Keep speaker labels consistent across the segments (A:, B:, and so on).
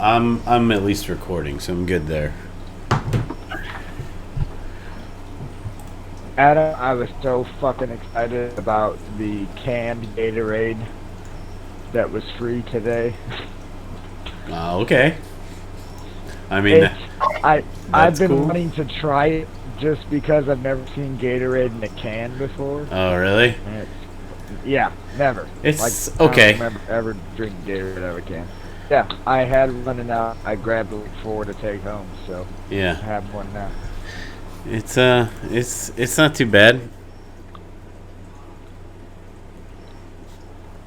A: I'm at least recording, so I'm good there.
B: Adam, I was so fucking excited about the canned Gatorade that was free today.
A: Okay. I mean,
B: It's I I've
A: that's
B: been
A: cool.
B: wanting to try it just because I've never seen Gatorade in a can before,
A: Oh, really?
B: and yeah, never. Like
A: It's
B: I don't
A: okay.
B: remember ever drinking Gatorade out of a can. Yeah, I had one and I grabbed like four to take home, so
A: Yeah.
B: I have one now.
A: It's not too bad.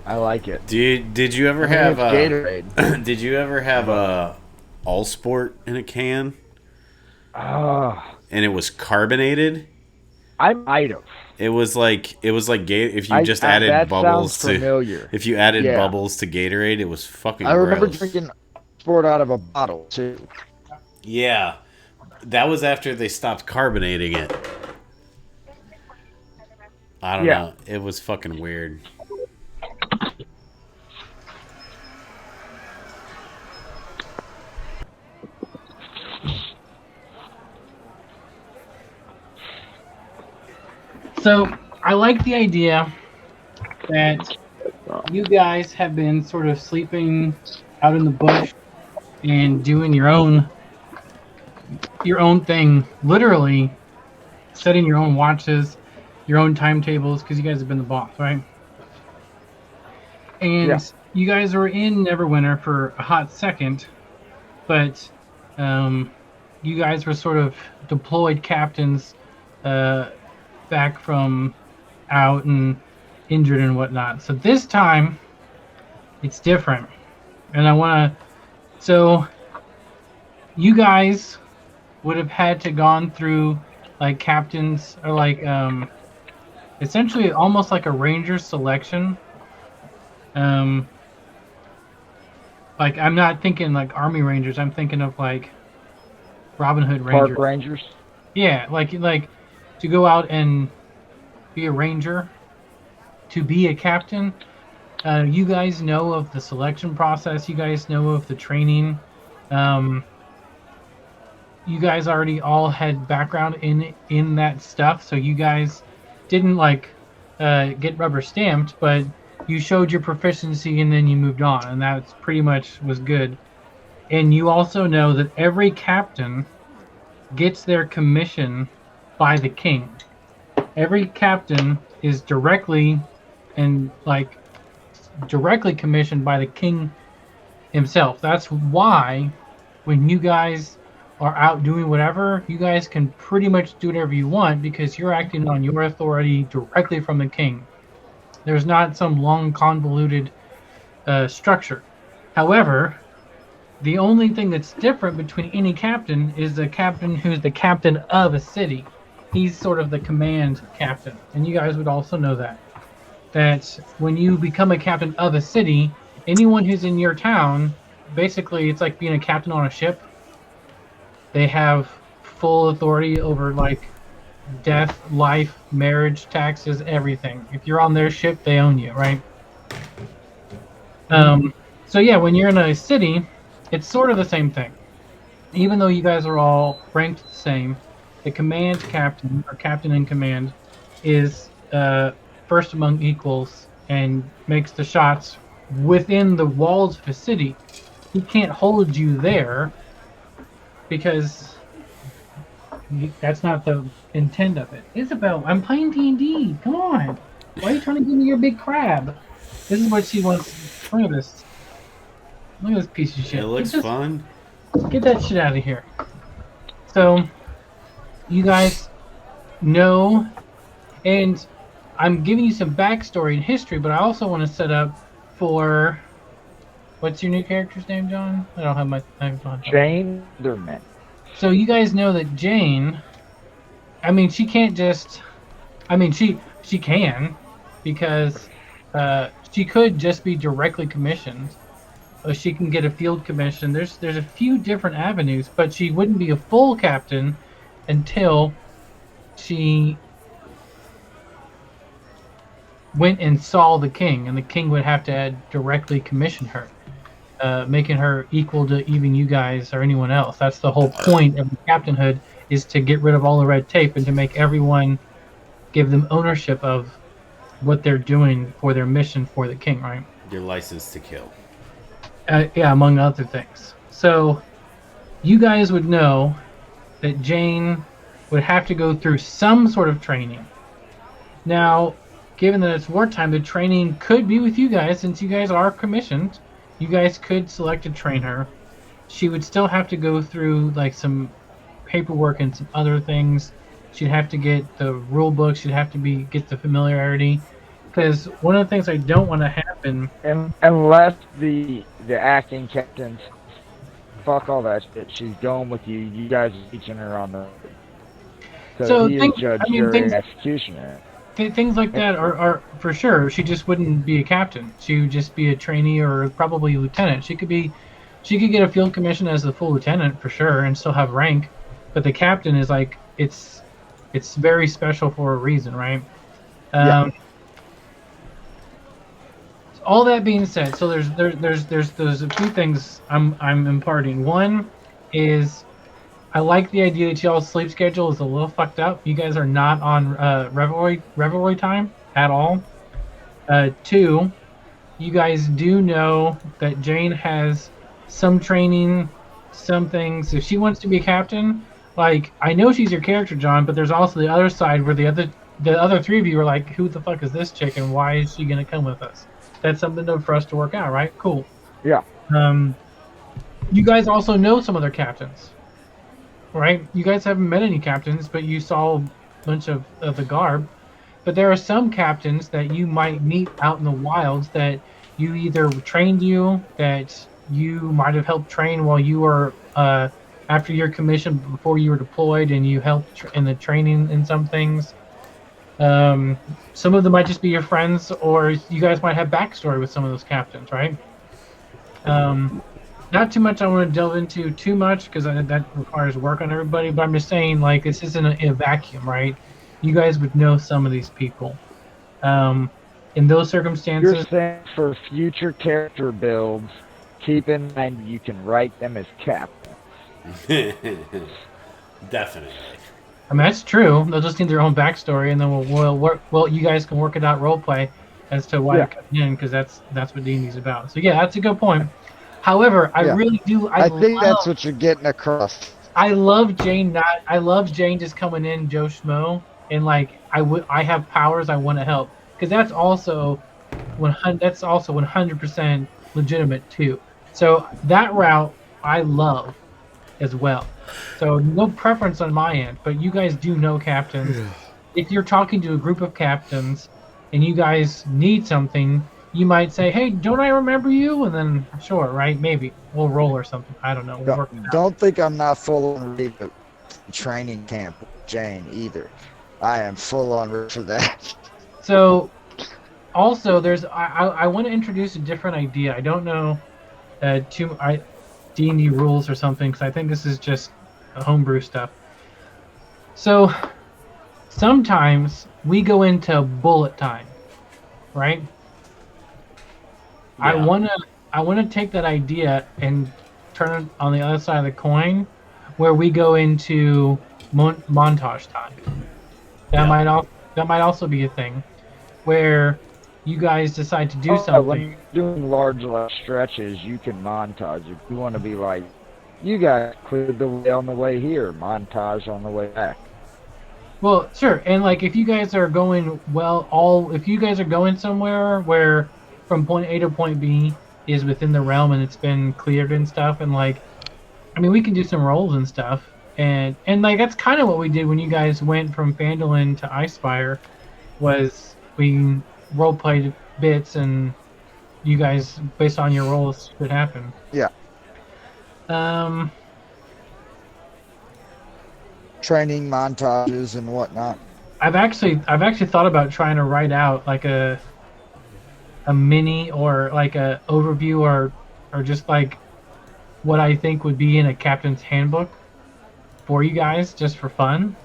B: I like it.
A: Did you ever
B: I mean,
A: have
B: it's Gatorade.
A: did you ever have
B: But
A: a All Sport in a can
B: oh,
A: and it was carbonated?
B: I might have.
A: If you just added
B: That sounds
A: bubbles to
B: familiar.
A: if you added
B: Yeah,
A: bubbles to Gatorade, it was
B: I
A: fucking
B: remember
A: gross.
B: drinking sport out of a bottle too.
A: Yeah, that was after they stopped carbonating it. I don't
B: Yeah.
A: know. It was fucking weird.
C: So I like the idea that you guys have been sort of sleeping out in the bush and doing your own thing, literally setting your own watches, your own timetables, because you guys have been the boss, right?
B: Yeah.
C: And you guys were in Neverwinter for a hot second, but um, you guys were sort of deployed captains uh, back from out and injured and whatnot. So this time it's different, and I want to. So you guys would have had to gone through like captains or like essentially almost like a ranger selection. Um, like I'm not thinking like army rangers. I'm thinking of like Robin Hood
B: Park
C: rangers.
B: Rangers.
C: Yeah, like to go out and be a ranger, to be a captain. You guys know of the selection process. You guys know of the training. Um, you guys already all had background in that stuff, so you guys didn't like get rubber stamped, but you showed your proficiency and then you moved on, and that pretty much was good. And you also know that every captain gets their commission by the king. Every captain is directly commissioned by the king himself. That's why when you guys are out doing whatever, you guys can pretty much do whatever you want because you're acting on your authority directly from the king. There's not some long convoluted structure. However, the only thing that's different between any captain is the captain who's the captain of a city. He's sort of the command captain, and you guys would also know that. That when you become a captain of a city, anyone who's in your town, basically it's like being a captain on a ship. They have full authority over like death, life, marriage, taxes, everything. If you're on their ship, they own you, right? Um, so yeah, when you're in a city, it's sort of the same thing. Even though you guys are all ranked the same, the command captain or captain in command is first among equals and makes the shots within the walls of the city. He can't hold you there because that's not the intent of it. Isabel, I'm playing D&D. Come on. Why are you trying to give me your big crab? This is what she wants. Look at this. Look at this piece of
A: It
C: shit.
A: looks fun.
C: Get that shit out of here. So, you guys know, and I'm giving you some backstory and history, but I also want to set up for what's your new character's name, John? I don't have my on.
B: Jane Derman.
C: So you guys know that Jane. I mean, she can't just. I mean, she can, because she could just be directly commissioned. Or she can get a field commission. There's a few different avenues, but she wouldn't be a full captain until she went and saw the king, and the king would have to directly commission her. making her equal to even you guys or anyone else. That's the whole point of the captainhood, is to get rid of all the red tape and to make everyone, give them ownership of what they're doing for their mission for the king, right?
A: Your license to kill.
C: Yeah, among other things. So you guys would know that Jane would have to go through some sort of training. Now, given that it's wartime, the training could be with you guys, since you guys are commissioned. You guys could select to train her. She would still have to go through like some paperwork and some other things. She'd have to get the rule book. She'd have to get the familiarity. Because one of the things I don't want to happen,
B: unless the acting captain, fuck all that shit. She's going with you. You guys are teaching her on the. So he is judge, jury, and executioner.
C: Things like that are for sure. She just wouldn't be a captain. She would just be a trainee or probably a lieutenant. She could get a field commission as a full lieutenant for sure and still have rank. But the captain is like it's very special for a reason, right?
B: Yeah.
C: All that being said, so there's a few things I'm imparting. One is, I like the idea that y'all's sleep schedule is a little fucked up. You guys are not on revelry time at all. Two, you guys do know that Jane has some training, some things. If she wants to be a captain, like, I know she's your character, John, but there's also the other side where the other three of you are like, who the fuck is this chick and why is she gonna come with us? That's something for us to work out, right? Cool.
B: Yeah.
C: You guys also know some other captains, right? You guys haven't met any captains, but you saw a bunch of the garb. But there are some captains that you might meet out in the wilds that you either trained you, that you might have helped train while you were after your commission, before you were deployed, and you helped in the training in some things. Some of them might just be your friends, or you guys might have backstory with some of those captains, right? Not too much I want to delve into too much, because that requires work on everybody, but I'm just saying, like, this isn't a vacuum, right? You guys would know some of these people. In those circumstances...
B: You're saying for future character builds, keep in mind you can write them as captains.
A: Definitely.
C: I mean, that's true. They'll just need their own backstory, and then we'll work. Well, you guys can work it out roleplay as to why they're coming in, because that's what D&D's about. So yeah, that's a good point. However, I really do.
D: I think that's what you're getting across.
C: I love Jane. I love Jane just coming in, Joe Schmo, and like I have powers. I want to help, because that's also 100% legitimate too. So that route I love as well. So no preference on my end, but you guys do know captains. If you're talking to a group of captains and you guys need something, you might say, hey, don't I remember you? And then, sure, right? Maybe we'll roll or something. I don't know.
D: Don't think I'm not full on ready for training camp with Jane either. I am full on ready for that.
C: So also I want to introduce a different idea. I don't know D&D rules or something, because I think this is just homebrew stuff. So sometimes we go into bullet time, right? Yeah. I want to take that idea and turn it on the other side of the coin, where we go into montage time. That might also be a thing, where you guys decide to do something.
B: When you're doing large stretches, you can montage. If you want to be like, you guys cleared the way on the way here, montage on the way back.
C: Well, sure. And like, if you guys are going if you guys are going somewhere where from point A to point B is within the realm and it's been cleared and stuff, and like, I mean, we can do some rolls and stuff, and like, that's kind of what we did when you guys went from Phandalin to Icespire, was we role played bits, and you guys, based on your rolls, could happen.
D: Yeah. Training montages and whatnot.
C: I've actually thought about trying to write out like a mini, or like a overview, or just like what I think would be in a captain's handbook for you guys, just for fun.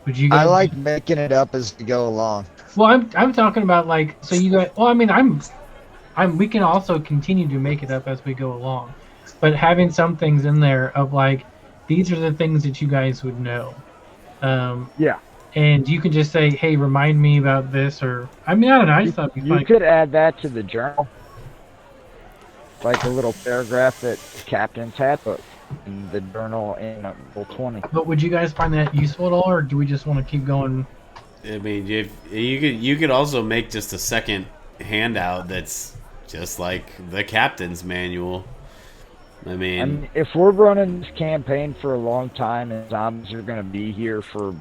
C: Would you guys?
D: I like making it up as we go along.
C: Well, I'm talking about, like, so you guys. Well, I mean, we can also continue to make it up as we go along, but having some things in there of like, these are the things that you guys would know.
B: Yeah.
C: And you can just say, hey, remind me about this, or I mean, I don't know. I just thought it'd be
B: You
C: funny.
B: could add that to the journal, like a little paragraph that the captains had, but in the journal in Rule 20.
C: But would you guys find that useful at all, or do we just want to keep going?
A: I mean, if you could also make just a second handout that's just like the captain's manual. I mean,
B: if we're running this campaign for a long time and zombies are going to be here for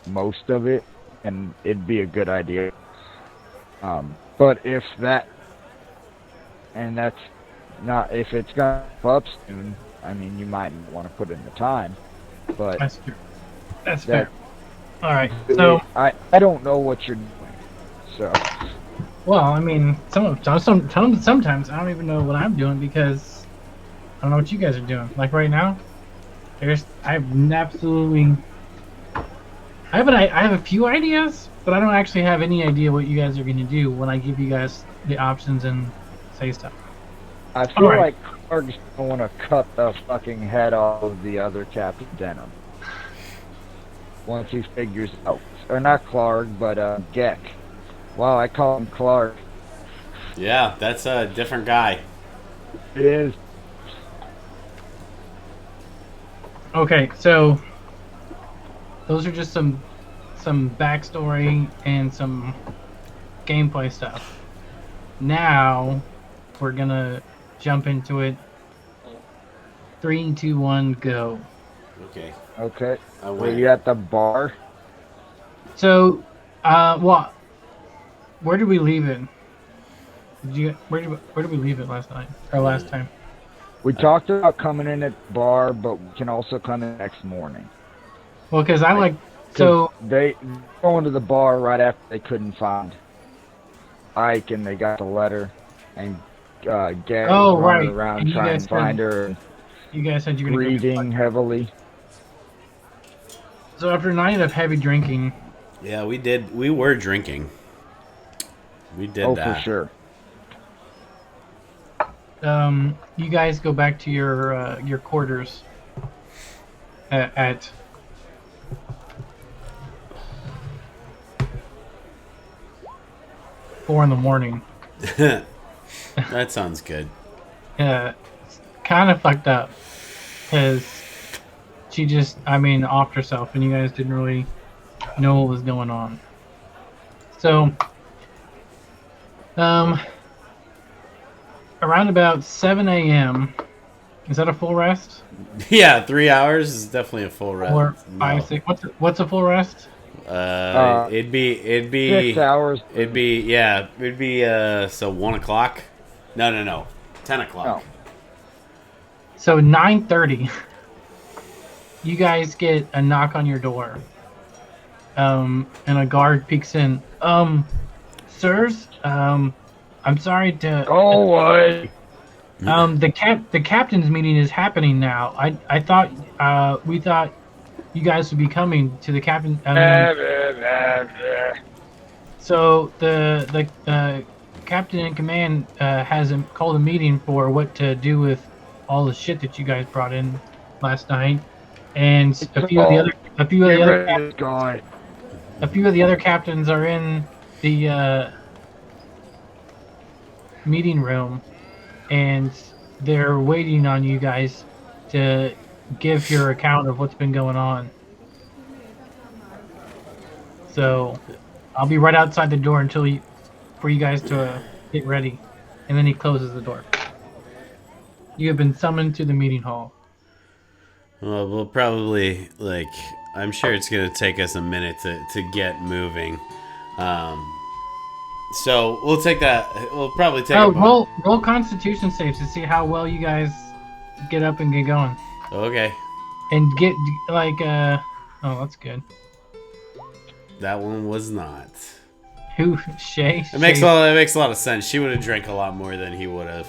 B: most of it, and it'd be a good idea. But if that, and that's not, if it's going to up soon, I mean, you might want to put in the time. But
C: That's true. That's fair. All right. So
B: I don't know what you're doing. So.
C: Well, I mean, sometimes I don't even know what I'm doing because I don't know what you guys are doing. Like right now, I have absolutely. I have a few ideas, but I don't actually have any idea what you guys are going to do when I give you guys the options and say stuff.
B: I feel like Clark's going to cut the fucking head off of the other Captain Denim. Once he figures out. Or not Clark, but Geck. Wow, I call him Clark.
A: yeah, that's a different guy.
B: It is.
C: Okay, so those are just some backstory and some gameplay stuff. Now we're gonna jump into it. 3, 2, 1, go.
A: Okay.
B: Okay.
A: I
B: Were
A: went.
B: you at the bar?
C: So, what? Where did we leave it? Where did we leave it last night or last time?
B: We talked about coming in at the bar, but we can also come in next morning.
C: Well, because I like
B: 'Cause
C: so
B: they going to the bar right after they couldn't find Ike, and they got the letter, and Gary
C: Oh,
B: was running
C: right. And
B: around
C: you
B: trying
C: guys
B: to find her, and
C: you guys said you were gonna
B: breathing heavily.
C: So after a night of heavy drinking,
A: Yeah, we did. We were drinking. We did
B: Oh,
A: that.
B: for sure.
C: you guys go back to your quarters at 4 in the morning.
A: That sounds good.
C: Kind of fucked up because she just, I mean, offed herself, and you guys didn't really know what was going on. So, around about 7 a.m. Is that a full rest?
A: Yeah, 3 hours is definitely a full rest.
C: Or
A: No.
C: 5, 6? What's a full rest?
A: It'd be
B: 6 hours.
A: It'd be so 1 o'clock. No, 10 o'clock.
B: No.
C: So 9:30, you guys get a knock on your door. And a guard peeks in. Sirs, I'm sorry to.
B: Go away.
C: The captain's meeting is happening now. I thought we thought you guys would be coming to the captain. So the captain in command has called a meeting for what to do with all the shit that you guys brought in last night, and a few of the other captains are in the meeting room, and they're waiting on you guys to give your account of what's been going on. So I'll be right outside the door for you guys to get ready, and then he closes the door. You have been summoned to the meeting hall.
A: Well, we'll probably I'm sure it's gonna take us a minute to get moving. So we'll take that. We'll probably take.
C: Roll Constitution saves to see how well you guys get up and get going.
A: Okay.
C: And get oh, that's good.
A: That one was not.
C: Who? Shay?
A: It makes a lot of sense. She would have drank a lot more than he would have.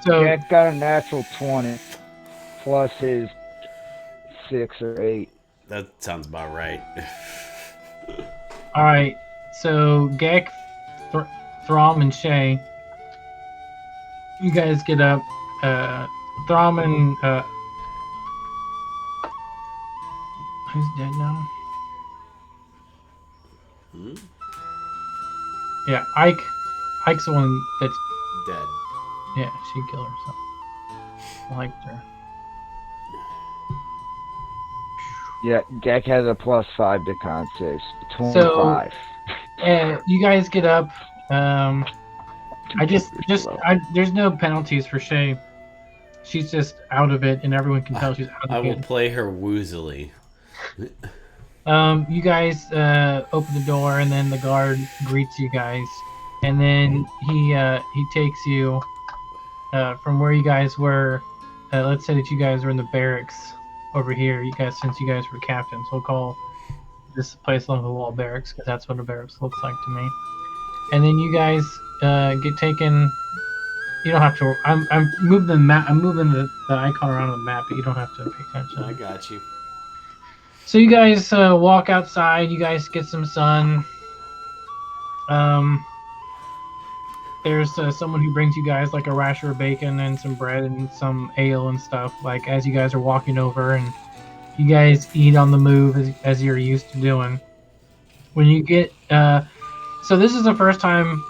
C: So
B: Jack got a natural 20 plus his 6 or 8.
A: That sounds about right.
C: all right. So Gek, Throm, and Shay, You guys get up. Throm and who's dead now?
A: Hmm?
C: Yeah, Ike. Ike's the one that's
A: Dead.
C: yeah. She killed herself. I liked her.
B: Yeah, Gek has a +5 to con saves. 25.
C: You guys get up. There's no penalties for Shay. She's just out of it, and everyone can tell she's out of
A: I
C: the
A: will
C: game.
A: play her woozily.
C: You guys open the door, and then the guard greets you guys, and then he takes you from where you guys were. Let's say that you guys were in the barracks over here. Since you guys were captains, we'll call this place along the wall barracks because that's what a barracks looks like to me. And then you guys get taken. You don't have to. I'm moving the map. I'm moving the icon around on the map, but you don't have to pay attention.
A: I got you.
C: So you guys walk outside. You guys get some sun. There's someone who brings you guys like a rasher of bacon and some bread and some ale and stuff. Like as you guys are walking over, and you guys eat on the move as you're used to doing. When you get so this is the first time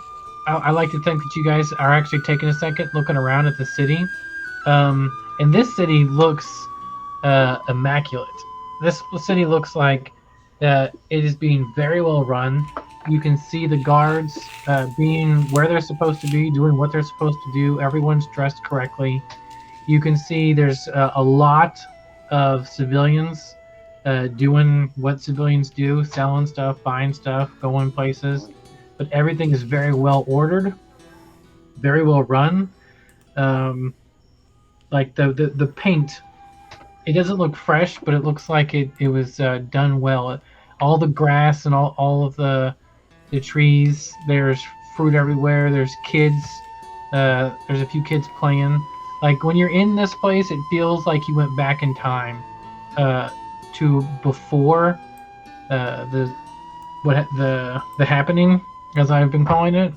C: I like to think that you guys are actually taking a second looking around at the city. And this city looks immaculate. This city looks like it is being very well run. You can see the guards being where they're supposed to be, doing what they're supposed to do. Everyone's dressed correctly. You can see there's a lot of civilians doing what civilians do, selling stuff, buying stuff, going places. But everything is very well ordered, very well run. Like the paint, it doesn't look fresh, but it looks like it was done well. All the grass and all of the trees, there's fruit everywhere. There's kids. There's a few kids playing. Like when you're in this place, it feels like you went back in time to before the happening, as I've been calling it,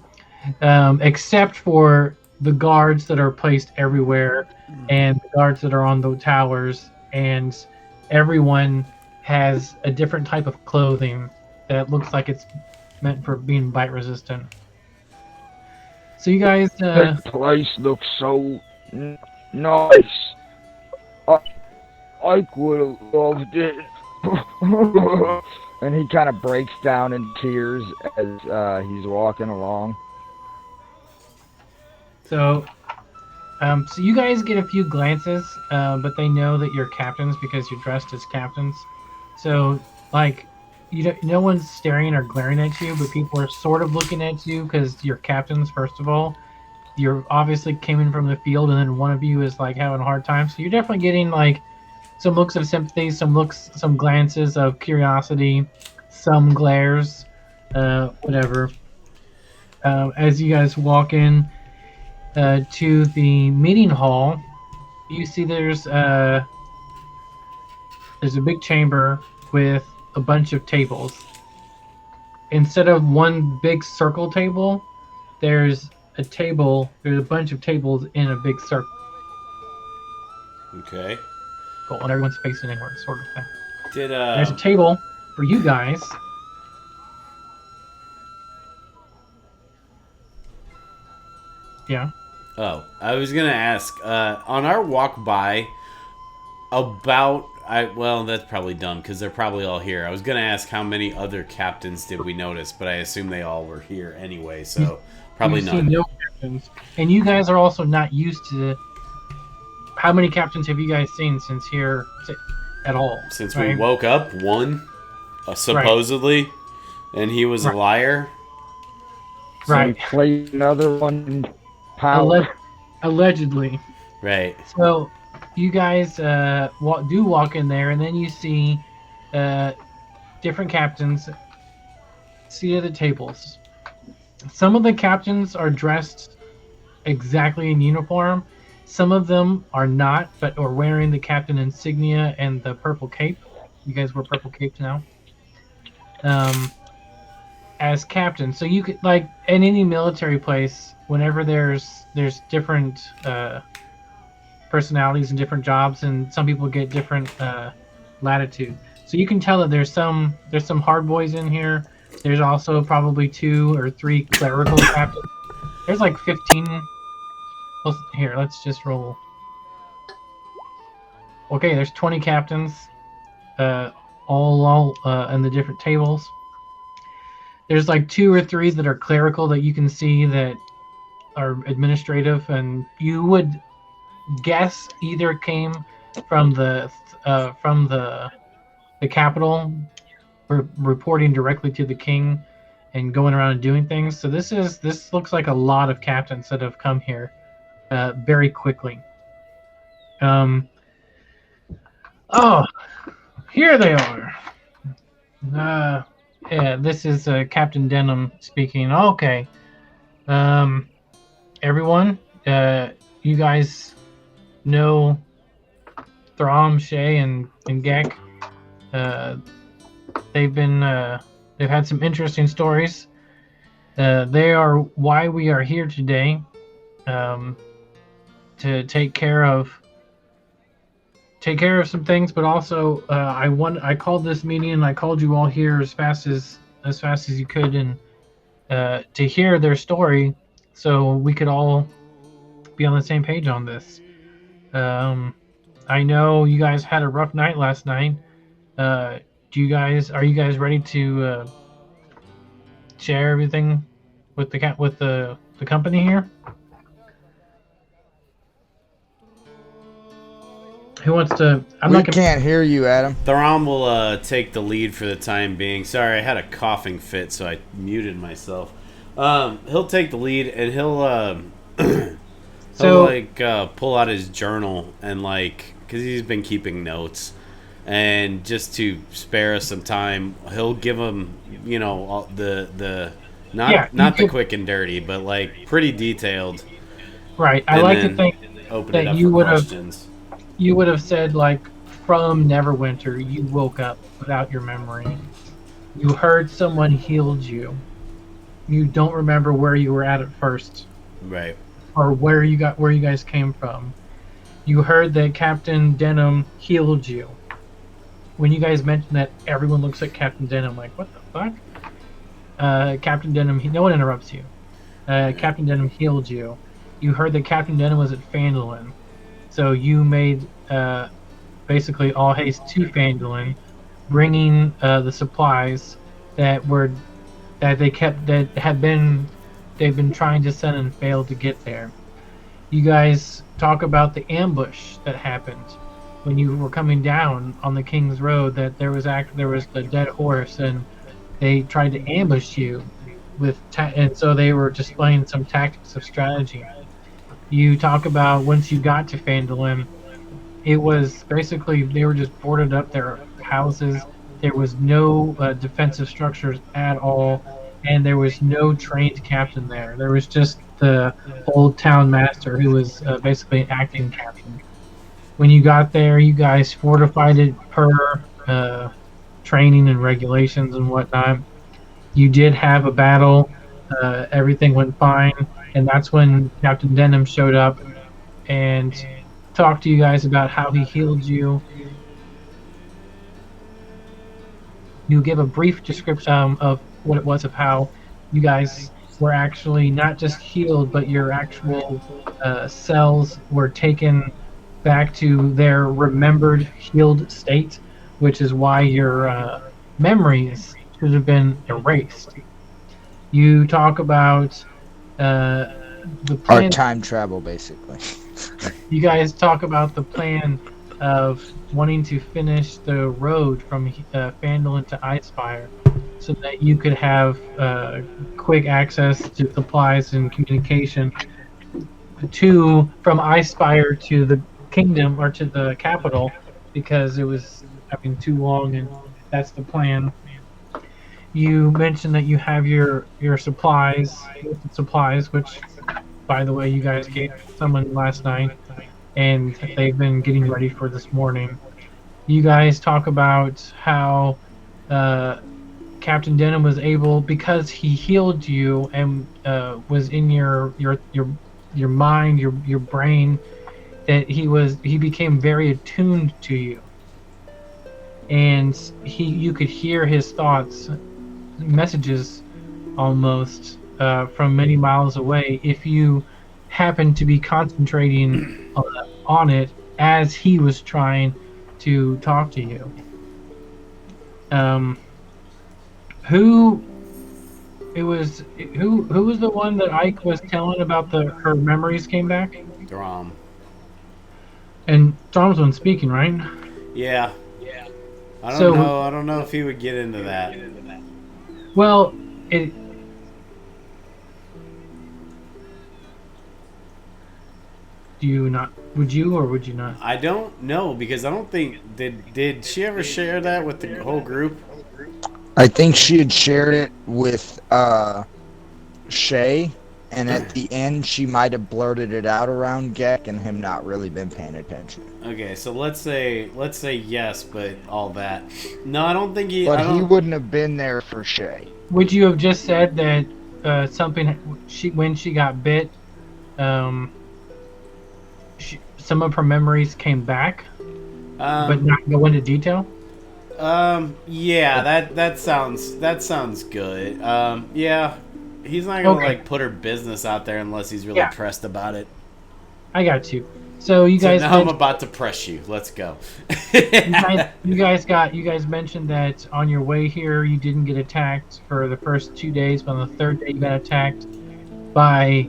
C: except for the guards that are placed everywhere and the guards that are on the towers, and everyone has a different type of clothing that looks like it's meant for being bite resistant. So you guys
B: That place looks so nice. I would have loved it. And he kind of breaks down in tears as he's walking along.
C: So you guys get a few glances, but they know that you're captains because you're dressed as captains. So, like, no one's staring or glaring at you, but people are sort of looking at you because you're captains, first of all. You're obviously came in from the field, and then one of you is, like, having a hard time. So you're definitely getting, like, some looks of sympathy, some glances of curiosity, some glares, whatever. As you guys walk in to the meeting hall, you see there's a big chamber with a bunch of tables. Instead of one big circle table, there's a bunch of tables in a big circle.
A: Okay.
C: And everyone's facing inward, sort of thing.
A: There's
C: a table for you guys. Yeah.
A: Oh, I was gonna ask. On our walk by, well, that's probably dumb because they're probably all here. I was gonna ask how many other captains did we notice, but I assume they all were here anyway, so probably
C: You've
A: none.
C: seen no captains, and you guys are also not used to. How many captains have you guys seen since here at all?
A: Since we woke up, one, supposedly, and he was a liar.
B: So he played another one in power.
C: Allegedly.
A: Right.
C: So you guys walk in there, and then you see different captains seated at the tables. Some of the captains are dressed exactly in uniform. Some of them are not, but are wearing the captain insignia and the purple cape. You guys wear purple capes now. As captain. So you could, like, in any military place whenever there's different personalities and different jobs, and some people get different latitude. So you can tell that there's some hard boys in here. There's also probably 2 or 3 clerical captains. There's like 15. Here, let's just roll. Okay, there's 20 captains, all in the different tables. There's like 2 or 3 that are clerical that you can see that are administrative, and you would guess either came from the capital, reporting directly to the king and going around and doing things. So this looks like a lot of captains that have come here very quickly. Oh, here they are. Yeah, this is Captain Denim speaking. Okay. Everyone, you guys know Throm, Shay, and Gek. They've had some interesting stories. They are why we are here today, to take care of some things, but also I called this meeting and I called you all here as fast as you could, and to hear their story, so we could all be on the same page on this. I know you guys had a rough night last night. Are you guys ready to share everything with the company here? Who wants to?
D: We can't hear you, Adam.
A: Throm will take the lead for the time being. Sorry, I had a coughing fit, so I muted myself. He'll take the lead, and he'll pull out his journal and because he's been keeping notes, and just to spare us some time, he'll give him all the quick and dirty, but pretty detailed.
C: Right. I like to think that you would have said, from Neverwinter, you woke up without your memory. You heard someone healed you. You don't remember where you were at first.
A: Right.
C: Or where you guys came from. You heard that Captain Denim healed you. When you guys mentioned that, everyone looks at Captain Denim like, what the fuck? Captain Denim, no one interrupts you. Captain Denim healed you. You heard that Captain Denim was at Phandalin. So you made basically all haste to Phandalin, bringing the supplies that they've been trying to send and failed to get there. You guys talk about the ambush that happened when you were coming down on the King's Road. That there was the dead horse, and they tried to ambush you and so they were displaying some tactics of strategy. You talk about once you got to Phandalin, it was basically they were just boarded up their houses. There was no defensive structures at all, and there was no trained captain there. There was just the old town master who was basically an acting captain. When you got there, you guys fortified it per training and regulations and whatnot. You did have a battle. Everything went fine. And that's when Captain Denim showed up and talked to you guys about how he healed you. You give a brief description of what it was, of how you guys were actually not just healed, but your actual cells were taken back to their remembered healed state, which is why your memories should have been erased. You talk about the plan.
D: Our time travel, basically.
C: You guys talk about the plan of wanting to finish the road from Phandalin to Icefire, so that you could have quick access to supplies and communication from Icefire to the kingdom or to the capital, because it was too long, and that's the plan. You mentioned that you have your supplies, which, by the way, you guys gave someone last night, and they've been getting ready for this morning. You guys talk about how Captain Denim was able, because he healed you and was in your mind, your brain, that he became very attuned to you, and you could hear his thoughts, messages, almost from many miles away if you happened to be concentrating on it as he was trying to talk to you. Um, who who was the one that Ike was telling about her memories came back?
A: Drum.
C: And Tom's one speaking, right?
A: Yeah. I don't
C: So,
A: know. I don't know if he would get into that.
C: well, it. Do you not? Would you or would you not?
A: I don't know because I don't think did she ever share that with the whole group?
D: I think she had shared it with Shay, and at the end she might have blurted it out around Gek and him not really been paying attention.
A: Okay, so let's say yes, but all that. No, I don't think he.
D: But he wouldn't have been there for Shay.
C: Would you have just said that when she got bit, some of her memories came back, but not go into detail?
A: Yeah, that sounds good. Yeah, he's not gonna put her business out there unless he's really pressed about it.
C: I got you. So you guys.
A: Now I'm about to press you. Let's go.
C: you guys mentioned that on your way here you didn't get attacked for the first 2 days, but on the third day you got attacked by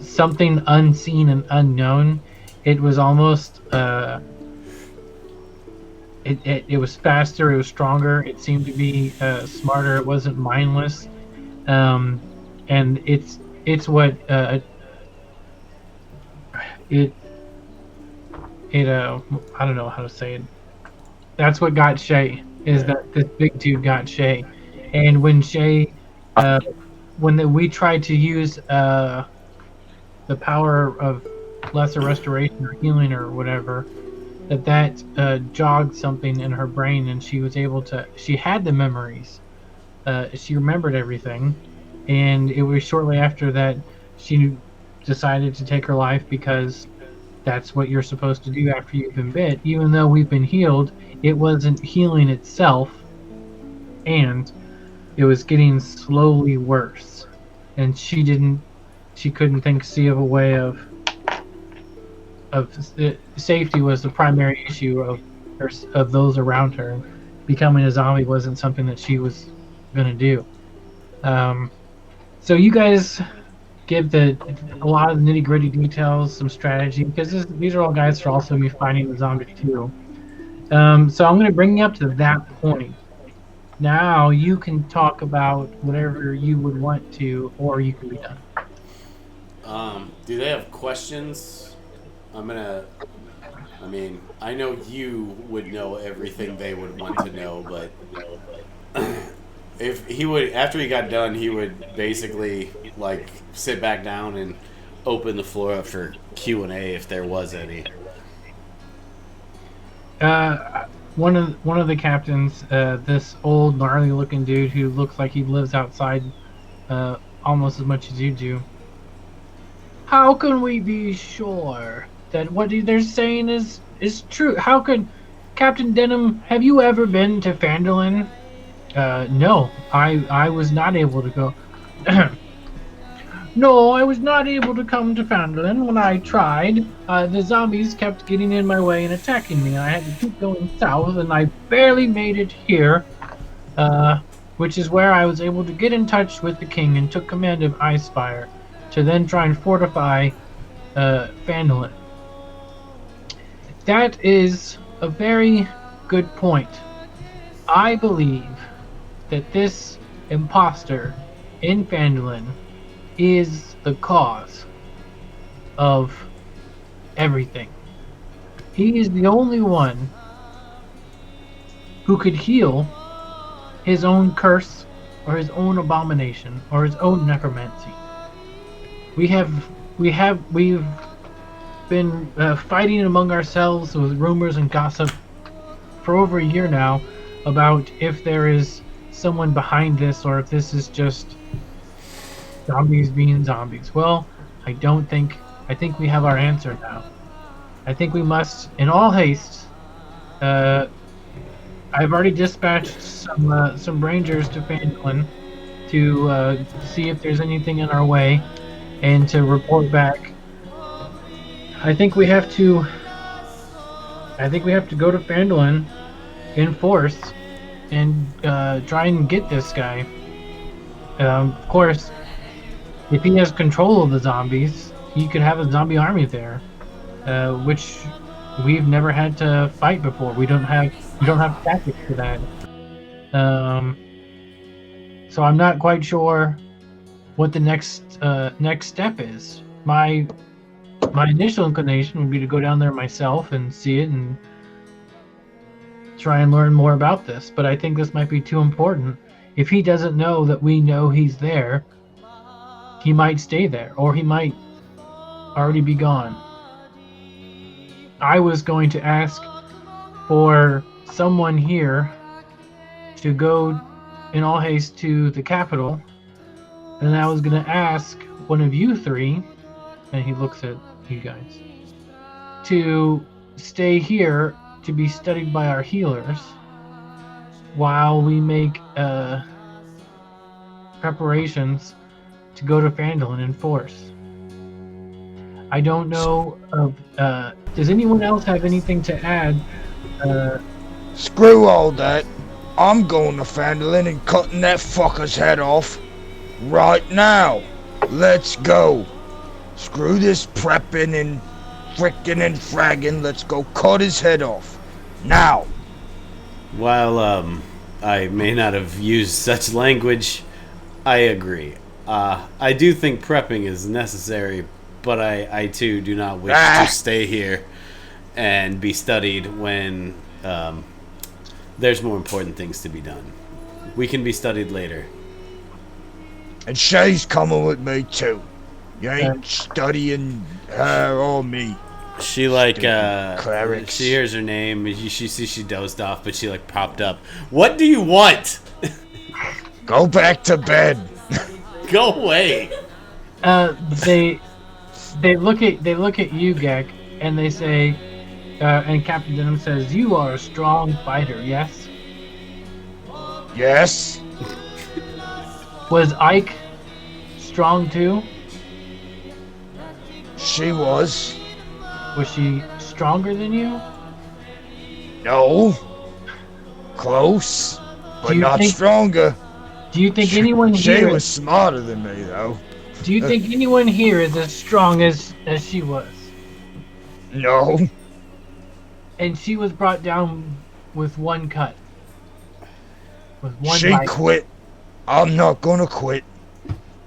C: something unseen and unknown. It was almost it was faster, it was stronger, it seemed to be smarter, it wasn't mindless, and it's what I don't know how to say it. That's what got Shay, is that this big dude got Shay. And when Shay we tried to use the power of lesser restoration or healing or whatever, that jogged something in her brain, and she was able to. She had the memories. She remembered everything, and it was shortly after that she decided to take her life, because that's what you're supposed to do after you've been bit. Even though we've been healed, it wasn't healing itself, and it was getting slowly worse. And she couldn't see of a way of safety was the primary issue of those around her. Becoming a zombie wasn't something that she was gonna do. So you guys give a lot of nitty gritty details, some strategy, because these are all guys who are also be fighting the zombies too. So I'm gonna bring you up to that point. Now you can talk about whatever you would want to, or you can be done.
A: Do they have questions? I mean, I know you would know everything they would want to know, but if he would, after he got done, he would basically like sit back down and open the floor up for Q&A if there was any.
C: One of the captains, this old gnarly looking dude who looks like he lives outside almost as much as you do. How can we be sure that what they're saying is true? How could Captain Denim, have you ever been to Phandalin? No, I was not able to go. No, I was not able to come to Phandalin. When I tried, the zombies kept getting in my way and attacking me. I had to keep going south, and I barely made it here, which is where I was able to get in touch with the king and took command of Icefire to then try and fortify Phandalin. That is a very good point. I believe that this imposter in Phandalin is the cause of everything. He is the only one who could heal his own curse or his own abomination or his own necromancy. We've been fighting among ourselves with rumors and gossip for over a year now about if there is someone behind this or if this is just zombies being zombies. Well, I don't think. I think we have our answer now. I think we must, in all haste. I've already dispatched some rangers to Phandalin to see if there's anything in our way and to report back. I think we have to. I think we have to go to Phandalin in force and try and get this guy. Of course, if he has control of the zombies, he could have a zombie army there, which we've never had to fight before. We don't have tactics for that. So I'm not quite sure what the next step is. My initial inclination would be to go down there myself and see it and try and learn more about this. But I think this might be too important. If he doesn't know that we know he's there, he might stay there, or he might already be gone. I was going to ask for someone here to go in all haste to the capital, and I was going to ask one of you three, and he looks at you guys, to stay here to be studied by our healers while we make preparations to go to Phandalin in force. I don't know of. Does anyone else have anything to add?
D: Screw all that. I'm going to Phandalin and cutting that fucker's head off right now. Let's go. Screw this prepping and frickin' and fragging. Let's go cut his head off now.
A: While I may not have used such language, I agree. I do think prepping is necessary, but I too do not wish to stay here and be studied when there's more important things to be done. We can be studied later.
D: And Shay's coming with me too. You ain't studying her or me.
A: She like
D: clerics.
A: She hears her name. She sees she dozed off, but she like popped up. What do you want?
D: Go back to bed.
A: Go away.
C: They look at you, Gek, and they say, and Captain Denim says, "You are a strong fighter, yes?"
D: Yes.
C: Was Ike strong too?
D: She was.
C: Was she stronger than you?
D: No. Close, but not stronger.
C: Do you think anyone here...
D: She was smarter than me, though.
C: Do you think anyone here is as strong as she was?
D: No.
C: And she was brought down with one cut. With one
D: She
C: bite.
D: quit. I'm not gonna quit.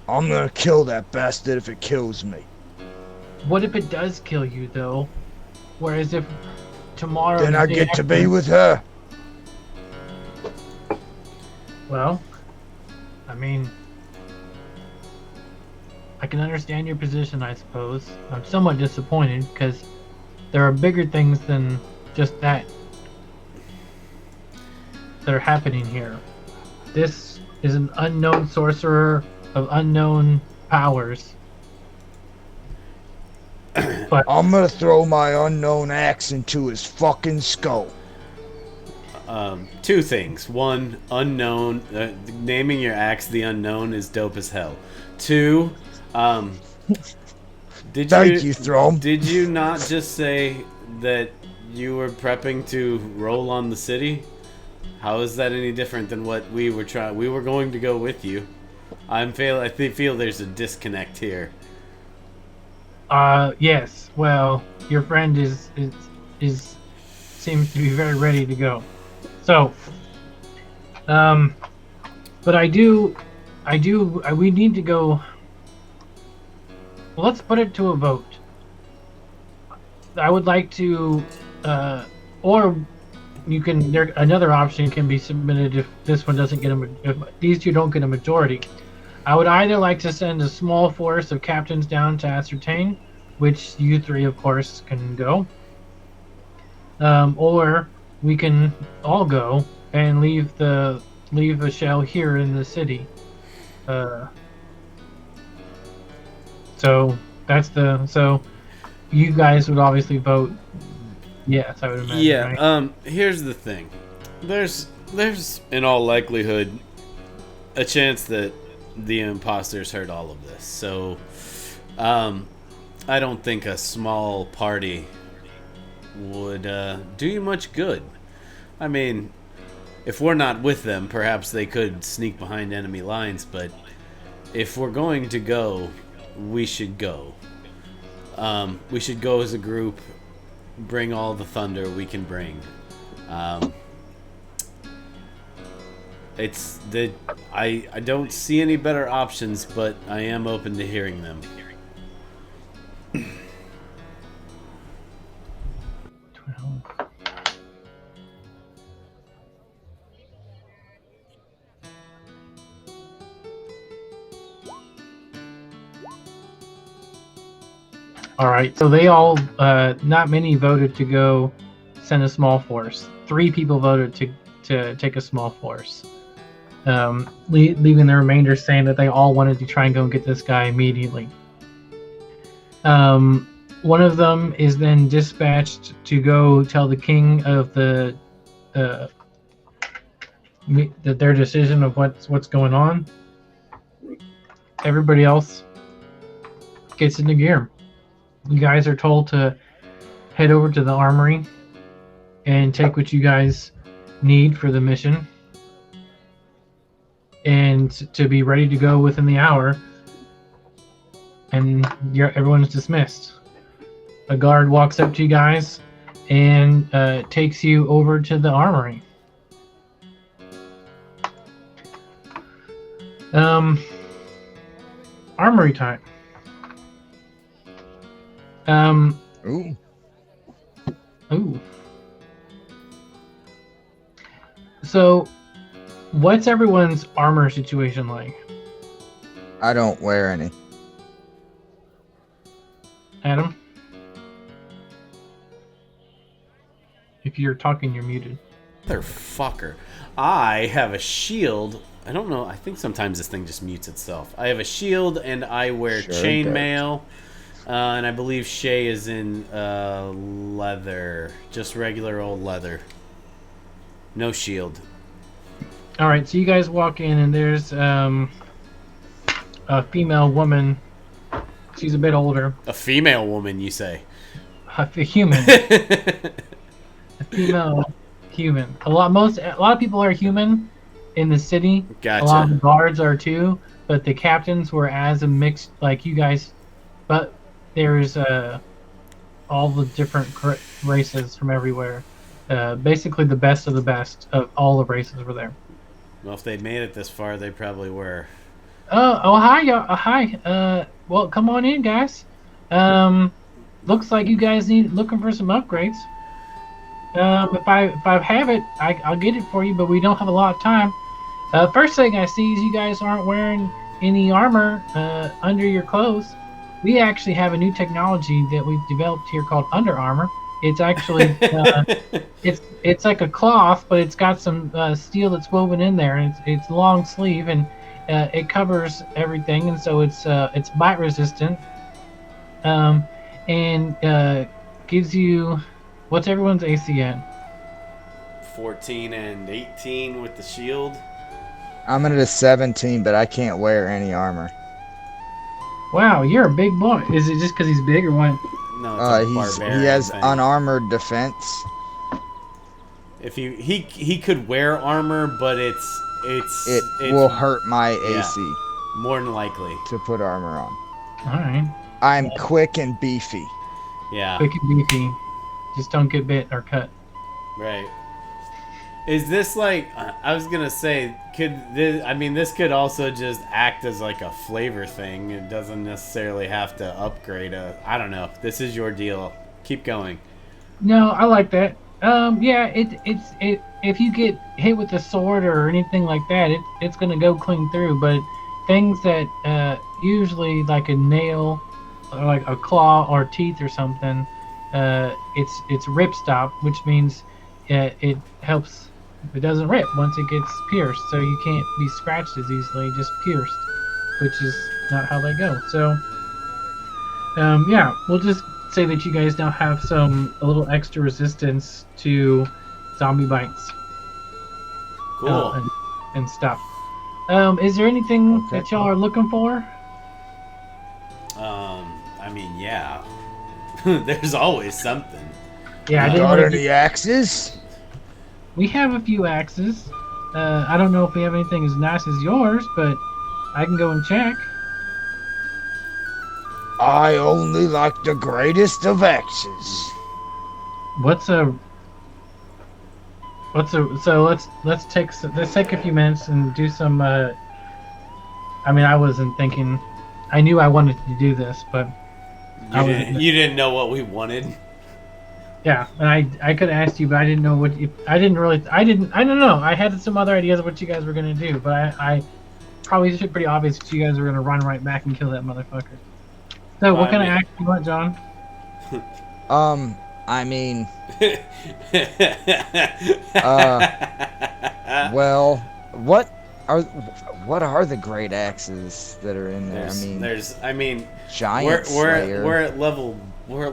D: I'm gonna kill that bastard if it kills me.
C: What if it does kill you, though? Whereas if tomorrow...
D: Then I get to be with her.
C: Well, I mean, I can understand your position, I suppose. I'm somewhat disappointed because there are bigger things than just that are happening here. This is an unknown sorcerer of unknown powers. But
D: I'm gonna throw my unknown axe into his fucking skull.
A: Two things. One, unknown. Naming your axe the unknown is dope as hell. Two,
D: Thank you, Throm.
A: Did you not just say that you were prepping to roll on the city? How is that any different than what we were trying? We were going to go with you. I feel there's a disconnect here.
C: yes. Well, your friend is seems to be very ready to go. So, but we need to go. Well, let's put it to a vote. I would like to, or you can. Another option can be submitted if this one doesn't get if these two don't get a majority. I would either like to send a small force of captains down to ascertain, which you three, of course, can go, or we can all go and leave a shell here in the city. So you guys would obviously vote yes, I would imagine.
A: Yeah.
C: Right?
A: Here's the thing. There's in all likelihood a chance that the imposters heard all of this. So, I don't think a small party would do you much good. I mean, if we're not with them, perhaps they could sneak behind enemy lines, but if we're going to go, we should go. We should go as a group, bring all the thunder we can bring. I don't see any better options, but I am open to hearing them.
C: All right, so they all, not many voted to go send a small force. 3 people voted to take a small force, leaving the remainder saying that they all wanted to try and go and get this guy immediately. One of them is then dispatched to go tell the king of their decision of what's going on. Everybody else gets into gear. You guys are told to head over to the armory and take what you guys need for the mission, and to be ready to go within the hour. And everyone's dismissed. A guard walks up to you guys and takes you over to the armory. Armory time.
D: Ooh.
C: So, what's everyone's armor situation like?
D: I don't wear any.
C: Adam? If you're talking, you're muted.
A: Motherfucker. I have a shield. I don't know. I think sometimes this thing just mutes itself. I have a shield and I wear chainmail. And I believe Shay is in leather. Just regular old leather. No shield.
C: Alright, so you guys walk in and there's a female woman. She's a bit older.
A: A female woman, you say?
C: A human. A female human. A lot of people are human in the city.
A: Gotcha.
C: A lot of the guards are too, but the captains were as a mixed, like you guys. But there's all the different races from everywhere. Basically, the best of the best of all the races were there.
A: Well, if they made it this far, they probably were.
C: Oh, hi, y'all. Hi. Well, come on in, guys. Looks like you guys looking for some upgrades. If I have it, I'll get it for you, but we don't have a lot of time. First thing I see is you guys aren't wearing any armor under your clothes. We actually have a new technology that we've developed here called Under Armor. It's actually it's like a cloth, but it's got some steel that's woven in there, and it's long sleeve, and it covers everything, and so it's bite resistant, and gives you, what's everyone's AC at?
A: 14 and 18 with the shield.
D: I'm at a 17, but I can't wear any armor.
C: Wow, you're a big boy. Is it just because he's big or what?
A: No, it's
D: he has
A: thing.
D: unarmored defense.
A: If he could wear armor, but it
D: will hurt my AC.
A: More than likely
D: to put armor on.
C: All right.
D: I'm quick and beefy.
A: Yeah.
C: Quick and beefy. Just don't get bit or cut.
A: Right. Is this like, I was gonna say, this could also just act as like a flavor thing. It doesn't necessarily have to upgrade I don't know. This is your deal. Keep going.
C: No, I like that. Yeah, if you get hit with a sword or anything like that, it's gonna go clean through. But things that usually like a nail, or like a claw or teeth or something, it's ripstop, which means it helps it doesn't rip once it gets pierced, so you can't be scratched as easily, just pierced, which is not how they go. So, yeah, we'll just say that you guys now have a little extra resistance to zombie bites
A: Cool.
C: and stuff. Is there anything
B: Okay.
C: that y'all are looking for?
A: I mean, yeah. There's always something.
C: Yeah, I didn't
D: Got
C: wanna
D: any axes?
C: We have a few axes. I don't know if we have anything as nice as yours, but I can go and check.
D: I only like the greatest of axes.
C: So let's take a few minutes and do some. I mean, I wasn't thinking. I knew I wanted to do this, but
A: You didn't know what we wanted.
C: yeah, and I could have asked you, but I didn't know what you. I don't know. I had some other ideas of what you guys were gonna do, but I probably should pretty obvious that you guys were gonna run right back and kill that motherfucker. So, what kind of axe do you want, John?
D: I mean, well, what are the great axes that are in there? Giant Slayer.
A: We're at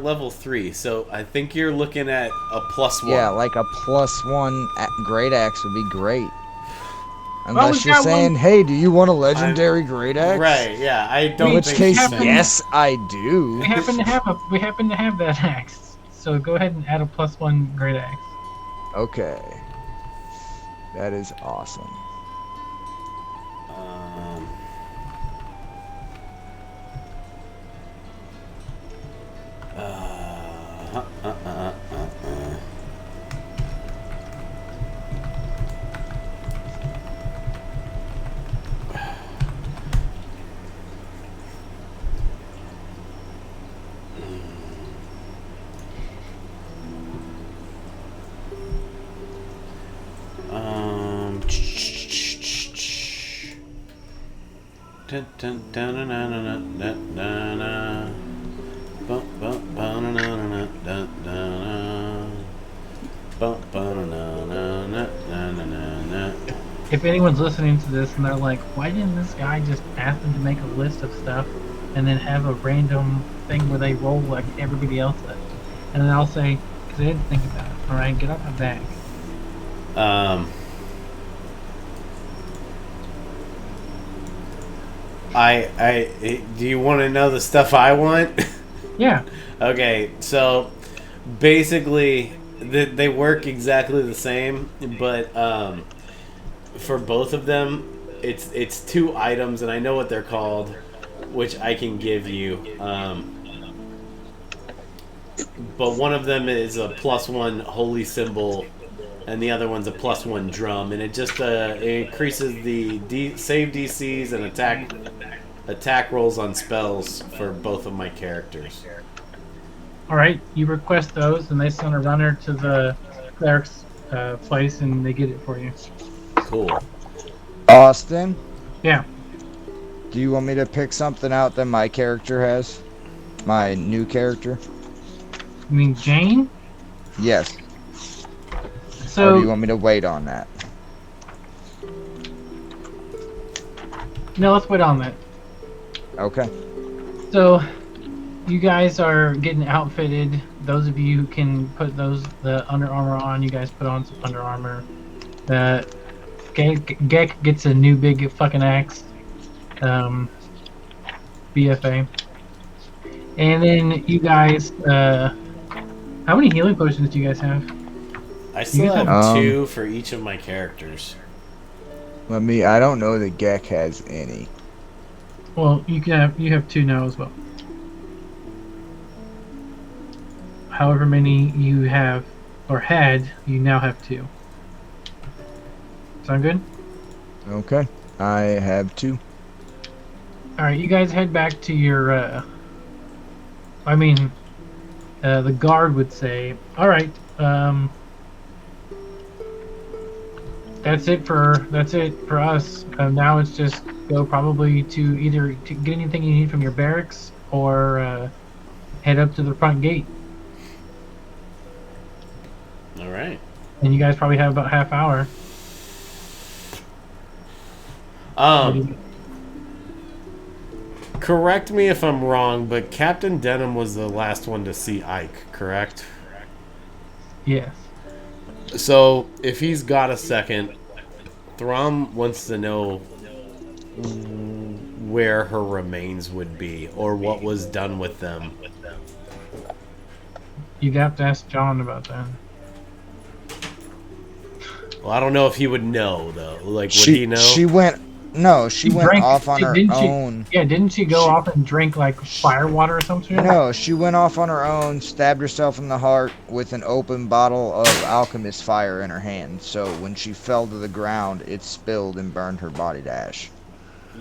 A: level 3, so I think you're looking at a +1.
D: Yeah, like a +1 great axe would be great.
C: we
D: Unless you're
C: got
D: saying,
C: one.
D: hey, do you want a legendary great axe?
A: Right? Yeah, I don't.
D: In which
A: think
D: case,
A: so.
D: yes, I do.
C: We happen to have that axe. So go ahead and add a +1 great axe.
D: Okay, that is awesome.
C: If anyone's listening to this and they're like, why didn't this guy just ask them to make a list of stuff and then have a random thing where they roll like everybody else does? And then I'll say, because I didn't think about it. All right, get off my back.
A: Do you want to know the stuff I want?
C: Yeah.
A: Okay, so basically they work exactly the same, but for both of them, it's 2 items, and I know what they're called, which I can give you. But one of them is a +1 holy symbol, and the other one's a +1 drum, and it just it increases the save DCs and attack rolls on spells for both of my characters.
C: All right, you request those, and they send a runner to the cleric's place, and they get it for you.
A: Cool.
D: Austin,
C: Yeah.
D: do you want me to pick something out that my character has? My new character?
C: You mean Jane?
D: Yes.
C: So
D: Or do you want me to wait on that?
C: no, let's wait on that.
D: Okay.
C: So, you guys are getting outfitted. Those of you who can put the Under Armour on, you guys put on some Under Armour. Gek gets a new big fucking axe. BFA. And then you guys, how many healing potions do you guys have?
A: I still
C: have
A: have 2 for each of my characters.
D: I don't know that Gek has any.
C: Well, you have 2 now as well. However many you have or had, you now have 2. Sound good?
D: Okay. I have 2.
C: Alright, you guys head back to your, the guard would say, alright, that's it for us. Now it's just go probably to either to get anything you need from your barracks or head up to the front gate.
A: All right.
C: And you guys probably have about half hour.
A: Correct me if I'm wrong, but Captain Denim was the last one to see Ike, correct?
C: Yes.
A: So, if he's got a second, Throm wants to know where her remains would be or what was done with them.
C: You'd have to ask John about that.
A: Well, I don't know if he would know, though. Like, would he know?
D: She went off on her own.
C: Didn't she go off and drink like fire water or something?
D: No, she went off on her own, stabbed herself in the heart with an open bottle of alchemist fire in her hand. So when she fell to the ground, it spilled and burned her body to ash.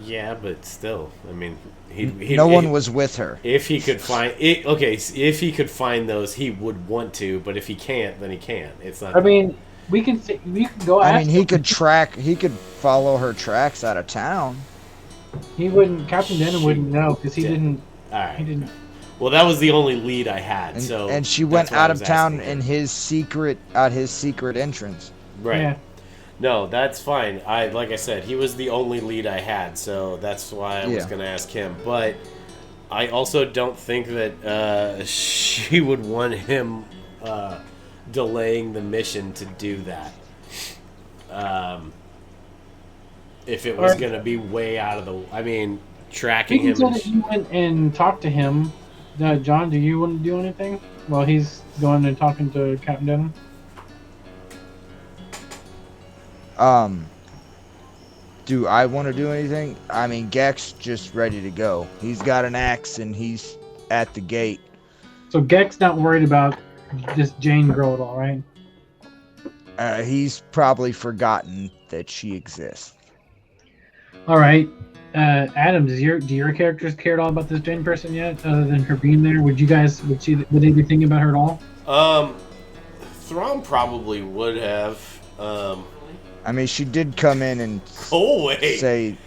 A: Yeah, but still, I mean,
D: no one was with her.
A: If he could find it, okay. If he could find those, he would want to. But if he can't, then he can't. It's not.
C: I mean, we can go.
D: I mean, he could follow her tracks out of town.
C: He wouldn't. Captain Denim wouldn't know because he didn't.
A: All right.
C: He didn't.
A: Well, that was the only lead I had.
D: And she went out of town in his secret entrance.
A: Right.
C: Yeah.
A: No, that's fine. Like I said, he was the only lead I had, so that's why I was going to ask him. But I also don't think that she would want him delaying the mission to do that. If it was going to be way out of the... I mean, tracking him...
C: You went and talked to him. John, do you want to do anything while he's going and talking to Captain Denim?
D: Do I want to do anything? I mean, Gek's just ready to go. He's got an axe and he's at the gate.
C: So Gek's not worried about this Jane girl at all, right?
D: He's probably forgotten that she exists.
C: All right. Adam, do your characters care at all about this Jane person yet, other than her being there? Would they be thinking about her at all?
A: Throm probably would have.
D: I mean, she did come in and say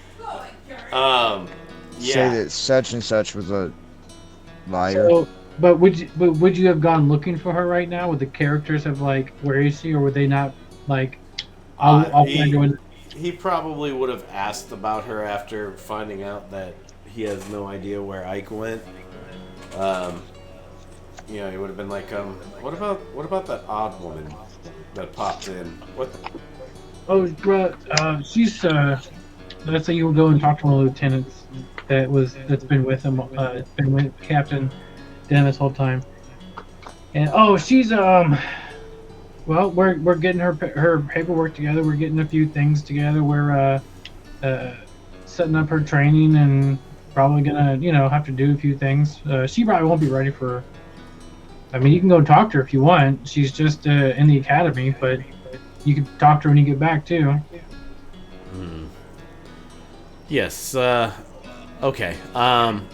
D: that such and such was a liar.
C: So, but would you have gone looking for her right now? Would the characters have like, where is she, or would they not like?
A: He probably would have asked about her after finding out that he has no idea where Ike went. He would have been like, what about that odd woman that popped in? What?
C: Oh, she's let's say you would go and talk to one of the lieutenants that's been with him, been with Captain Dan this whole time. And she's well, we're getting her paperwork together. We're getting a few things together. We're setting up her training and probably gonna have to do a few things. She probably won't be ready for. I mean, you can go talk to her if you want. She's just in the academy, but you can talk to her when you get back too.
A: Yes. Okay.
C: I'm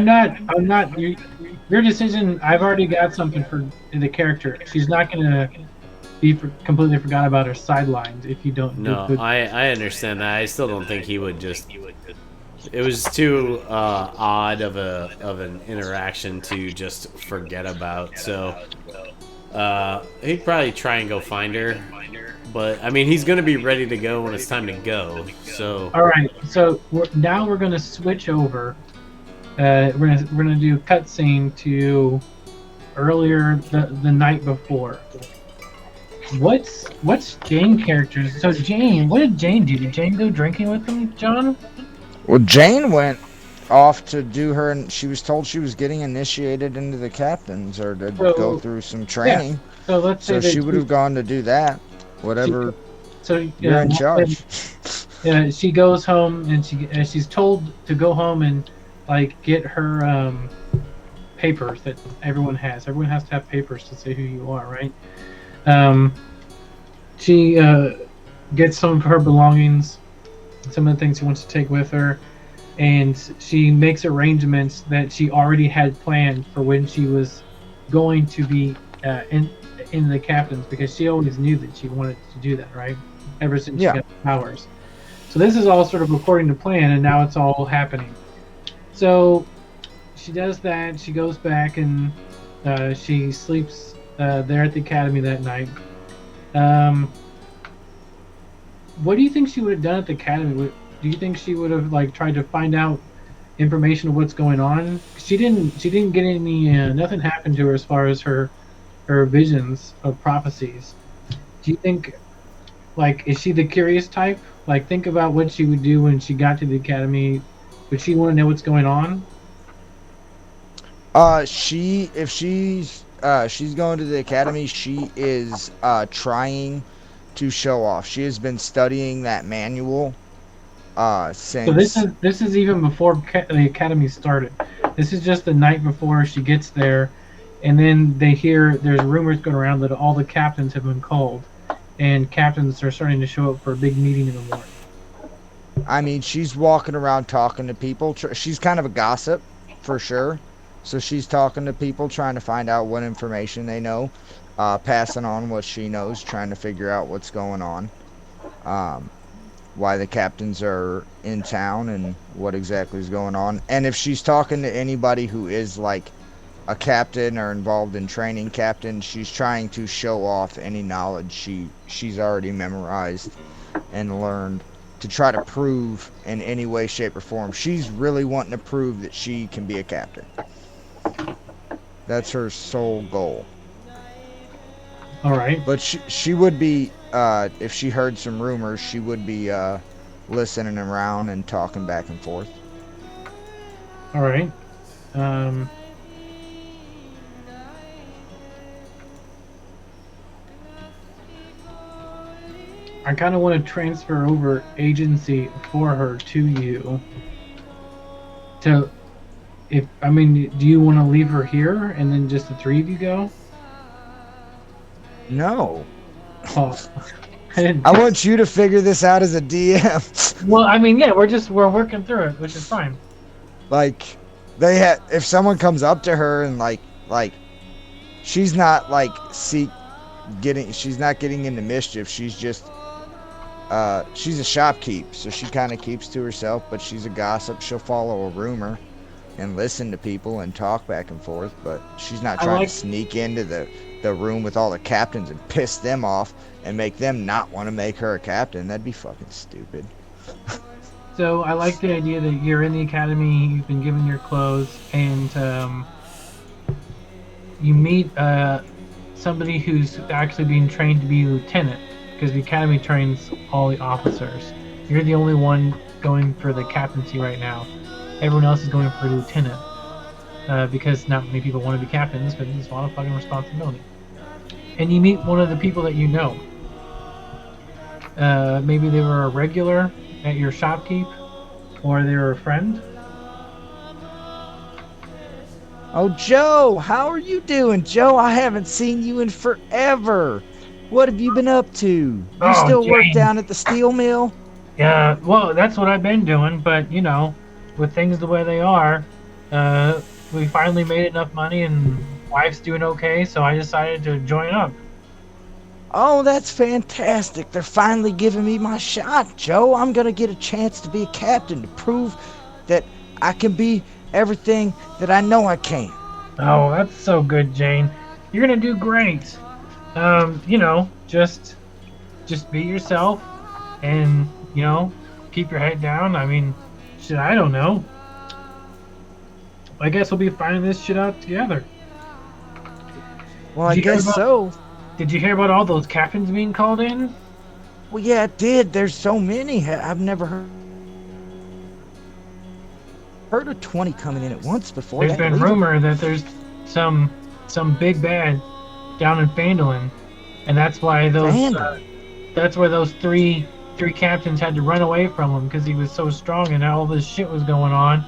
C: not. Your decision. I've already got something for the character. She's not gonna be completely forgot about her sidelines if you don't.
A: No, I understand that. I still don't think he would just. It was too odd of an interaction to just forget about. So he'd probably try and go find her. But I mean, he's gonna be ready to go when it's time to go. So.
C: All right. So now we're gonna switch over. We're gonna do cutscene to earlier the night before. What's Jane characters? So Jane, what did Jane do? Did Jane go drinking with them, John?
D: Well, Jane went off to do her, and she was told she was getting initiated into the captains or to go through some training.
C: Yeah. So let's say
D: she would have gone to do that. Whatever. You're in charge.
C: She goes home and she's told to go home and like get her papers that everyone has. Everyone has to have papers to say who you are, right? She gets some of her belongings, some of the things she wants to take with her, and she makes arrangements that she already had planned for when she was going to be in the captains, because she always knew that she wanted to do that, right? Ever since she got the powers. So this is all sort of according to plan, and now it's all happening. So she does that. She goes back and she sleeps there at the academy that night. What do you think she would have done at the academy? do you think she would have like tried to find out information of what's going on? She didn't. She didn't get any. Nothing happened to her as far as her visions of prophecies. Do you think like is she the curious type? Like think about what she would do when she got to the academy. Would she want to know what's going on?
D: She's going to the academy, she is trying to show off. She has been studying that manual
C: So this
D: since.
C: is this is even before the academy started. This is just the night before she gets there, and then they hear there's rumors going around that all the captains have been called, and captains are starting to show up for a big meeting in the morning.
D: I mean, she's walking around talking to people. She's kind of a gossip, for sure. So she's talking to people, trying to find out what information they know, passing on what she knows, trying to figure out what's going on, um, why the captains are in town, and what exactly is going on. And if she's talking to anybody who is like a captain or involved in training captain, she's trying to show off any knowledge she's already memorized and learned, to try to prove in any way, shape, or form. She's really wanting to prove that she can be a captain. That's her sole goal.
C: All right.
D: But she would be, if she heard some rumors, she would be listening around and talking back and forth.
C: All right. I kind of want to transfer over agency for her to you. To, if I mean, do you want to leave her here and then just the three of you go?
D: No.
C: Oh, I didn't.
D: I want you to figure this out as a DM.
C: Well, I mean, yeah, we're working through it, which is fine.
D: Like, if someone comes up to her and like, she's not like she's not getting into mischief. She's just, she's a shopkeep, so she kind of keeps to herself, but she's a gossip. She'll follow a rumor and listen to people and talk back and forth, but she's not trying to sneak into the room with all the captains and piss them off and make them not want to make her a captain. That'd be fucking stupid.
C: So I like the idea that you're in the academy, you've been given your clothes, and you meet somebody who's actually being trained to be a lieutenant, because the academy trains all the officers. You're the only one going for the captaincy right now. Everyone else is going for lieutenant, because not many people want to be captains, because it's a lot of fucking responsibility. And you meet one of the people that you know. Maybe they were a regular at your shopkeep, or they were a friend.
D: Oh, Joe, how are you doing? Joe, I haven't seen you in forever. What have you been up to? You still work down at the steel mill?
C: Yeah, well, that's what I've been doing, but, you know, with things the way they are, we finally made enough money and wife's doing okay, so I decided to join up.
D: Oh, that's fantastic. They're finally giving me my shot, Joe. I'm going to get a chance to be a captain, to prove that I can be everything that I know I can.
C: Oh, that's so good, Jane. You're going to do great. You know, just be yourself and, you know, keep your head down. I mean, shit, I don't know. I guess we'll be finding this shit out together.
D: Well, I guess so.
C: Did you hear about all those captains being called in?
D: Well, yeah, I did. There's so many. I've never heard of 20 coming in at once before.
C: There's been rumor that there's some big bad down in Phandalin, and that's why those three captains had to run away from him, because he was so strong and all this shit was going on.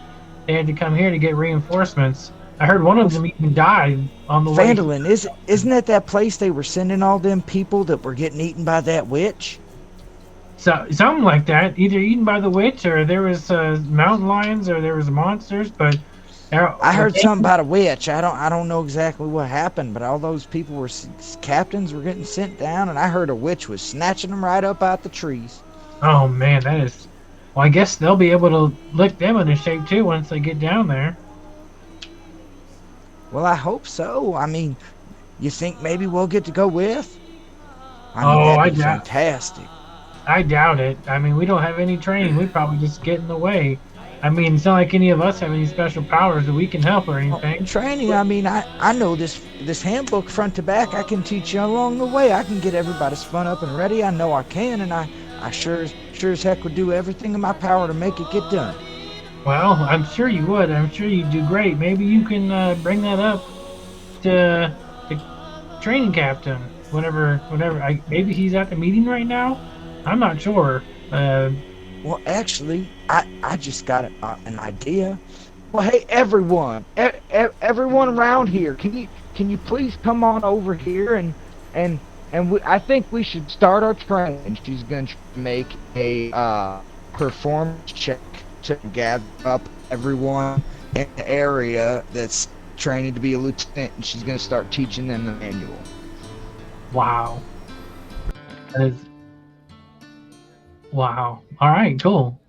C: They had to come here to get reinforcements. I heard one of them even died on the way.
D: Phandalin, isn't that place they were sending all them people that were getting eaten by that witch?
C: So something like that, either eaten by the witch, or there was mountain lions, or there was monsters. But
D: I heard something about a witch. I don't know exactly what happened, but all those people were captains were getting sent down, and I heard a witch was snatching them right up out the trees.
C: Oh man, that is. Well, I guess they'll be able to lick them into shape too once they get down there.
D: Well, I hope so. I mean, you think maybe we'll get to go with? I mean, that'd be fantastic.
C: I doubt it. I mean, we don't have any training. We'd probably just get in the way. I mean, it's not like any of us have any special powers that we can help or anything.
D: Training, I mean, I know this handbook front to back. I can teach you along the way. I can get everybody spun up and ready. I know I can, and I sure as heck would do everything in my power to make it get done.
C: Well, I'm sure you would. I'm sure you'd do great. Maybe you can bring that up to the training captain. Whenever. Maybe he's at the meeting right now. I'm not sure.
D: Well, actually, I just got an idea. Well, hey, everyone, everyone around here, can you please come on over here and I think we should start our training. She's going to make a performance check to gather up everyone in the area that's training to be a lieutenant, and she's going to start teaching them the manual.
C: Wow. That is. Wow. All right. Cool.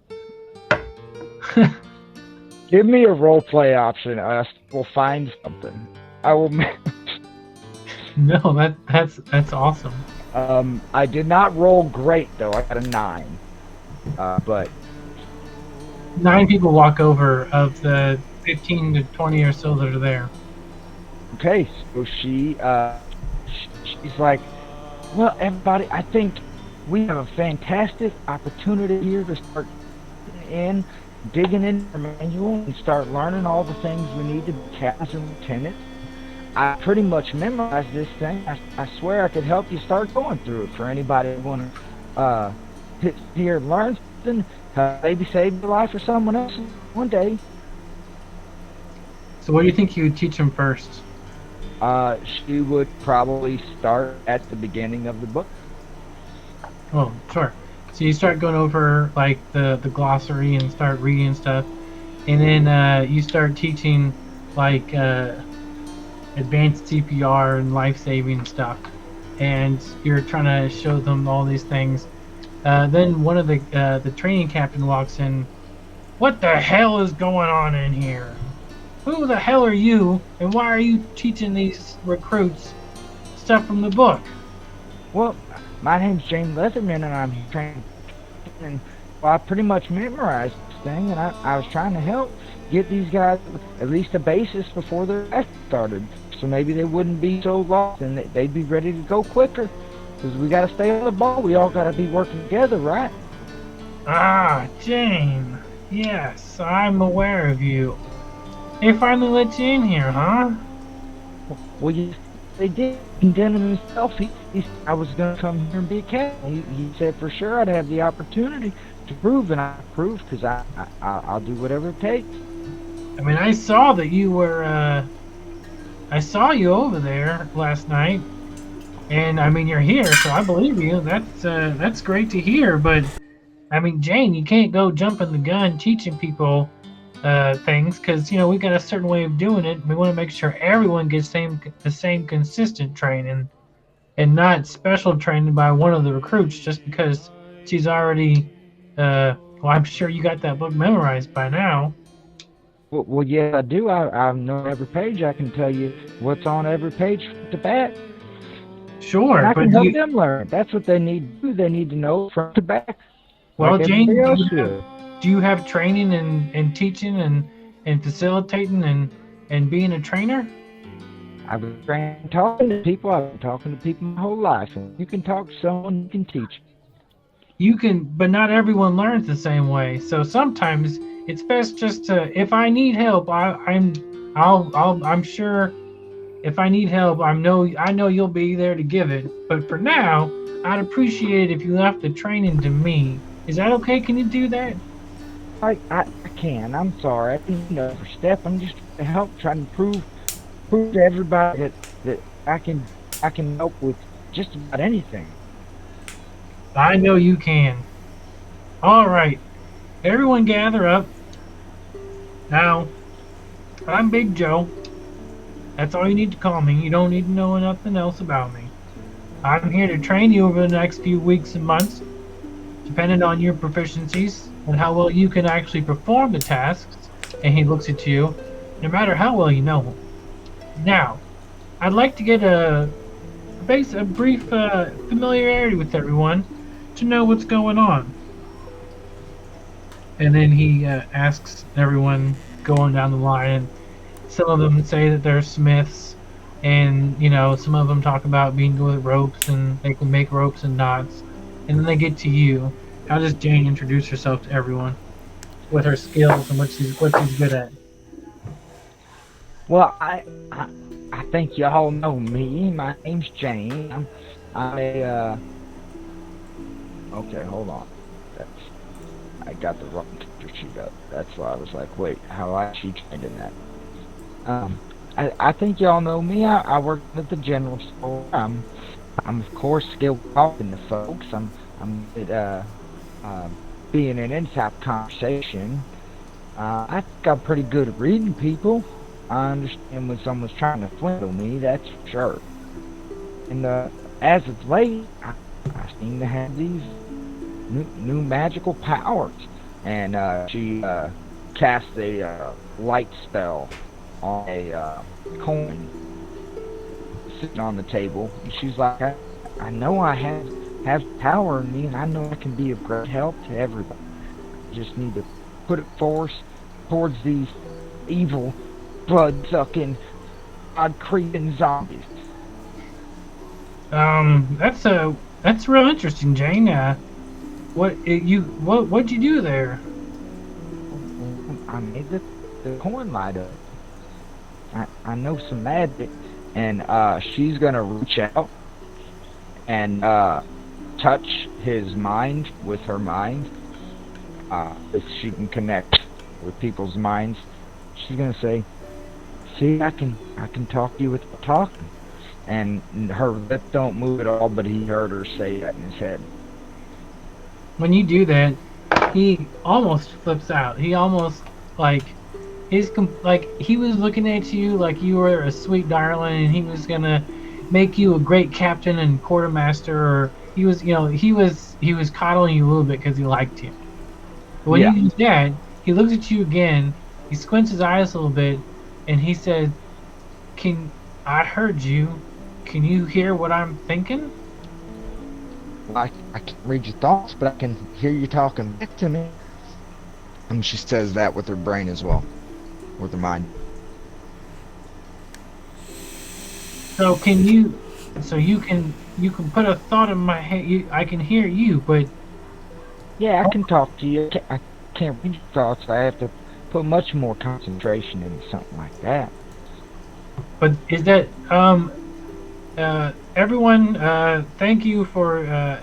B: Give me a role play option. We'll find something. I will.
C: No, that's awesome.
B: I did not roll great though. I got a 9. But
C: 9 people walk over of the 15 to 20 or so that are there.
B: okay, so she's like, well, everybody, I think we have a fantastic opportunity here to start digging in our manual and start learning all the things we need to be captains and lieutenants. I pretty much memorized this thing. I swear I could help you start going through it for anybody who want to sit here and learn something, maybe save the life of someone else one day.
C: So what do you think you would teach them first?
B: She would probably start at the beginning of the book.
C: Oh, sure. So you start going over like the glossary and start reading stuff, and then you start teaching like advanced CPR and life-saving stuff, and you're trying to show them all these things. Then one of the training captain walks in. What the hell is going on in here? Who the hell are you, and why are you teaching these recruits stuff from the book?
B: Well, my name's James Leatherman, and I'm trained. And well, I pretty much memorized this thing, and I was trying to help get these guys at least a basis before their class started, so maybe they wouldn't be so lost and they'd be ready to go quicker. Because we got to stay on the ball. We all got to be working together, right?
C: Ah, Jane. Yes, I'm aware of you. They finally let you in here, huh?
B: Well, they did. And Denim himself, I was going to come here and be a captain. He said for sure I'd have the opportunity to prove, and I proved because I'll do whatever it takes.
C: I mean, I saw that you were, I saw you over there last night, and I mean, you're here, so I believe you. That's great to hear, but I mean, Jane, you can't go jumping the gun teaching people things, because, you know, we got a certain way of doing it. We want to make sure everyone gets the same consistent training, and not special training by one of the recruits just because she's already, well, I'm sure you got that book memorized by now.
B: Well, yeah, I do. I know every page. I can tell you what's on every page front to back.
C: Sure,
B: and I
C: but
B: can help them learn. That's what they need to do. They need to know front to back.
C: Well,
B: like
C: Jane,
B: do
C: you have training and teaching and facilitating and being a trainer?
B: I've been trained talking to people. I've been talking to people my whole life. And you can talk to someone, you can teach.
C: You can, but not everyone learns the same way. So sometimes it's best just to, if I need help, I'm sure if I need help, I know you'll be there to give it. But for now, I'd appreciate it if you left the training to me. Is that okay? Can you do that?
B: I can. I'm sorry. I didn't know for step. I'm just trying to help, trying to prove to everybody that I can help with just about anything.
C: I know you can. All right, everyone gather up. Now, I'm Big Joe. That's all you need to call me. You don't need to know nothing else about me. I'm here to train you over the next few weeks and months, depending on your proficiencies and how well you can actually perform the tasks. And he looks at you, no matter how well you know him. Now, I'd like to get a brief familiarity with everyone, to know what's going on. And then he asks everyone going down the line. And some of them say that they're smiths, and some of them talk about being good with ropes and they can make ropes and knots. And then they get to you. How does Jane introduce herself to everyone with her skills and what she's good at?
B: Well, I think y'all know me. My name's Jane. I'm a okay, hold on. I got the wrong picture sheet up. That's why I was like, wait, how I she trained in that. I think y'all know me. I work at the general store. I'm of course skilled talking to folks. I'm at being in any type of conversation. I think I'm pretty good at reading people. I understand when someone's trying to swindle me, that's for sure. And as of late, I seem to have these new magical powers. And she cast a light spell on a coin sitting on the table. And she's like, I know I have power in me, and I know I can be of great help to everybody. I just need to put it forth towards these evil, blood-sucking, God-creating zombies.
C: That's real interesting, Jane. What'd you do there?
B: I made the coin light up. I know some magic, and she's gonna reach out and touch his mind with her mind. If she can connect with people's minds, she's gonna say, "See, I can talk to you without talking." And her lips don't move at all, but he heard her say that in his head.
C: When you do that, he almost flips out. He almost like he was looking at you like you were a sweet darling, and he was gonna make you a great captain and quartermaster, or he was coddling you a little bit because he liked you. But when you do that, he looks at you again. He squints his eyes a little bit, and he said, I heard you. Can you hear what I'm thinking?"
B: I can't read your thoughts, but I can hear you talking back to me. And she says that with her brain as well, with her mind.
C: So you can put a thought in my head. I can hear you, but
B: Yeah, I can talk to you. I can't read your thoughts. I have to put much more concentration into something like that.
C: is that everyone? Thank you for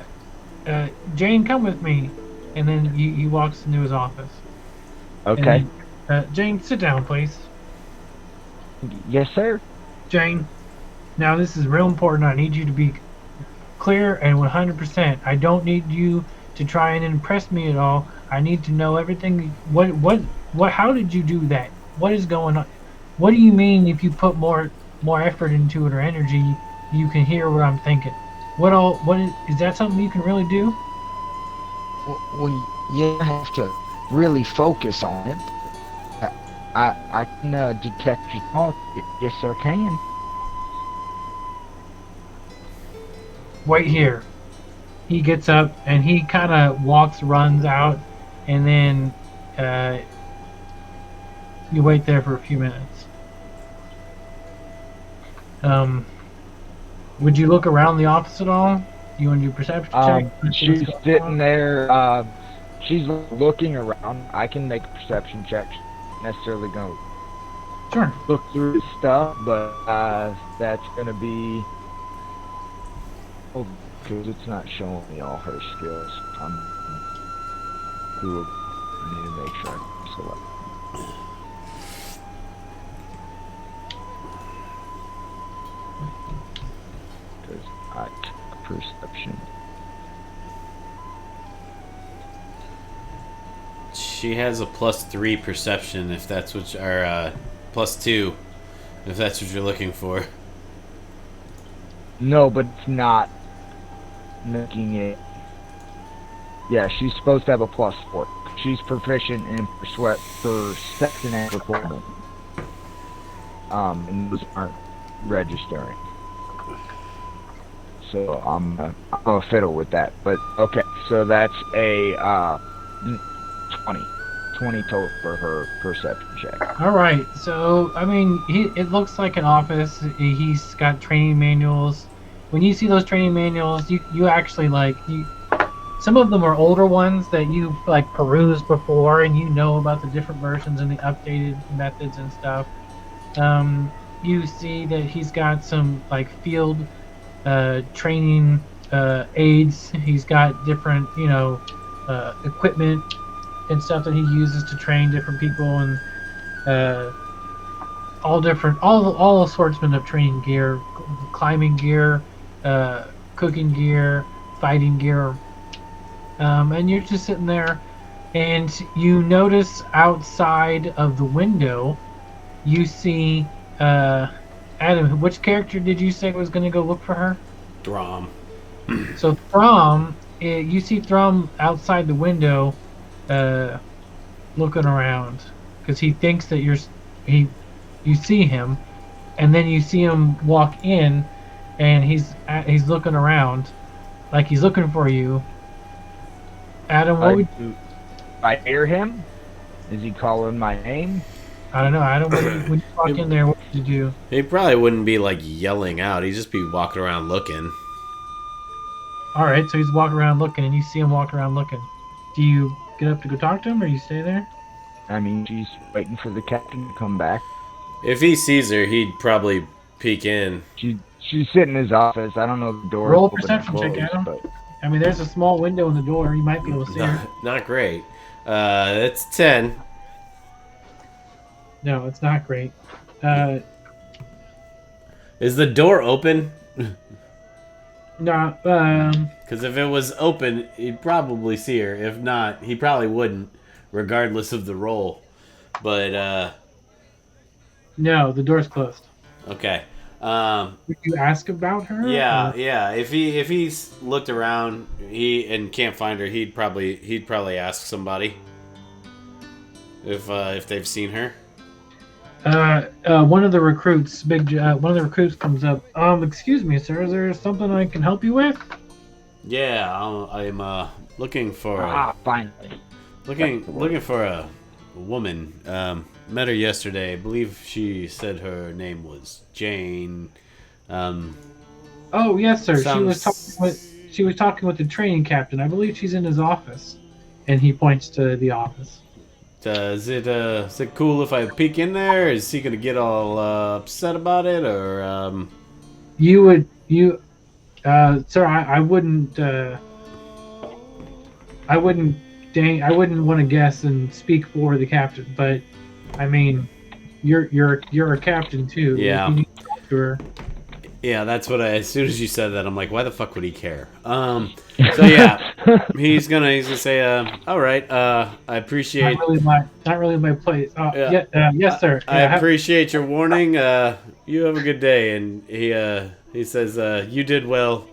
C: Jane. Come with me, and then he walks into his office.
B: Okay.
C: Then, Jane, sit down, please.
B: Yes, sir.
C: Jane, now this is real important. I need you to be clear and 100%. I don't need you to try and impress me at all. I need to know everything. What? How did you do that? What is going on? What do you mean if you put more effort into it or energy, you can hear what I'm thinking? Is that something you can really do?
B: Well, you have to really focus on it. I can detect your thoughts. Yes, sir, can.
C: Wait here. He gets up and he kind of runs out, and then you wait there for a few minutes. Would you look around the office at all? You want to do a perception check?
B: She's sitting there. She's looking around. I can make a perception check. Necessarily gonna
C: Sure.
B: look through the stuff, but that's gonna be because it's not showing me all her skills. I need to make sure I select. Because I took perception.
A: She has a +3 perception if that's what, or +2 if that's what you're looking for.
B: No, but it's not making it. Yeah, she's supposed to have a +4. She's proficient in perception and performance. And those aren't registering. so I'm gonna fiddle with that. But okay, so that's a 20. 20 total for her perception check.
C: All right. So, I mean, it looks like an office. He's got training manuals. When you see those training manuals, you actually like you. Some of them are older ones that you like perused before, and you know about the different versions and the updated methods and stuff. You see that he's got some like field training aids. He's got different, equipment and stuff that he uses to train different people, and uh, all assortment of training gear, climbing gear, cooking gear, fighting gear, and you're just sitting there, and you notice outside of the window, you see Adam. Which character did you say was going to go look for her?
A: Throm.
C: So Throm, you see Throm outside the window, looking around because he thinks that you see him, and then you see him walk in, and he's looking around, like he's looking for you. Adam, what would
B: I hear him? Is he calling my name?
C: I don't know. Adam, when you walk in there, what would you do?
A: He probably wouldn't be like yelling out. He'd just be walking around looking.
C: All right, so he's walking around looking, and you see him walking around looking. Do you get up to go talk to him, or you stay there?
B: I mean, she's waiting for the captain to come back.
A: If he sees her, he'd probably peek in.
B: She's sitting in his office. I don't know if the door.
C: Roll a
B: open or
C: perception check,
B: closed,
C: Adam.
B: but
C: I mean, there's a small window in the door. You might be able to see her.
A: Not great. That's 10.
C: No, it's not great.
A: Is the door open?
C: No.
A: Because if it was open, he'd probably see her. If not, he probably wouldn't, regardless of the roll. But,
C: No, the door's closed.
A: okay.
C: Would you ask about her?
A: Yeah,
C: or?
A: yeah. If he's looked around, and can't find her, he'd probably ask somebody if they've seen her.
C: One of the recruits, comes up. Excuse me, sir. Is there something I can help you with?
A: Yeah, I'm looking for
B: finally.
A: looking for a woman. Met her yesterday. I believe she said her name was Jane.
C: Oh yes, sir. She was talking with the training captain. I believe she's in his office, and he points to the office.
A: Is it cool if I peek in there? Is he gonna get all upset about it, or
C: Sir, I wouldn't want to guess and speak for the captain, but I mean, you're a captain too.
A: Yeah.
C: You need to talk to her.
A: Yeah, that's what as soon as you said that, I'm like, why the fuck would he care? So yeah, he's gonna say, all right, I appreciate.
C: Not really my place. Yes, sir.
A: I appreciate your warning. You have a good day. And he says, you did well.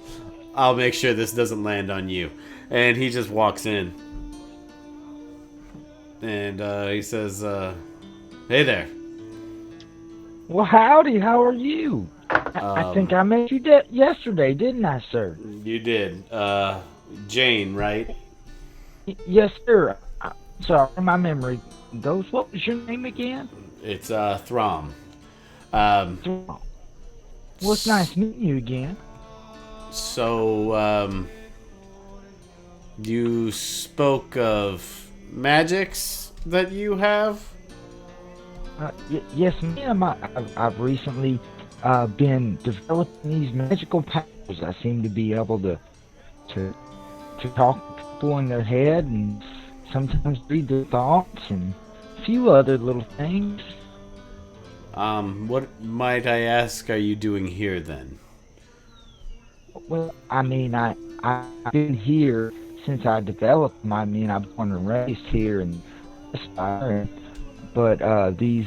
A: I'll make sure this doesn't land on you. And he just walks in. And he says, hey there.
B: Well, howdy. How are you? I think I met you yesterday, didn't I, sir?
A: You did. Jane, right?
B: Yes, sir. Sorry, my memory goes. What was your name again?
A: It's Throm.
B: Well, it's nice meeting you again.
A: So, you spoke of magics that you have?
B: Yes, ma'am. I've recently been developing these magical powers. I seem to be able to talk to people in their head and sometimes read their thoughts and a few other little things.
A: What might I ask are you doing here then?
B: Well, I mean, I've been here since I developed them. I mean, I'm born and raised here in this fire, but these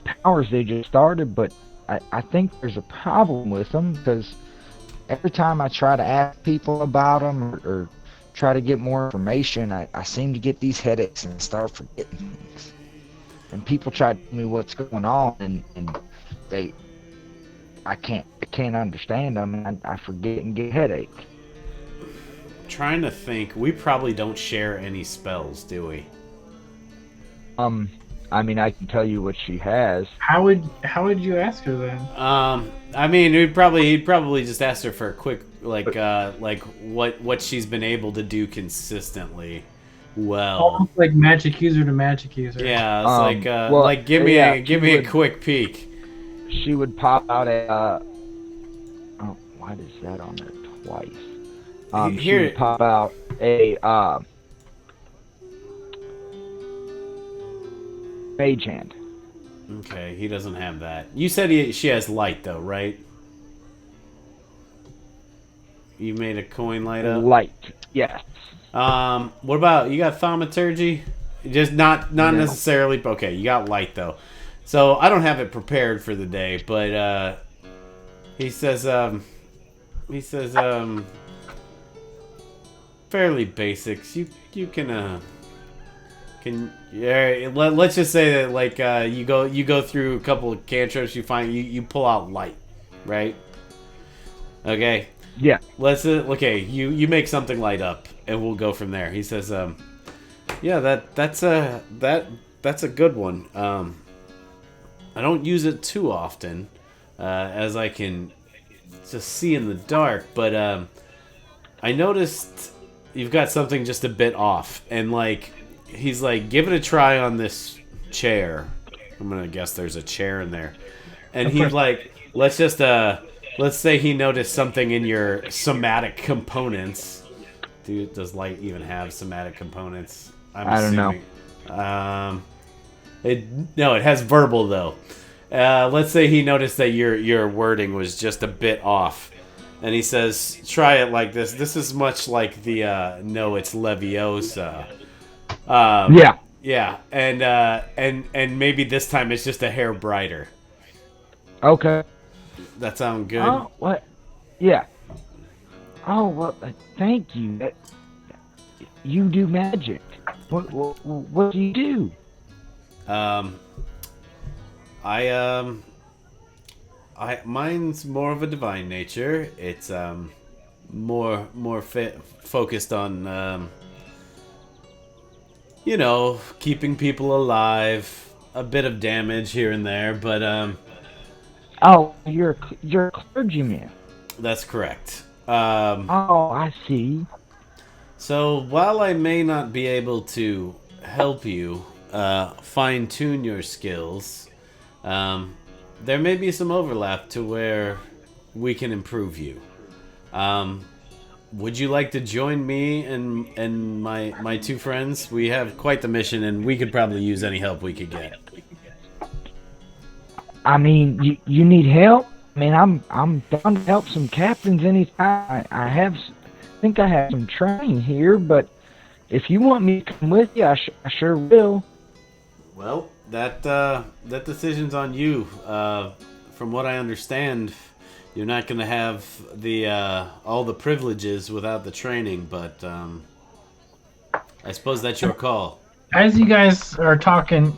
B: powers, they just started, but I think there's a problem with them because every time I try to ask people about them or try to get more information, I seem to get these headaches and start forgetting things. And people try to tell me what's going on, and I can't understand them, and I forget and get a headache.
A: Trying to think. We probably don't share any spells, do we?
B: I mean, I can tell you what she has.
C: How would you ask her then?
A: I mean, he'd probably just ask her for a quick like what she's been able to do consistently. Well,
C: Almost like magic user to magic user.
A: yeah, it's like give me a quick peek.
B: She would pop out a. Oh, why is that on there twice? She would pop out a mage hand.
A: Okay, he doesn't have that. You said she has light though, right? You made a coin light up.
B: Light, yes.
A: What about you got thaumaturgy? Just not
B: No.
A: necessarily. Okay, you got light though. So I don't have it prepared for the day, but he says fairly basics. You can let's just say that like you go through a couple of cantrips, you pull out light, right? Okay.
B: Yeah.
A: Let's okay. You make something light up, and we'll go from there. He says, yeah, that's a good one. I don't use it too often, as I can just see in the dark. But I noticed you've got something just a bit off, and like he's like, give it a try on this chair. I'm gonna guess there's a chair in there, and he's like, let's say he noticed something in your somatic components. Does light even have somatic components?
B: I don't know.
A: It has verbal though. Let's say he noticed that your wording was just a bit off, and he says, "Try it like this. This is much like the no, it's Leviosa."
B: Yeah.
A: Yeah, and maybe this time it's just a hair brighter.
B: Okay.
A: That sound good?
B: Oh, what? Yeah. Oh, well, thank you. You do magic. What do you do?
A: Mine's more of a divine nature. It's more focused on keeping people alive, a bit of damage here and there, but
B: Oh, you're a clergyman.
A: that's correct.
B: Oh, I see.
A: So while I may not be able to help you fine-tune your skills, there may be some overlap to where we can improve you. Would you like to join me and my two friends? We have quite the mission, and we could probably use any help we could get.
B: I mean, you need help. I mean, I'm down to help some captains anytime. I think I have some training here, but if you want me to come with you, I sure will.
A: Well, that decision's on you. From what I understand, you're not going to have the all the privileges without the training, but I suppose that's your call.
C: As you guys are talking,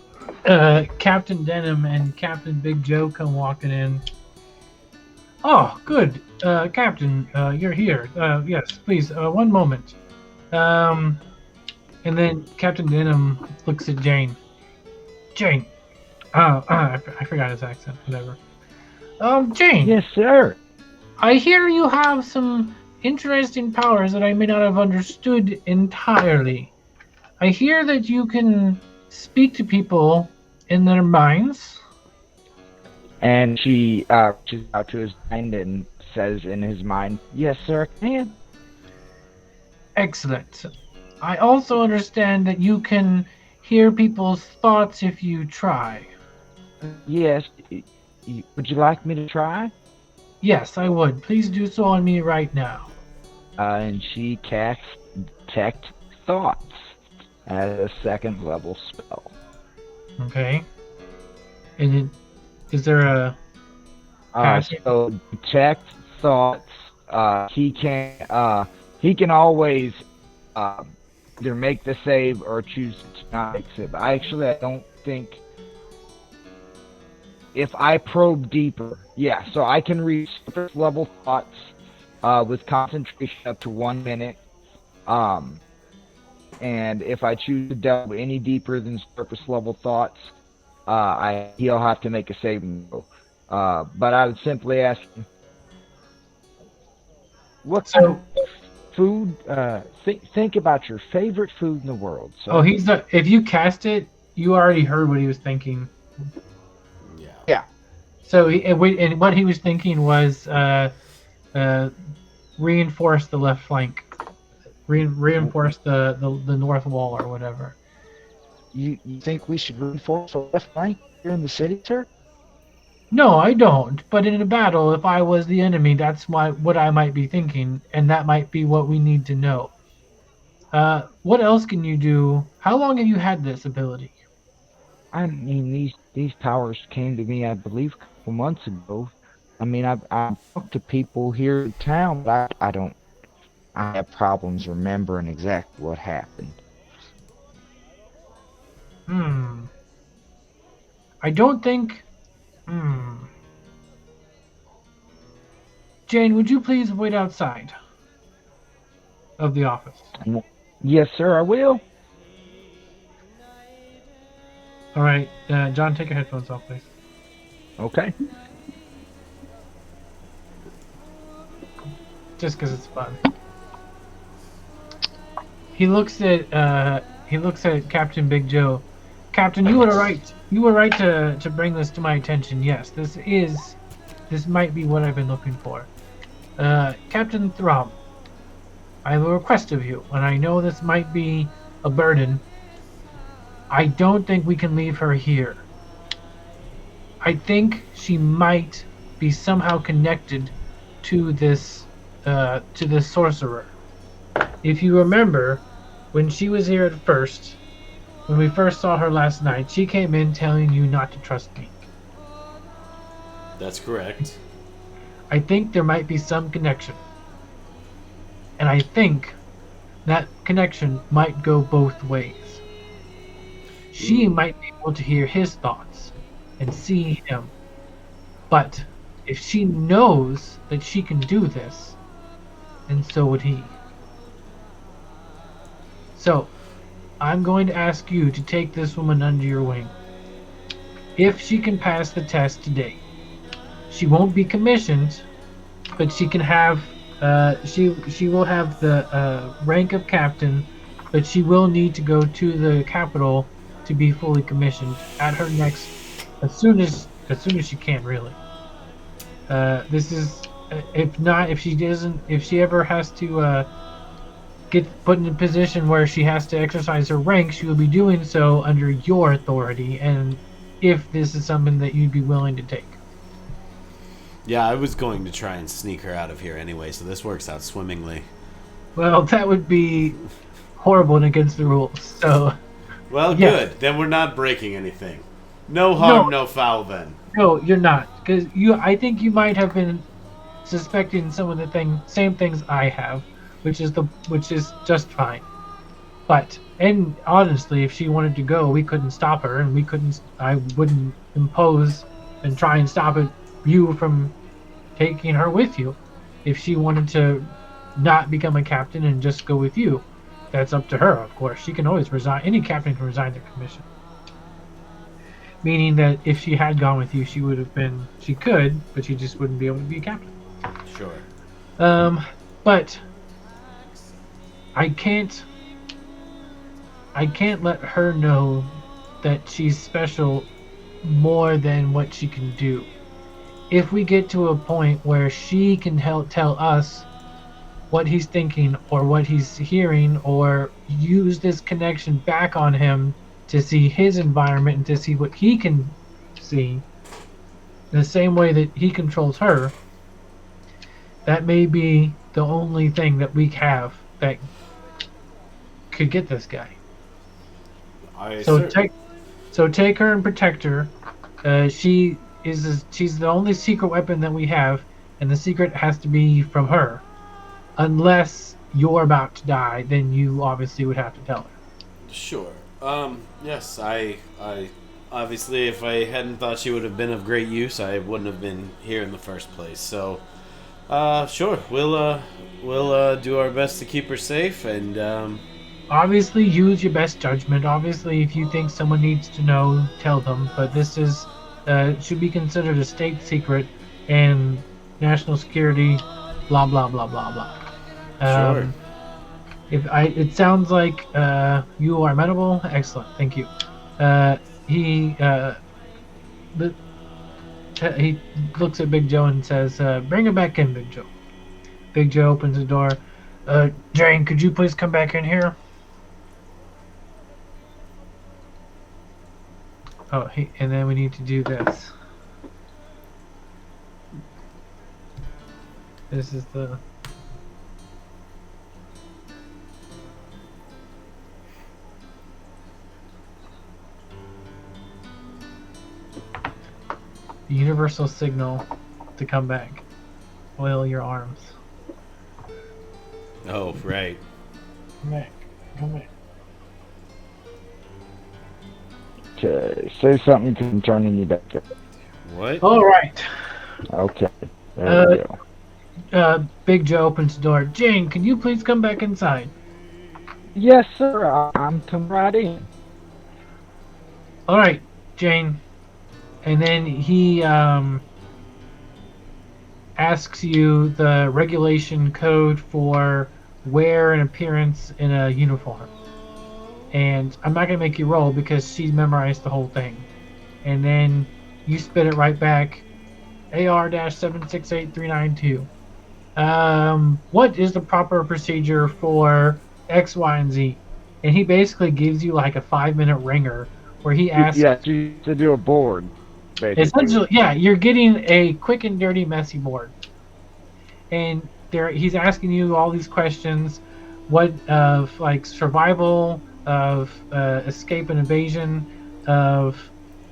C: Captain Denim and Captain Big Joe come walking in. Oh, good. Captain, you're here. Yes, please, one moment. And then Captain Denim looks at Jane. Jane. I forgot his accent. Whatever. Jane.
B: Yes, sir.
C: I hear you have some interesting powers that I may not have understood entirely. I hear that you can speak to people in their minds.
B: And she reaches out to his mind and says in his mind, "Yes, sir, I can."
C: Excellent. I also understand that you can hear people's thoughts if you try.
B: Yes. Would you like me to try?
C: Yes, I would. Please do so on me right now.
B: And she casts Detect Thoughts as a second level spell.
C: Okay. And is there a...
B: So Detect Thoughts, he can always either make the save or choose to not make the save. I don't think if I probe deeper, yeah, so I can read surface level thoughts with concentration up to 1 minute. Um, and if I choose to delve any deeper than surface level thoughts, he'll have to make a saving throw. But I would simply ask him, what kind
C: So,
B: of food? Think about your favorite food in the world.
C: oh,
B: So
C: if you cast it, you already heard what he was thinking.
A: Yeah.
B: yeah,
C: So, and what he was thinking was uh, reinforce the left flank, reinforce the north wall or whatever.
B: you think we should reinforce the left flank here in the city, sir?
C: No, I don't. But in a battle, if I was the enemy, that's what I might be thinking, and that might be what we need to know. What else can you do? How long have you had this ability?
B: I mean, these powers came to me, I believe, a couple months ago. I mean, I've talked to people here in town, but I don't. I have problems remembering exactly what happened.
C: Hmm. I don't think. Hmm. Jane, would you please wait outside of the office?
B: Yes, sir, I will.
C: All right, John, take your headphones off, please.
B: Okay.
C: Just because it's fun. He looks at Captain Big Joe. Captain, you were right. You were right to bring this to my attention. Yes, this might be what I've been looking for. Captain Thrum, I have a request of you, and I know this might be a burden. I don't think we can leave her here. I think she might be somehow connected to this sorcerer. If you remember, when she was here at first, when we first saw her last night, she came in telling you not to trust me.
A: That's correct.
C: I think there might be some connection. And I think that connection might go both ways. She might be able to hear his thoughts and see him. But if she knows that she can do this, then so would he. So, I'm going to ask you to take this woman under your wing. If she can pass the test today, she won't be commissioned, but she can have she will have the rank of captain, but she will need to go to the capital to be fully commissioned at her next as soon as she can, really. This is if she ever has to get put in a position where she has to exercise her rank, she will be doing so under your authority, and if this is something that you'd be willing to take.
A: Yeah, I was going to try and sneak her out of here anyway, so this works out swimmingly.
C: Well, that would be horrible and against the rules. So,
A: Well,
C: yeah.
A: good. Then we're not breaking anything. No harm, no foul then.
C: No, you're not, because I think you might have been suspecting some of the same things I have, which is just fine. But and honestly, if she wanted to go, we couldn't stop her, and I wouldn't impose and try and stop you from taking her with you. If she wanted to not become a captain and just go with you, that's up to her, of course. She can always resign. Any captain can resign their commission. Meaning that if she had gone with you, she could, but she just wouldn't be able to be a captain.
A: Sure.
C: But I can't let her know that she's special more than what she can do. If we get to a point where she can tell us what he's thinking or what he's hearing, or use this connection back on him to see his environment and to see what he can see, the same way that he controls her, that may be the only thing that we have that could get this guy. So take her and protect her. She's the only secret weapon that we have, and the secret has to be from her. Unless you're about to die, then you obviously would have to tell her.
A: Sure. Yes, I obviously, if I hadn't thought she would have been of great use, I wouldn't have been here in the first place. So, sure, we'll do our best to keep her safe, and
C: Obviously, use your best judgment. Obviously, if you think someone needs to know, tell them. But this is should be considered a state secret and national security. Blah blah blah blah blah.
A: sure.
C: It sounds like you are amenable. Excellent, thank you. Uh, he li- he looks at Big Joe and says, "Bring him back in, Big Joe." Big Joe opens the door. Jane, could you please come back in here? Oh, and then we need to do this. This is the... the universal signal to come back. Oil your arms.
A: Oh, right.
C: Come back. Come back.
B: Okay, say something because I'm turning you back up.
A: What?
C: All right.
B: Okay, there we go.
C: Big Joe opens the door. Jane, can you please come back inside?
B: Yes, sir, I'm coming right in.
C: All right, Jane. And then he asks you the regulation code for wear and appearance in a uniform. And I'm not going to make you roll because she's memorized the whole thing. And then you spit it right back. AR-768392. What is the proper procedure for X, Y, and Z? And he basically gives you like a 5-minute ringer where he asks...
B: Yeah, to do a board, basically.
C: Essentially, yeah, you're getting a quick and dirty, messy board. And he's asking you all these questions. What of like survival, of escape and evasion, of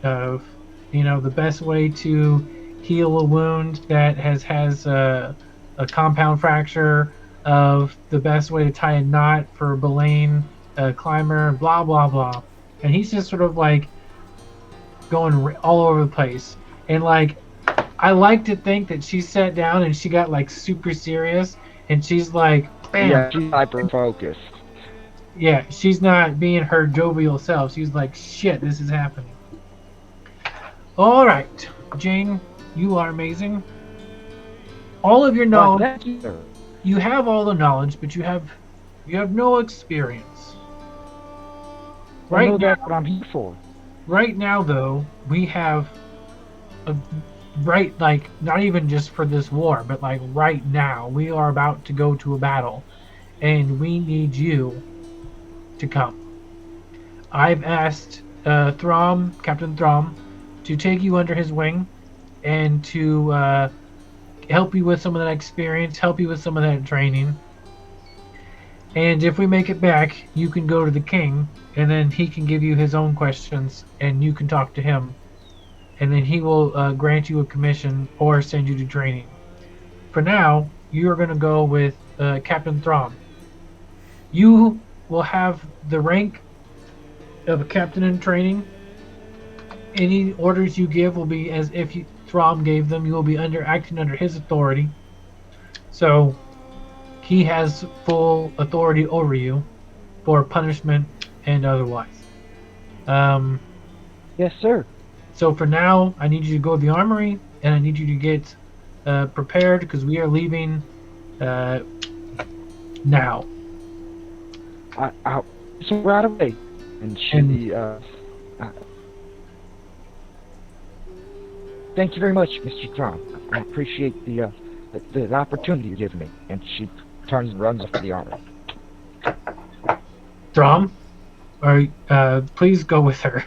C: the best way to heal a wound that has a compound fracture, of the best way to tie a knot for a belaying climber, blah blah blah. And he's just sort of like going all over the place. And like, I like to think that she sat down and she got like super serious, and she's like, bam.
B: Yeah, she's hyper-focused.
C: Yeah, she's not being her jovial self. She's like, shit, this is happening. All right, Jane, you are amazing. All of your knowledge,
B: Thank you, sir.
C: you have all the knowledge, but you have no experience.
B: I know that's what I'm here for.
C: Right now, though, we have like, not even just for this war, but like right now, we are about to go to a battle, and we need you to come. I've asked Captain Throm, to take you under his wing and to help you with some of that experience, help you with some of that training. And if we make it back, you can go to the king, and then he can give you his own questions, and you can talk to him. And then he will grant you a commission or send you to training. For now, you are going to go with Captain Throm. You will have the rank of a captain in training. Any orders you give will be as if Throm gave them. You will be acting under his authority. So he has full authority over you for punishment and otherwise.
B: Yes, sir.
C: So for now, I need you to go to the armory, and I need you to get prepared because we are leaving now.
B: I'll so right away. And she, thank you very much, Mr. Throm. I appreciate the opportunity you give me. And she turns and runs off to the armory.
C: Throm, please go with her.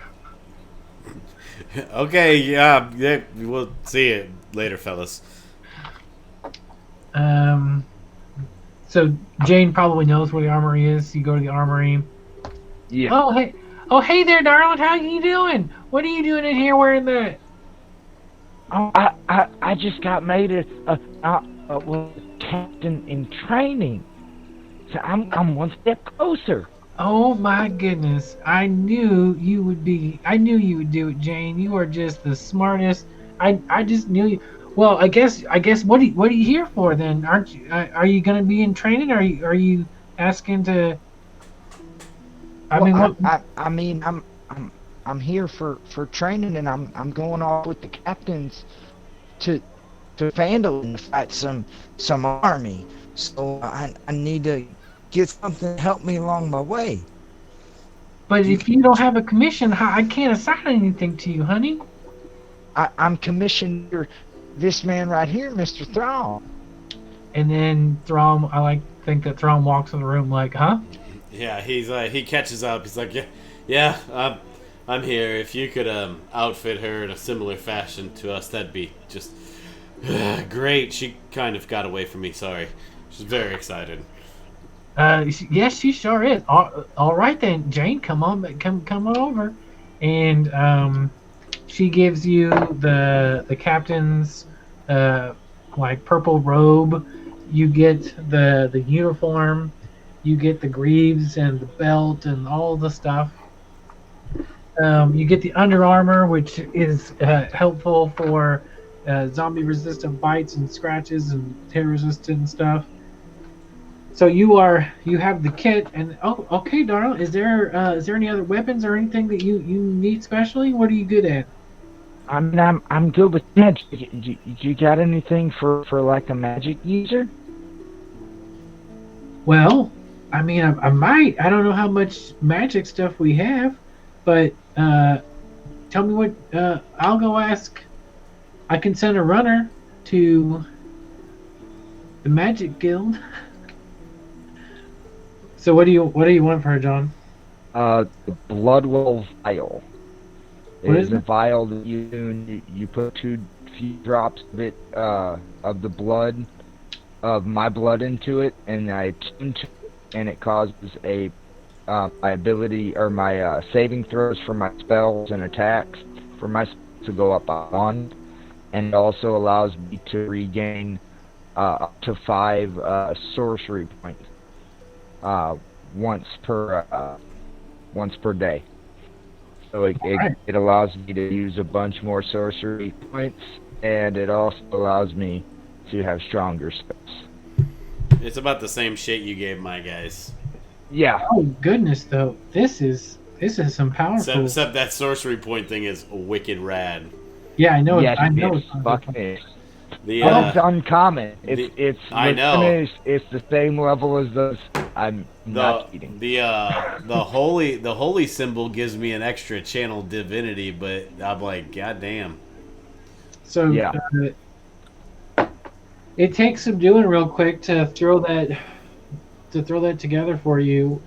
A: Okay, yeah, we'll see you later, fellas.
C: So Jane probably knows where the armory is. You go to the armory.
B: Yeah.
C: Oh hey there, darling. How you doing? What are you doing in here wearing that?
B: Oh, I just got made a captain in training. So I'm one step closer.
C: Oh my goodness! I knew you would be. I knew you would do it, Jane. You are just the smartest. I just knew you. Well, I guess what are you here for then? Aren't you? Are you going to be in training? Are you asking to? I
B: Well,
C: mean, what?
B: I mean, I'm here for training, and I'm going off with the captains to Phandalin to fight some army. So I need to get something to help me along my way.
C: But
B: You,
C: if you don't have a commission, I can't assign anything to you, honey.
B: I'm commissioned here, this man right here, Mr. Thrall.
C: And then Throm, I like think that Throm walks in the room like, huh?
A: Yeah, he's he catches up. He's like, yeah, I'm here. If you could outfit her in a similar fashion to us, that'd be just great. She kind of got away from me. Sorry. She's very excited.
C: Yes, she sure is. All right then, Jane, come on over, and she gives you the captain's like purple robe. You get the uniform. You get the greaves and the belt and all the stuff. You get the Under Armor, which is helpful for zombie-resistant bites and scratches and tear-resistant stuff. So you have the kit, and oh, okay, darling. Is there any other weapons or anything that you need specially? What are you good at?
B: I mean, I'm good with magic. You got anything for like a magic user?
C: Well, I mean, I might. I don't know how much magic stuff we have, but tell me what. I'll go ask. I can send a runner to the Magic Guild. So what do you want for her, John?
B: The Bloodwell vial.
C: What
B: It
C: is
B: is a
C: it?
B: vial that you put few drops of it of the blood of my blood into it, and I attune to it, and it causes a my ability or my saving throws for my spells and attacks for my spells to go up by 1, and it also allows me to regain up to 5 sorcery points once per day. So it allows me to use a bunch more sorcery points, and it also allows me to have stronger spells.
A: It's about the same shit you gave my guys.
B: Yeah.
C: Oh goodness, though, this is some powerful.
A: Except that sorcery point thing is wicked rad.
C: Yeah, I know.
B: Yes,
C: I know.
B: it's fucking is.
A: The
B: Well, it's uncommon. It's
A: I know.
B: It's the same level as those. I'm not cheating.
A: the holy symbol gives me an extra channel divinity, but I'm like, god damn.
C: So
B: Yeah.
C: It takes some doing real quick to throw that together for you.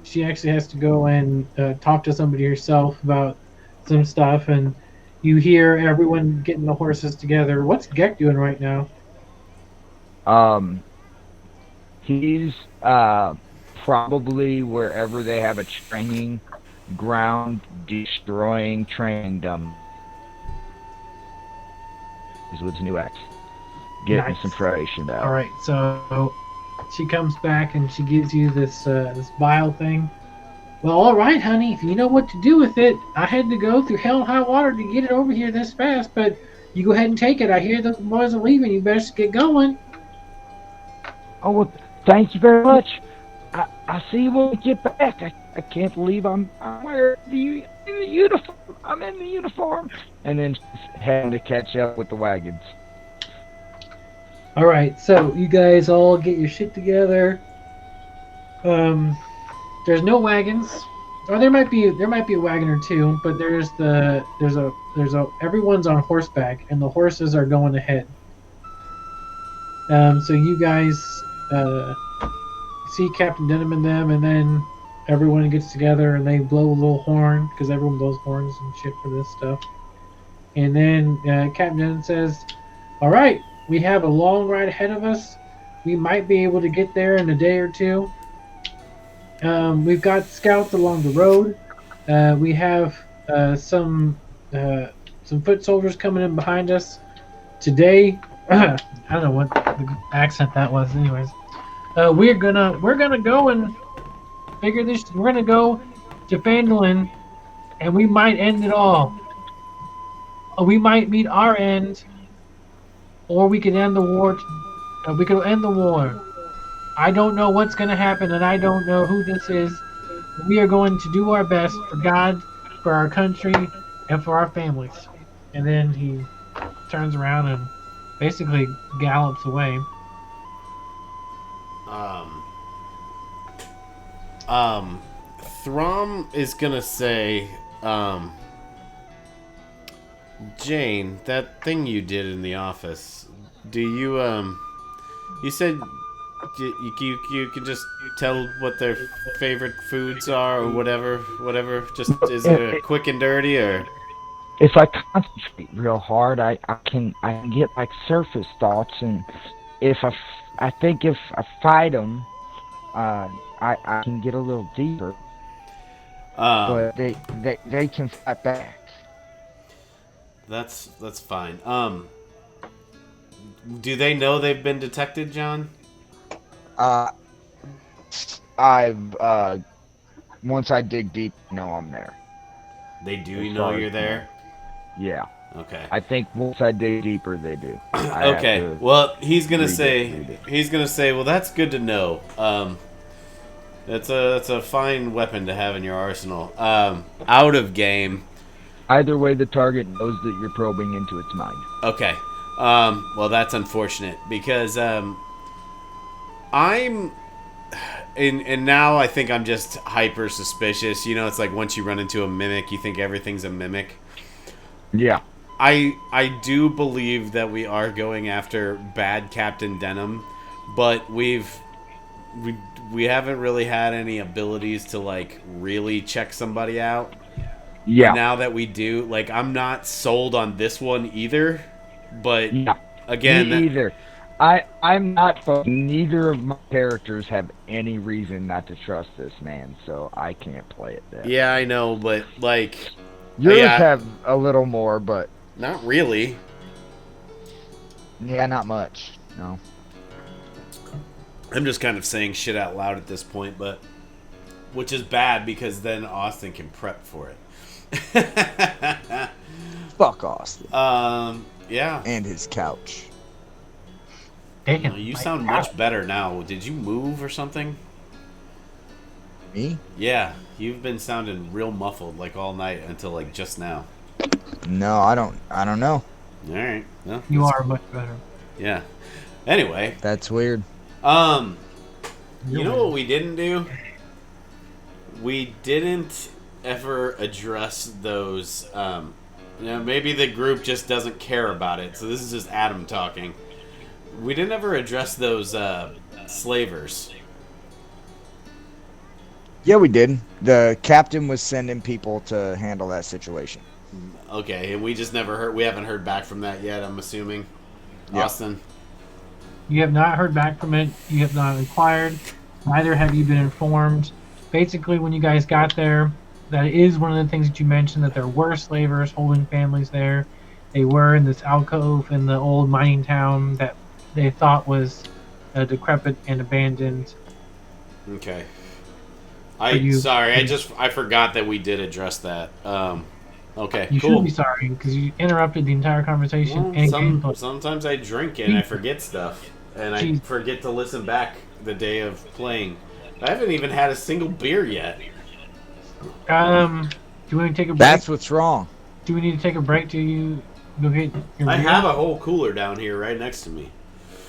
C: She actually has to go and talk to somebody herself about some stuff, and you hear everyone getting the horses together. What's Gek doing right now?
B: He's probably wherever they have a training ground, destroying training dumb. Is with his new axe. Getting
C: Nice.
B: some Croatian down.
C: All right, so she comes back and she gives you this vial thing. Well, all right, honey. If you know what to do with it, I had to go through hell and high water to get it over here this fast. But you go ahead and take it. I hear the boys are leaving. You better get going.
B: Oh, well, thank you very much. I see you when we get back. I can't believe I'm wearing the uniform. I'm in the uniform. And then she's having to catch up with the wagons.
C: All right, so you guys all get your shit together. There's no wagons, or there might be a wagon or two, but there's everyone's on horseback, and the horses are going ahead. So you guys see Captain Denim and them, and then everyone gets together and they blow a little horn because everyone blows horns and shit for this stuff. And then Captain Denim says, "All right, we have a long ride ahead of us. We might be able to get there in a day or two. We've got scouts along the road. We have some foot soldiers coming in behind us today. I don't know what the accent that was. Anyways, we're gonna go and figure this. We're gonna go to Phandalin, and we might end it all. Or we might meet our end, or we could end the war. We could end the war. I don't know what's gonna happen, and I don't know who this is. We are going to do our best for God, for our country, and for our families. And then he turns around and basically gallops away.
A: Throm is gonna say, Jane, that thing you did in the office, do you, you said you can just tell what their favorite foods are or whatever, just, is it quick and dirty, or?
B: If I concentrate real hard, I can get like surface thoughts, and if I think if I fight them, I can get a little deeper. But they can fight back.
A: That's fine. Do they know they've been detected, John?
B: I've once I dig deep, know I'm there.
A: They do know you're there?
B: Yeah.
A: Okay.
B: I think once I dig deeper, they do.
A: Okay. Well, he's gonna say, well, that's good to know. That's a fine weapon to have in your arsenal. Out of game.
B: Either way, the target knows that you're probing into its mind.
A: Okay. Well, that's unfortunate because I'm. And now I think I'm just hyper suspicious. You know, it's like once you run into a mimic, you think everything's a mimic.
B: Yeah.
A: I do believe that we are going after bad Captain Denim, but we haven't really had any abilities to like really check somebody out.
B: Yeah.
A: But now that we do, like, I'm not sold on this one either. But again,
B: me either. I'm not. Neither of my characters have any reason not to trust this man, so I can't play it there.
A: Yeah, I know, but like
B: yours have a little more, but
A: not really.
B: Yeah, not much. No.
A: I'm just kind of saying shit out loud at this point, but which is bad because then Austin can prep for it.
D: Fuck Austin.
A: Yeah.
D: And his couch.
C: Damn,
A: you sound much better now. Did you move or something?
D: Me?
A: Yeah, you've been sounding real muffled like all night until like just now.
D: No, I don't know.
A: All right. Well,
C: you are much better.
A: Yeah. Anyway.
D: That's weird.
A: You know what we didn't do? We didn't ever address those. Maybe the group just doesn't care about it. So this is just Adam talking. We didn't ever address those slavers.
D: Yeah, we did. The captain was sending people to handle that situation.
A: Okay, and we just never heard. We haven't heard back from that yet. I'm assuming. Yep. Austin.
C: You have not heard back from it. You have not inquired. Neither have you been informed. Basically, when you guys got there, that is one of the things that you mentioned, that there were slavers holding families there. They were in this alcove in the old mining town that they thought was decrepit and abandoned.
A: Okay. I forgot that we did address that. Okay,
C: you
A: cool.
C: should be sorry because you interrupted the entire conversation.
A: Well, sometimes I drink and I forget stuff, and I forget to listen back the day of playing. I haven't even had a single beer yet.
C: Do you want to take a break?
D: That's what's wrong.
C: Do we need to take a break till you go get your beer?
A: I have a whole cooler down here right next to me.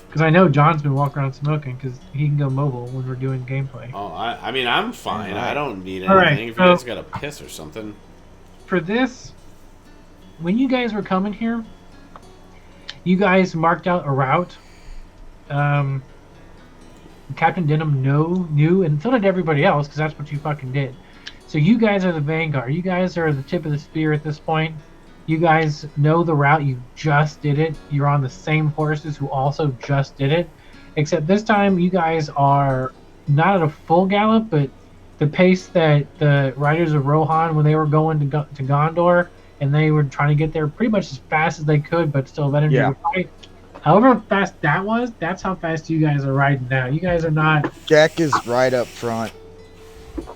C: Because I know John's been walking around smoking because he can go mobile when we're doing gameplay.
A: Oh, I mean, I'm fine. I don't need anything.
C: Right,
A: if you guys got to piss or something.
C: For this, when you guys were coming here, you guys marked out a route. Captain Denim knew, and so did everybody else, because that's what you fucking did. So you guys are the vanguard. You guys are the tip of the spear at this point. You guys know the route. You just did it. You're on the same horses who also just did it. Except this time you guys are not at a full gallop, but the pace that the riders of Rohan, when they were going to Gondor, and they were trying to get there pretty much as fast as they could, but still let him do the fight. However fast that was, that's how fast you guys are riding now. You guys are not...
D: Jack is right up front.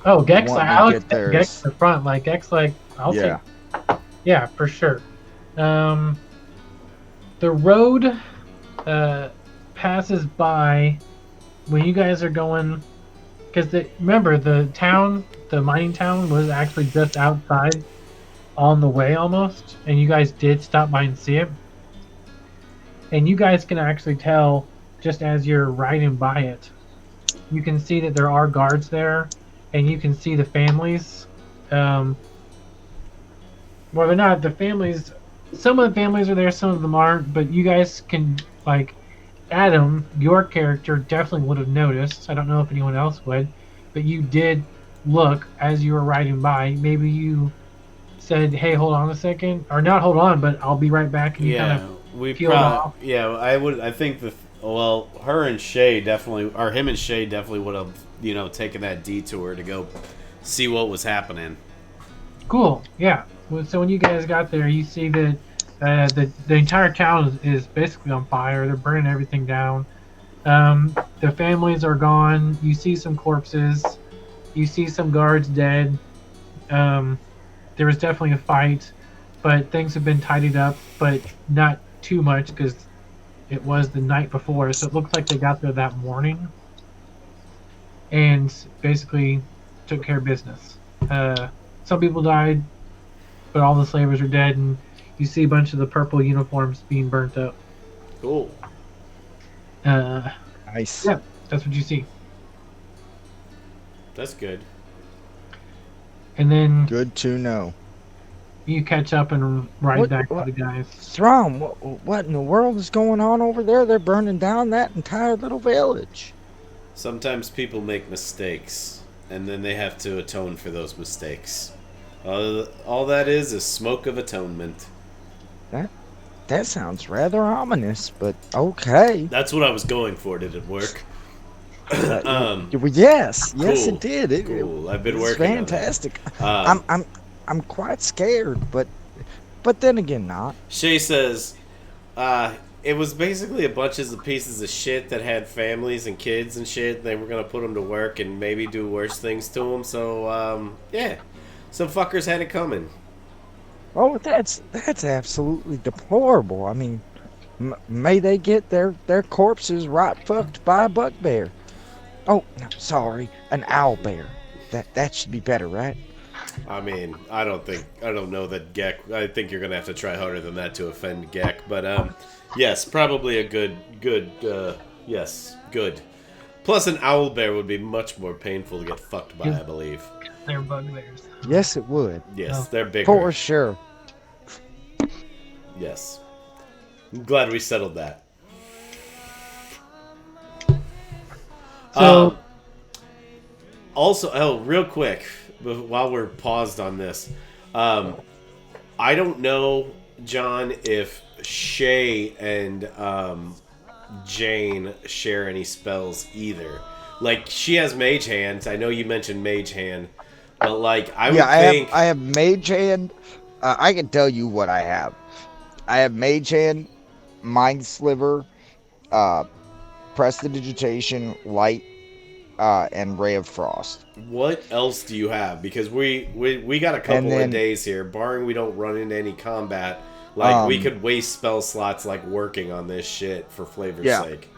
C: Oh, Gex,
D: Want
C: I
D: to
C: would
D: get
C: take
D: there
C: Gex
D: is-
C: to the front. Like Gex, like I'll
D: Yeah.
C: take. Yeah, for sure. The road passes by when you guys are going, because remember the mining town was actually just outside on the way almost, and you guys did stop by and see it, and you guys can actually tell just as you're riding by it, you can see that there are guards there, and you can see the families. Um, well, they're not the families. Some of the families are there, some of them aren't, but you guys can like Adam, your character definitely would have noticed. I don't know if anyone else would, but you did look as you were riding by. Maybe you said, "Hey, hold on a second," or not hold on, but I'll be right back, and you kind
A: Yeah,
C: of
A: we
C: peeled
A: probably.
C: off.
A: Yeah, I would. I think well, her and Shay definitely, or him and Shay definitely would have, taken that detour to go see what was happening.
C: Cool. Yeah. So when you guys got there, you see that the entire town is basically on fire. They're burning everything down. The families are gone. You see some corpses. You see some guards dead. Um, there was definitely a fight, but things have been tidied up, but not too much because it was the night before. So it looks like they got there that morning and basically took care of business. Some people died, but all the slavers are dead, and you see a bunch of the purple uniforms being burnt up.
A: Cool.
C: Uh,
D: Nice.
C: yeah, that's what you see.
A: That's good.
C: And then
D: Good to know.
C: you catch up and ride back to the guys.
D: Throm, what in the world is going on over there? They're burning down that entire little village.
A: Sometimes people make mistakes, and then they have to atone for those mistakes. All that is smoke of atonement.
D: That sounds rather ominous, but okay.
A: That's what I was going for. Did it work?
D: Well, yes,
A: cool,
D: it did.
A: Cool. I've been
D: It's
A: working
D: fantastic.
A: on that.
D: I'm quite scared, but then again, not.
A: Shay says, it was basically a bunch of pieces of shit that had families and kids and shit. And they were gonna put them to work and maybe do worse things to them. So, yeah, some fuckers had it coming.
D: Oh, that's absolutely deplorable. I mean, may they get their corpses right fucked by a bugbear. Oh, no, sorry, an owl bear. That should be better, right?
A: I mean, I don't know that Gek. I think you're gonna have to try harder than that to offend Gek. But yes, probably a good. Yes, good. Plus, an owl bear would be much more painful to get fucked by, I believe.
C: They're bugbears.
D: Yes, it would.
A: Yes, they're bigger.
D: For sure.
A: Yes. I'm glad we settled that.
C: So,
A: Also, real quick, while we're paused on this, I don't know, John, if Shay and Jane share any spells either. Like, she has Mage Hand. I know you mentioned Mage Hand, but like, I
D: have Mage Hand. I can tell you what I have. I have Mage Hand, Mind Sliver, Prestidigitation, Light, and Ray of Frost.
A: What else do you have? Because we got a couple of days here, barring we don't run into any combat. Like, we could waste spell slots like working on this shit for flavor's sake.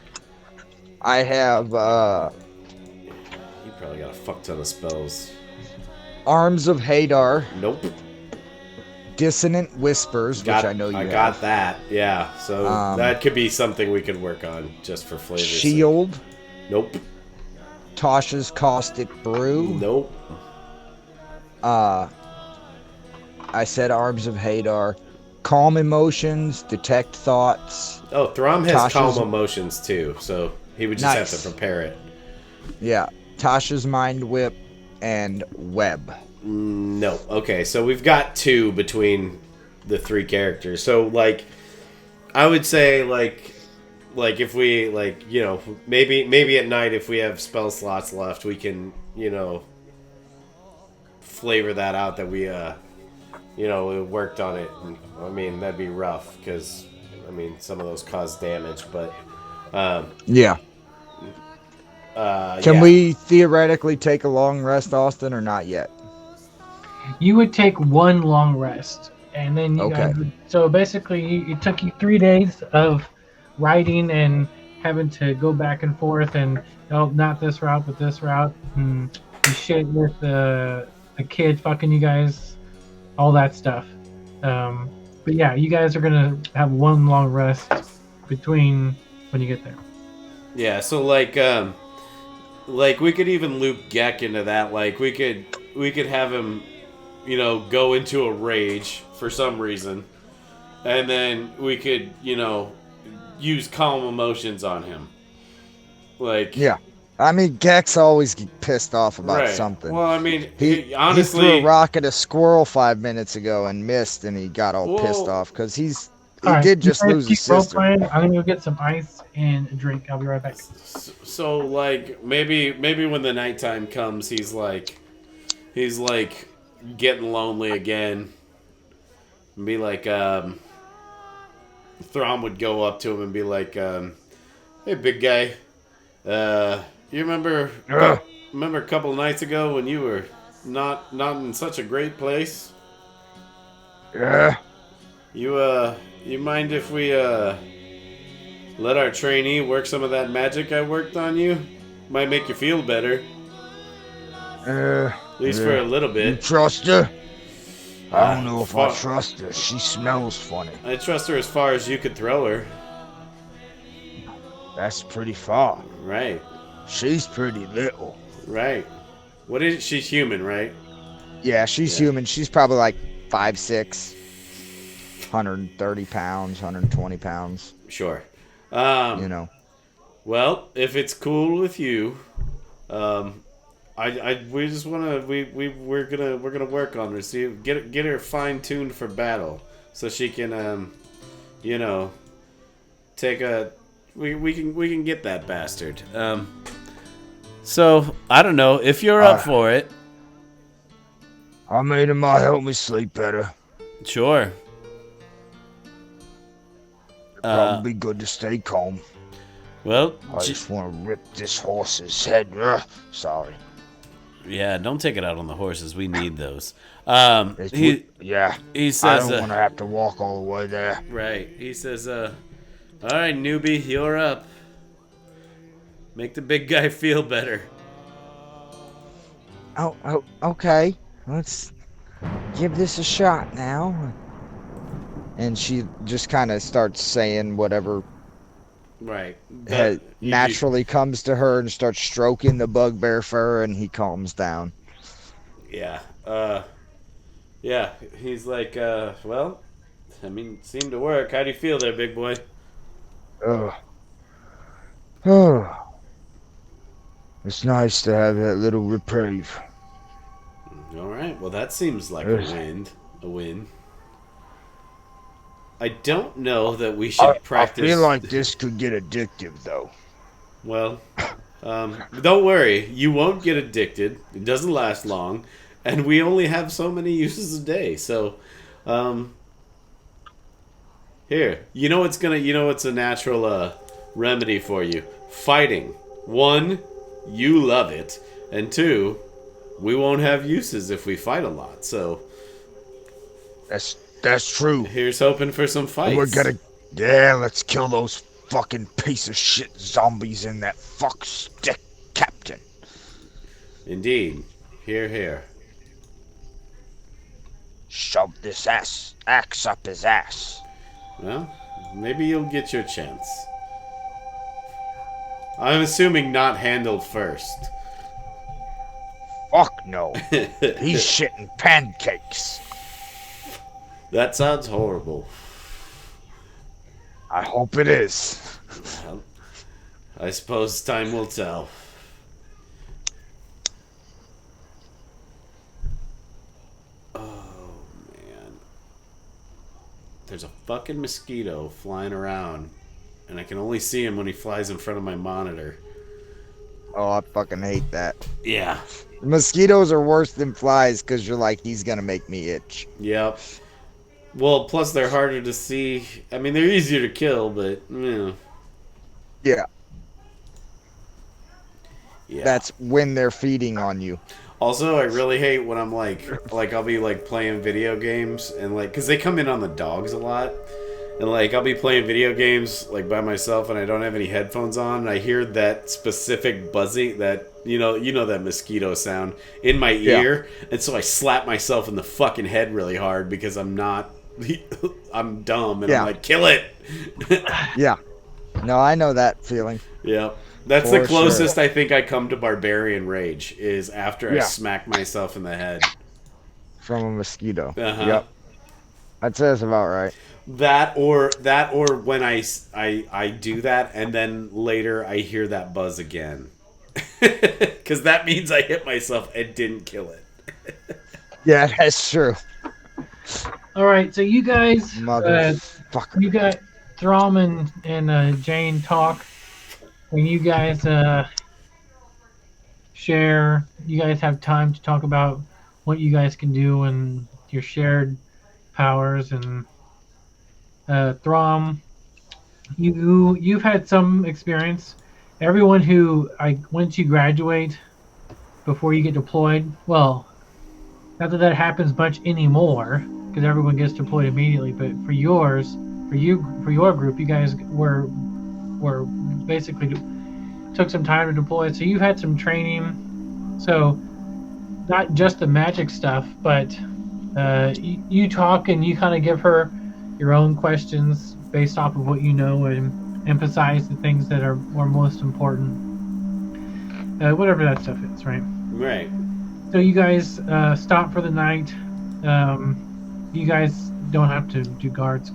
D: I have
A: You probably got a fuck ton of spells.
D: Arms of Hadar.
A: Nope.
D: Dissonant Whispers, which I know you have.
A: I got that, yeah. So that could be something we could work on just for flavor's sake.
D: Shield.
A: Nope.
D: Tasha's Caustic Brew.
A: Nope.
D: I said Arms of Hadar. Calm Emotions, Detect Thoughts.
A: Oh, Throm has
D: Tasha's...
A: Calm Emotions too, so he would just have to prepare it.
D: Yeah. Tasha's Mind Whip and Web.
A: No. Okay, so we've got 2 between the 3 characters. So, like, I would say, like if we, like, maybe at night if we have spell slots left, we can, flavor that out that we, we worked on it. And, I mean, that'd be rough because, I mean, some of those cause damage, but,
D: yeah.
B: Can
A: Yeah.
B: we theoretically take a long rest, Austin, or not yet?
C: You would take one long rest, and then you guys
B: Okay.
C: would. So basically, it took you 3 days of riding and having to go back and forth, and oh, not this route, but this route. And you shit with the kid fucking you guys, all that stuff. But yeah, you guys are gonna have one long rest between when you get there.
A: Yeah. So like we could even loop Gek into that. Like we could have him, go into a rage for some reason, and then we could, use calm emotions on him. Like,
B: Yeah. I mean, Gex always get pissed off about
A: right.
B: something.
A: Well, I mean,
B: He
A: honestly,
B: threw a rock at a squirrel 5 minutes ago and missed, and he got all pissed off because he
C: All right,
B: did
C: you
B: just
C: guys
B: lose
C: keep
B: his
C: role
B: sister.
C: playing. I'm gonna go get some ice and a drink. I'll be right back.
A: so like maybe when the nighttime comes, he's like getting lonely again, and be like, Throm would go up to him and be like, "Hey, big guy, you remember
D: Ugh.
A: remember a couple of nights ago when you were not in such a great place?
D: Yeah.
A: You mind if we let our trainee work some of that magic I worked on you? Might make you feel better, at least for a little
D: You
A: bit."
D: trust her? I don't know if I
A: fuck.
D: trust her. She smells funny.
A: I trust her as far as you could throw her.
D: That's pretty far.
A: Right,
D: She's pretty little.
A: right. What is she's human, right?
B: Yeah, she's human. She's probably like 5'6", 130 pounds, 120 pounds.
A: Sure.
B: You know.
A: Well, if it's cool with you, we just wanna we're gonna work on her. See, get her fine tuned for battle, so she can take a we can get that bastard. So I don't know if you're up for it.
D: I mean, it might help me sleep better.
A: Sure.
D: Probably good to stay calm.
A: Well,
D: I just want to rip this horse's head. Sorry.
A: yeah, don't take it out on the horses. We need those.
D: Yeah.
A: He says,
D: I don't want to have to walk all the way there.
A: right. He says, all right, newbie, you're up. Make the big guy feel better.
B: Oh, okay. Let's give this a shot now. And she just kind of starts saying whatever
A: Right.
B: naturally comes to her and starts stroking the bugbear fur, and he calms down.
A: Yeah. Yeah. He's like, well, I mean, it seemed to work. How do you feel there, big boy?
D: Oh. It's nice to have that little reprieve.
A: All right. Well, that seems like a win. I don't know that we should practice.
D: I feel like this could get addictive, though.
A: Well, don't worry. You won't get addicted. It doesn't last long, and we only have so many uses a day. So, here, what's a natural remedy for you? Fighting. 1, you love it, and 2, we won't have uses if we fight a lot. So,
D: That's true.
A: here's hoping for some fights.
D: let's kill those fucking piece of shit zombies and that fuck stick captain.
A: Indeed. Here.
D: Shove this axe up his ass.
A: Well, maybe you'll get your chance. I'm assuming not handled first.
D: Fuck no. He's shitting pancakes.
A: That sounds horrible.
D: I hope it is.
A: Well, I suppose time will tell. Oh, man. There's a fucking mosquito flying around, and I can only see him when he flies in front of my monitor.
B: Oh, I fucking hate that.
A: Yeah.
B: Mosquitoes are worse than flies because you're like, he's gonna make me itch.
A: Yep. Well, plus they're harder to see. I mean, they're easier to kill, but,
B: Yeah.
A: Yeah.
B: That's when they're feeding on you.
A: Also, I really hate when I'm like I'll be like playing video games and like, cause they come in on the dogs a lot, and like I'll be playing video games like by myself and I don't have any headphones on, and I hear that specific buzzing, that you know that mosquito sound in my
B: Yeah.
A: ear, and so I slap myself in the fucking head really hard because I'm not, I'm dumb, and I'm
B: Yeah.
A: like, kill it.
B: Yeah. No, I know that feeling.
A: Yep. That's the
B: For
A: closest
B: sure.
A: I think I come to barbarian rage, is after I
B: Yeah.
A: smack myself in the head.
B: From a mosquito.
A: Uh-huh.
B: Yep. That says about right.
A: That or when I do that and then later I hear that buzz again. Cuz that means I hit myself and didn't kill it.
B: Yeah, that's true.
C: All right, so you guys,
B: Motherfucker.
C: you got Throm and Jane talk, and you guys share. You guys have time to talk about what you guys can do and your shared powers. And Throm, you've had some experience. Everyone who once you graduate, before you get deployed, well, not that happens much anymore because everyone gets deployed immediately. But for your group, you guys were basically took some time to deploy. So you've had some training. So not just the magic stuff, but you talk and you kind of give her your own questions based off of what you know and emphasize the things that are most important. Whatever that stuff is, right?
A: Right.
C: So you guys stop for the night. You guys don't have to do guards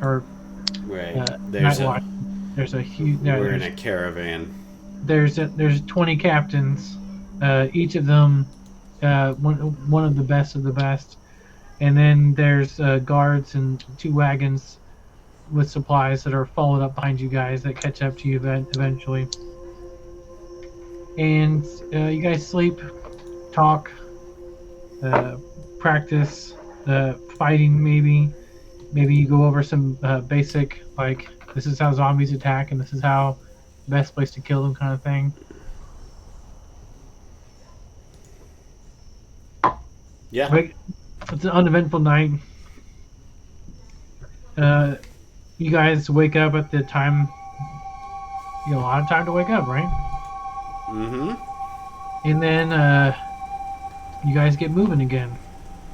A: Right.
C: night watch. There's a huge.
A: We're in a caravan.
C: There's 20 captains. Each of them one of the best of the best. And then there's guards and 2 wagons with supplies that are followed up behind you guys that catch up to you eventually. And you guys sleep, talk, practice fighting maybe. Maybe you go over some basic, like, this is how zombies attack and this is how the best place to kill them kind of thing.
A: Yeah.
C: Right. It's an uneventful night. You guys wake up at the time. You have a lot of time to wake up, right?
A: Mm-hmm.
C: And then you guys get moving again.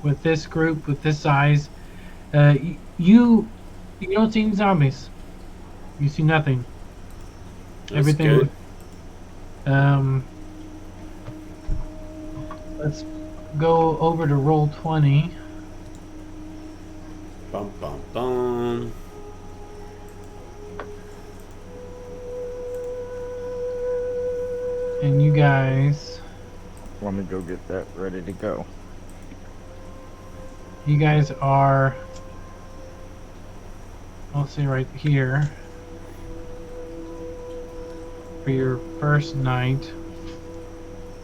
C: With this group, with this size, you don't see any zombies. You see nothing.
A: That's
C: Everything.
A: good.
C: Let's go over to roll 20.
A: Bum bum bum.
C: And you guys,
B: Let me go get that ready to go.
C: you guys are, I'll say right here, for your first night.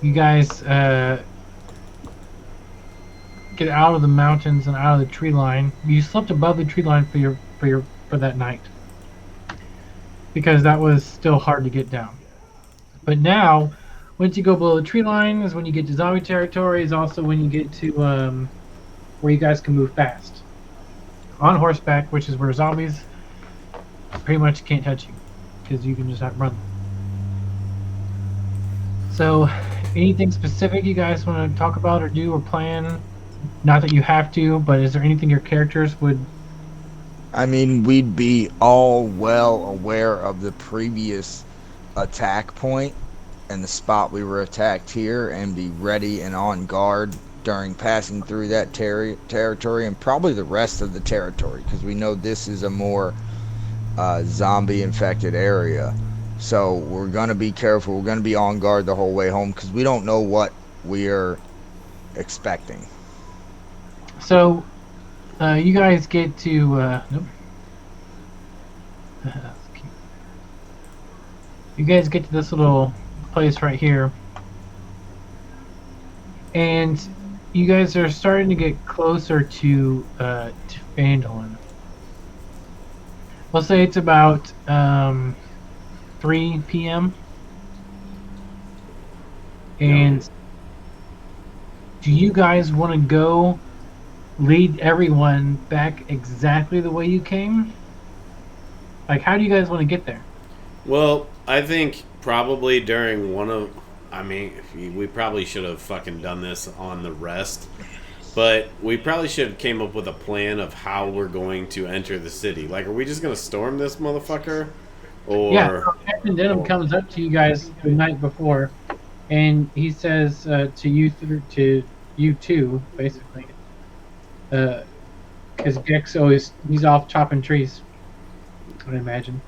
C: You guys get out of the mountains and out of the tree line. You slept above the tree line for that night because that was still hard to get down. But now, once you go below the tree line is when you get to zombie territory. Is also when you get to where you guys can move fast on horseback, which is where zombies pretty much can't touch you because you can just outrun them. So, anything specific you guys want to talk about or do or plan? Not that you have to, but is there anything your characters would?
B: I mean, we'd be all well aware of the previous attack point and the spot we were attacked here, and be ready and on guard during passing through that territory and probably the rest of the territory, because we know this is a more zombie infected area. So we're going to be careful. We're going to be on guard the whole way home because we don't know what we're expecting.
C: So, you guys get to nope. That's cute. You guys get to this little place right here, and you guys are starting to get closer to Phandalin. We'll say it's about 3 p.m. And do you guys want to go lead everyone back exactly the way you came? Like, how do you guys want to get there?
A: Well, I think probably during one of... I mean, we probably should have fucking done this on the rest. But we probably should have came up with a plan of how we're going to enter the city. Like, are we just going to storm this motherfucker? Or...
C: Yeah, so Captain Denim comes up to you guys the night before, and he says to you two, basically, because Gex he's off chopping trees, I would imagine.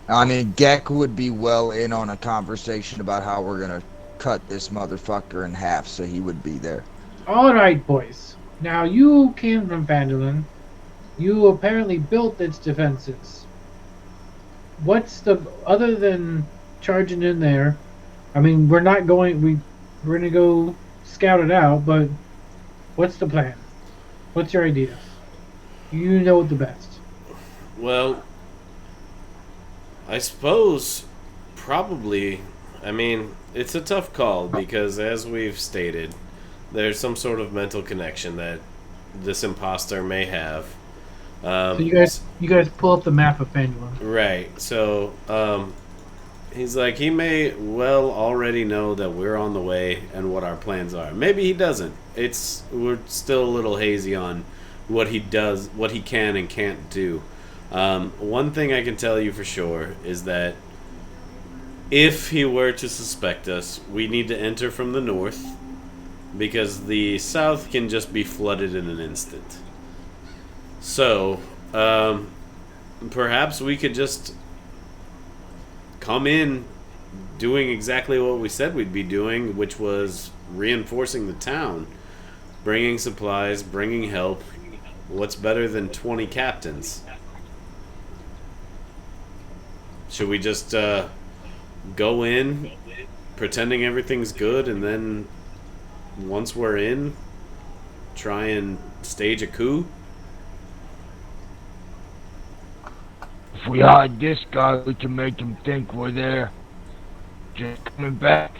D: I mean, Gek would be well in on a conversation about how we're gonna cut this motherfucker in half, so he would be there.
C: All right, boys. Now you came from Phandalin. You apparently built its defenses. What's the other than charging in there? I mean, we're gonna go scout it out, but what's the plan? What's your ideas? You know the best.
A: Well, I suppose probably... I mean, it's a tough call because, as we've stated, there's some sort of mental connection that this imposter may have.
C: So you guys pull up the map of Phandalin.
A: Right. So he's like, he may well already know that we're on the way and what our plans are. Maybe he doesn't. We're still a little hazy on what he does, what he can and can't do. One thing I can tell you for sure is that if he were to suspect us, we need to enter from the north, because the south can just be flooded in an instant. So, perhaps we could just come in doing exactly what we said we'd be doing, which was reinforcing the town, bringing supplies, bringing help. What's better than 20 captains? Should we just go in, pretending everything's good, and then once we're in, try and stage a coup?
B: If we hide this guy, we can make him think we're there. Just coming back,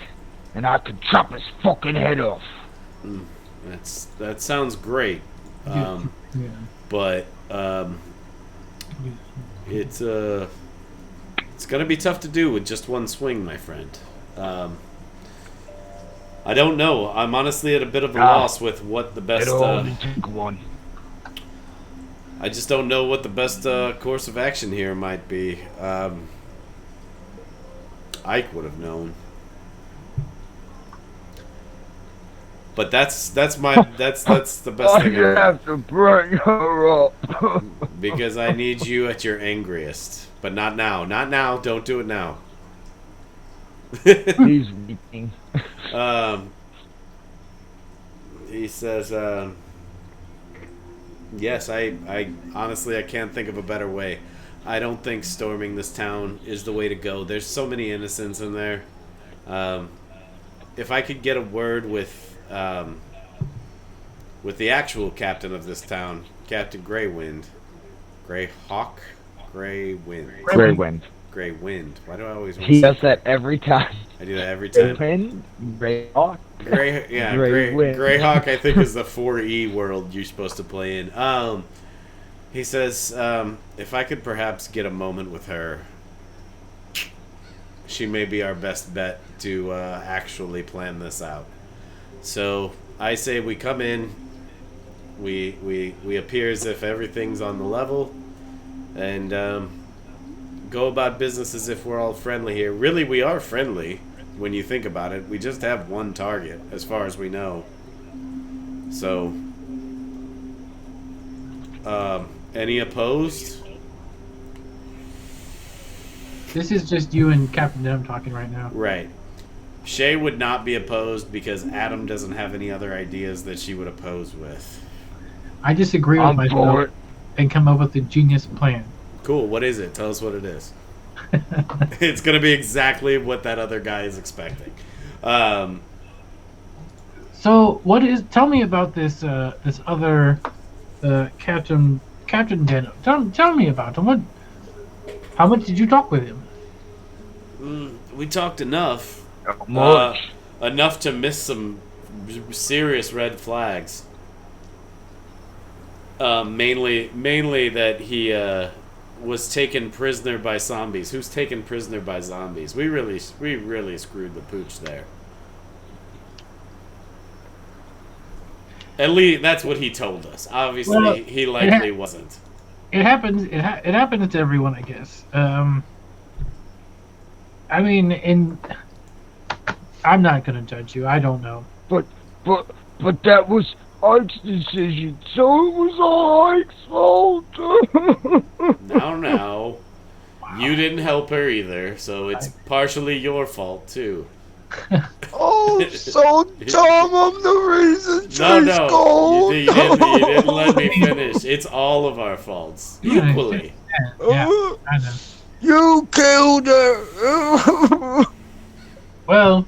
B: and I can chop his fucking head off.
A: That sounds great. But it's gonna be tough to do with just one swing, my friend. I don't know. I'm honestly at a bit of a loss with what the best.
B: It'll only take one.
A: I just don't know what the best course of action here might be. Ike would have known. But that's the best thing.
B: You have to bring her up.
A: Because I need you at your angriest. But not now. Not now. Don't do it now.
B: He's weeping.
A: He says, yes, I honestly, I can't think of a better way. I don't think storming this town is the way to go. There's so many innocents in there. If I could get a word with the actual captain of this town, Captain Greywind. Greyhawk? Greywind.
B: Greywind.
A: Greywind. Why do I always want
B: He does that every time.
A: I do that every time.
B: Greywind? Greyhawk?
A: Greyhawk I think is the 4E world you're supposed to play in. He says, if I could perhaps get a moment with her, she may be our best bet to actually plan this out. So I say we come in, we appear as if everything's on the level, and go about business as if we're all friendly here. Really, we are friendly when you think about it. We just have one target, as far as we know. So, any opposed?
C: This is just you and Captain Denim talking right now.
A: Right. Shay would not be opposed because Adam doesn't have any other ideas that she would oppose with.
C: I disagree with myself and come up with a genius plan.
A: Cool. What is it? Tell us what it is. It's going to be exactly what that other guy is expecting.
C: So, tell me about this this other Captain Denim. Tell me about him. How much did you talk with him?
A: We talked enough. enough to miss some serious red flags. Mainly that he was taken prisoner by zombies. Who's taken prisoner by zombies? We really screwed the pooch there. At least that's what he told us. Obviously,
C: Well,
A: he likely wasn't.
C: It happens. It happens to everyone, I guess. I mean, I'm not gonna judge you. I don't know.
B: But that was Ike's decision, so it was all Ike's fault.
A: No. You didn't help her either, so it's partially your fault too.
D: Oh, so dumb! I'm the reason she's cold.
A: You didn't let me finish. It's all of our faults equally.
C: Yeah, I know.
D: You killed her.
C: Well,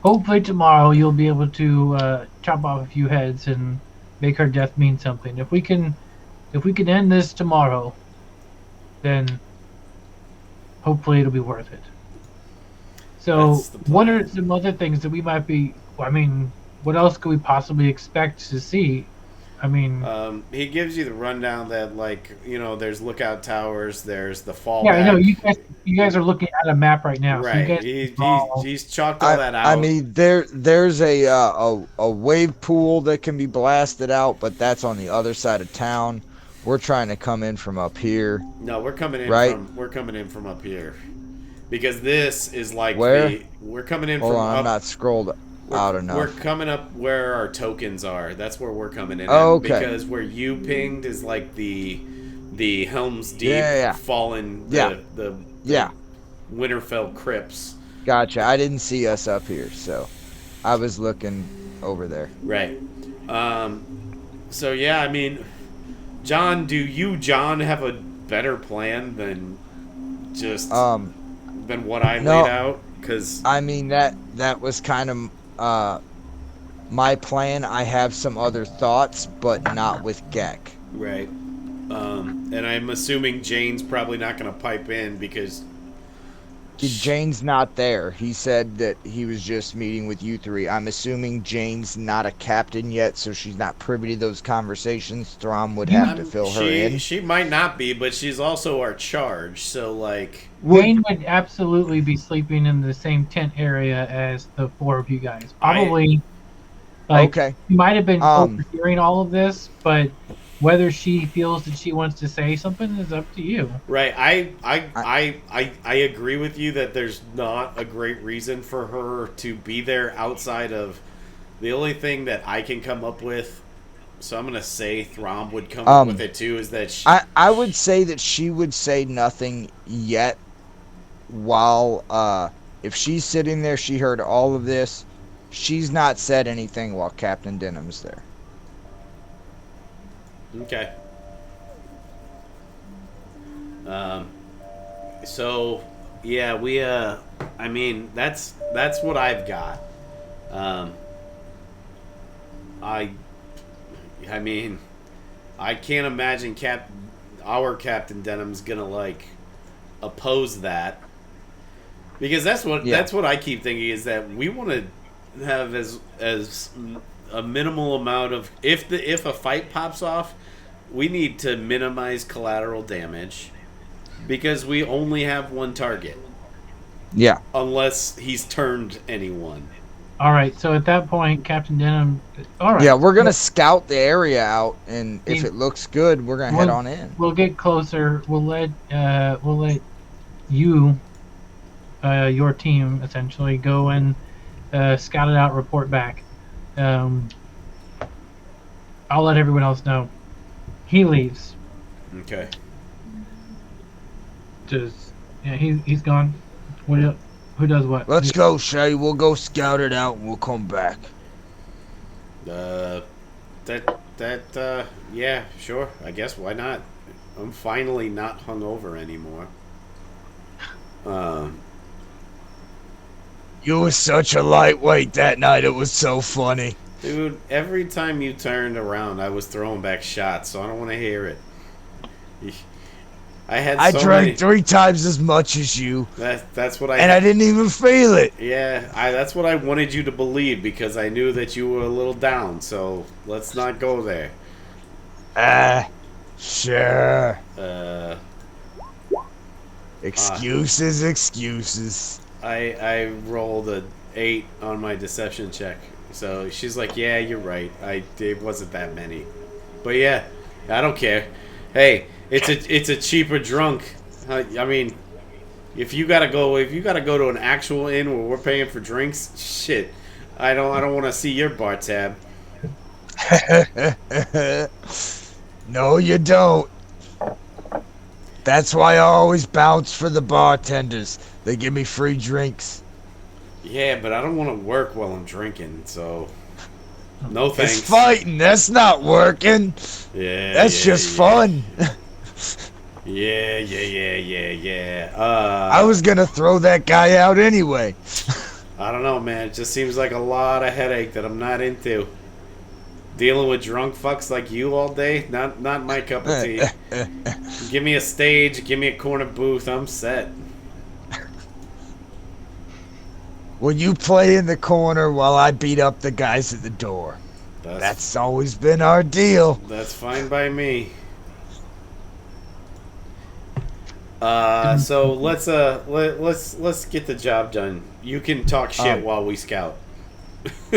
C: hopefully tomorrow you'll be able to chop off a few heads and make her death mean something. If we can end this tomorrow, then hopefully it'll be worth it. So, what are some other things that we might be? I mean, what else could we possibly expect to see? I mean,
A: he gives you the rundown that, like, you know, there's lookout towers, there's the fallback.
C: Yeah, I know you guys are looking at a map right now.
A: Right,
C: so
A: he's chalked all that out.
D: I mean, there's a wave pool that can be blasted out, but that's on the other side of town. We're trying to come in from up here.
A: No, we're coming in from up here. Because this is like
D: where?
A: We're coming in
D: Hold
A: from
D: on,
A: up.
D: I'm not scrolled out enough.
A: We're coming up where our tokens are. That's where we're coming in.
D: Oh, okay.
A: Because where you pinged is like the Helm's Deep fallen the Winterfell crypts.
D: Gotcha. I didn't see us up here, so I was looking over there.
A: Right. So yeah, I mean, John, John, have a better plan than just than what I laid out? Because
D: I mean that was kind of my plan. I have some other thoughts, but not with Gek.
A: Right. And I'm assuming Jane's probably not going to pipe in because
D: Jane's not there. He said that he was just meeting with you three. I'm assuming Jane's not a captain yet, so she's not privy to those conversations. Throm would have to fill her in.
A: She might not be, but she's also our charge, so like...
C: Jane would absolutely be sleeping in the same tent area as the four of you guys. Probably,
D: okay.
C: She might have been overhearing all of this, but... whether she feels that she wants to say something is up to you.
A: Right. I agree with you that there's not a great reason for her to be there outside of the only thing that I can come up with. So I'm going to say Throm would come up with it too, is that
D: I would say that she would say nothing yet while if she's sitting there, she heard all of this. She's not said anything while Captain Denim's there.
A: Okay. So yeah, we I mean that's what I've got. I mean I can't imagine our Captain Denim's gonna like oppose that, because that's what I keep thinking, is that we want to have as a minimal amount of, if a fight pops off, we need to minimize collateral damage because we only have one target.
D: Yeah.
A: Unless he's turned anyone.
C: All right. So at that point, Captain Denim. All right.
D: Yeah, we're gonna scout the area out, and if it looks good, we're gonna head on in.
C: We'll get closer. We'll let you, your team, essentially go and scout it out. Report back. I'll let everyone else know. He leaves.
A: Okay.
C: He's gone. Who does what?
D: Let's go, Shay. We'll go scout it out and we'll come back.
A: Yeah, sure. I guess, why not? I'm finally not hungover anymore.
D: You were such a lightweight that night. It was so funny.
A: Dude, every time you turned around, I was throwing back shots, so I don't want to hear it. I had
D: I
A: so
D: drank
A: many.
D: 3 times as much as you,
A: That's what
D: and I didn't even feel it.
A: Yeah, that's what I wanted you to believe because I knew that you were a little down. So let's not go there.
D: Sure.
A: Uh,
D: Excuses.
A: I rolled a 8 on my deception check. So she's like, "Yeah, you're right. It wasn't that many." But yeah, I don't care. Hey, it's a cheaper drunk. I mean, if you gotta go to an actual inn where we're paying for drinks, shit. I don't want to see your bar tab.
D: No, you don't. That's why I always bounce for the bartenders. They give me free drinks.
A: Yeah, but I don't want to work while I'm drinking, so no thanks.
D: It's fighting. That's not working.
A: Yeah,
D: That's just fun.
A: Yeah.
D: I was gonna throw that guy out anyway.
A: I don't know, man. It just seems like a lot of headache that I'm not into. Dealing with drunk fucks like you all day, not my cup of tea. Give me a stage, give me a corner booth, I'm set.
D: Will you play in the corner while I beat up the guys at the door? That's always been our deal.
A: That's fine by me. So let's get the job done. You can talk shit while we scout.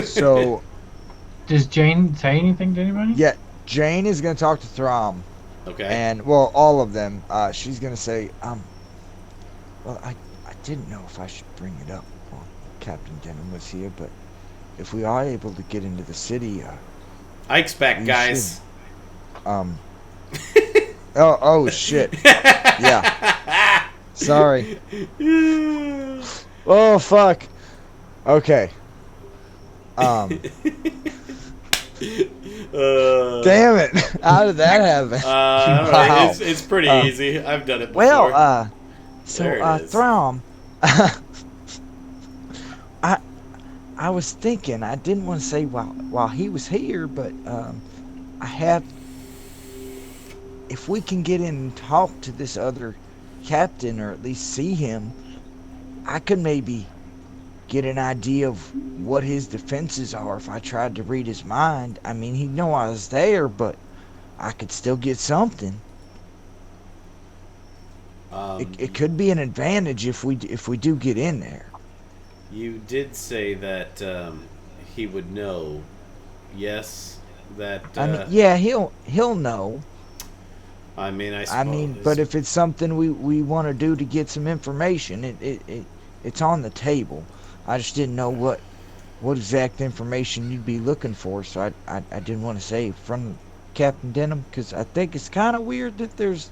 D: So
C: does Jane say anything to anybody?
D: yeah, Jane is gonna talk to Throm.
A: Okay.
D: And well, all of them. She's gonna say, well, I didn't know if I should bring it up while Captain Denim was here, but if we are able to get into the city,
A: I expect, guys.
D: Oh shit. Yeah. Sorry. Oh fuck. Okay. Damn it! How did that happen?
A: Wow. It's pretty easy. I've done it before.
D: Well, Throm, I was thinking. I didn't want to say while he was here, but I have. If we can get in and talk to this other captain, or at least see him, I could maybe get an idea of what his defenses are if I tried to read his mind. I mean, he'd know I was there, but I could still get something. It could be an advantage if we do get in there.
A: You did say that he would know. Yes, that.
D: I mean, yeah, he'll know.
A: I mean, I suppose.
D: But if it's something we want to do to get some information, it's on the table. I just didn't know what exact information you'd be looking for, so I didn't want to say from Captain Denim, because I think it's kind of weird that there's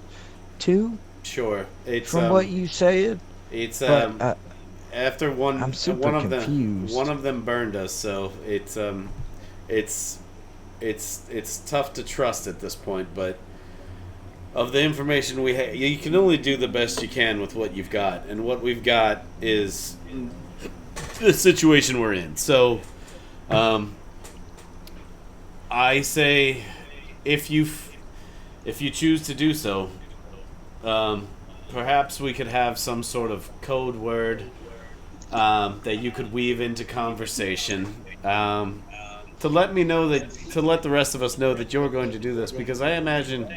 D: two.
A: Sure, it's
D: from what you said.
A: It's
D: but,
A: after one.
D: I'm super confused.
A: One of them burned us, so it's tough to trust at this point, but. Of the information we have, you can only do the best you can with what you've got, and what we've got is the situation we're in. So, I say, if you choose to do so, perhaps we could have some sort of code word that you could weave into conversation. To let the rest of us know that you're going to do this, because I imagine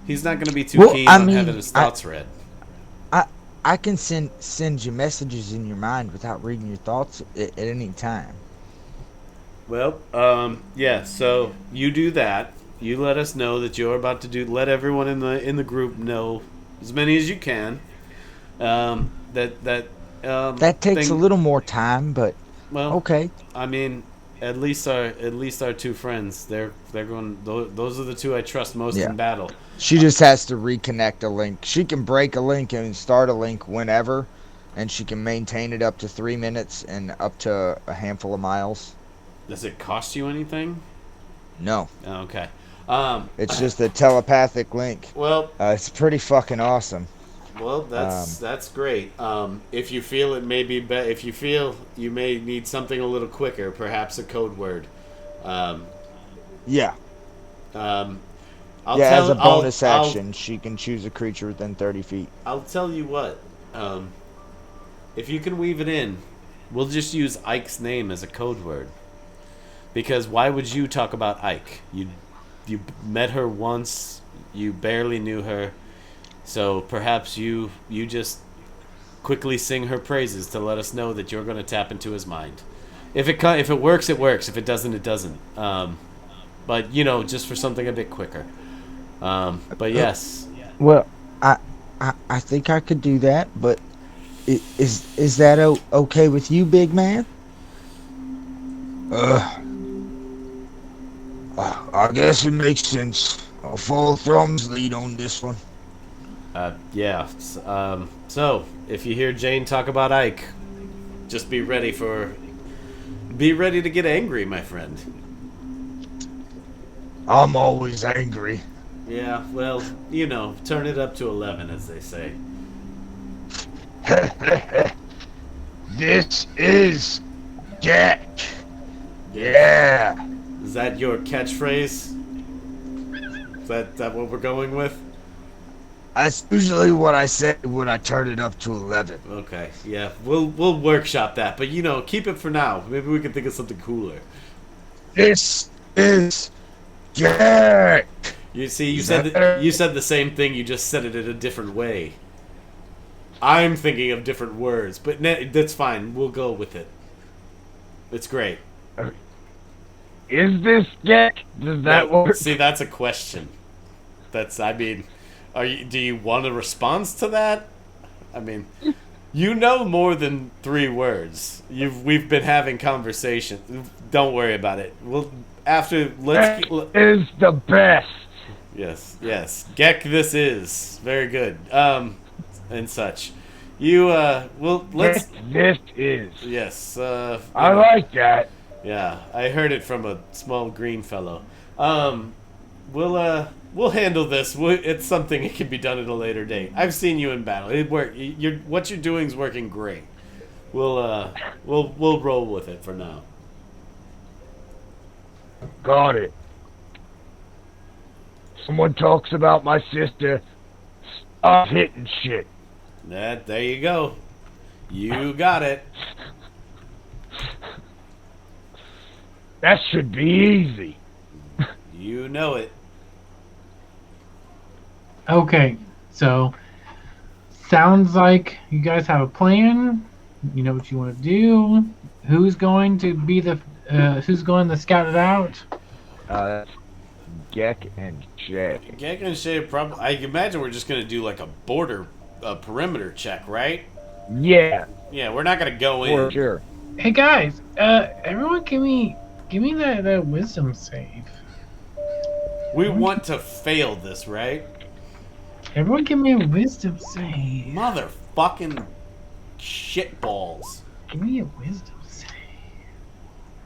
A: he's not going to be too keen on having his thoughts read.
D: I can send you messages in your mind without reading your thoughts at any time.
A: Well, yeah. So you do that. You let us know that you're about to do. Let everyone in the group know, as many as you can. That
D: takes a little more time, but okay.
A: I mean. At least our two friends. They're going. Those are the two I trust most in battle.
D: She just has to reconnect a link. She can break a link and start a link whenever, and she can maintain it up to 3 minutes and up to a handful of miles.
A: Does it cost you anything?
D: No.
A: Oh, okay.
D: It's just a telepathic link.
A: Well,
D: it's pretty fucking awesome.
A: Well, that's great. If you feel it may be if you feel you may need something a little quicker, perhaps a code word.
D: Yeah. As a bonus action, she can choose a creature within 30 feet.
A: I'll tell you what. If you can weave it in, we'll just use Ike's name as a code word. Because why would you talk about Ike? You met her once. You barely knew her. So perhaps you just quickly sing her praises to let us know that you're going to tap into his mind. If it works, it works. If it doesn't, it doesn't. But just for something a bit quicker. But yes.
D: Well, I think I could do that. But is that okay with you, big man? I guess it makes sense. I'll follow Thrum's lead on this one.
A: Yeah. So, if you hear Jane talk about Ike, just be ready to get angry, my friend.
D: I'm always angry.
A: Yeah, well, turn it up to 11, as they say.
D: This is Jack. Yeah.
A: Is that your catchphrase? Is that what we're going with?
D: That's usually what I say when I turn it up to 11.
A: Okay, yeah, we'll workshop that, but keep it for now. Maybe we can think of something cooler.
D: This is Jack.
A: You see, you said the same thing. You just said it in a different way. I'm thinking of different words, but that's fine. We'll go with it. It's great.
B: Is this Jack? Does that work?
A: See, that's a question. Do you want a response to that? I mean, more than 3 words. We've been having conversation. Don't worry about it.
B: Is the best.
A: Yes. Gek, this is very good. And such. Let's.
B: This is.
A: Yes.
B: I like that.
A: Yeah, I heard it from a small green fellow. We'll handle this. It's something that can be done at a later date. I've seen you in battle. What you're doing is working great. We'll roll with it for now.
B: Got it. Someone talks about my sister. Stop hitting shit.
A: There you go. You got it.
B: That should be easy.
A: You know it.
C: Okay, so sounds like you guys have a plan. You know what you want to do. Who's going to be who's going to scout it out?
B: Gek and Shay.
A: Gek and Shay probably. I imagine we're just gonna do like a perimeter check, right?
B: Yeah.
A: Yeah, we're not gonna go
B: For
A: in.
B: sure.
C: Hey guys, everyone, give me that wisdom save.
A: We want to fail this, right?
C: Everyone, give me a wisdom save.
A: Motherfucking shitballs.
C: Give me a wisdom save.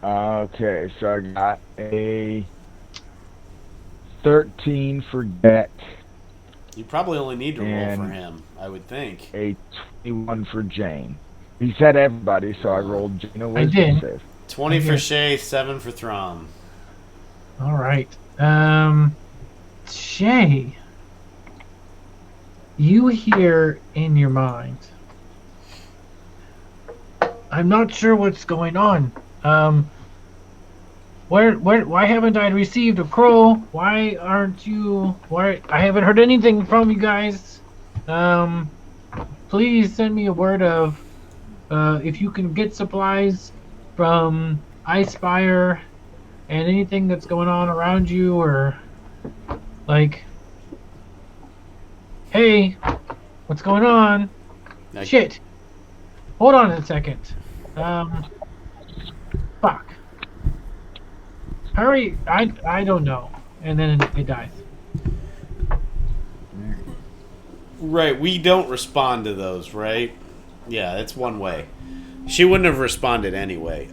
B: Okay, so I got a 13 for Gek.
A: You probably only need to roll for him, I would think.
B: A 21 for Jane. He said everybody, so I rolled Jane a wisdom save.
A: 20 for Shay, 7 for Throm.
C: All right. Shay, you hear in your mind, I'm not sure what's going on. Why haven't I received a crow? Why I haven't heard anything from you guys. Please send me a word of, if you can get supplies from Icefire and anything that's going on around you, or like, hey, what's going on? Shit. Hold on a second. Fuck. Hurry. I don't know. And then it dies.
A: Right, we don't respond to those, right? Yeah, that's one way. She wouldn't have responded anyway.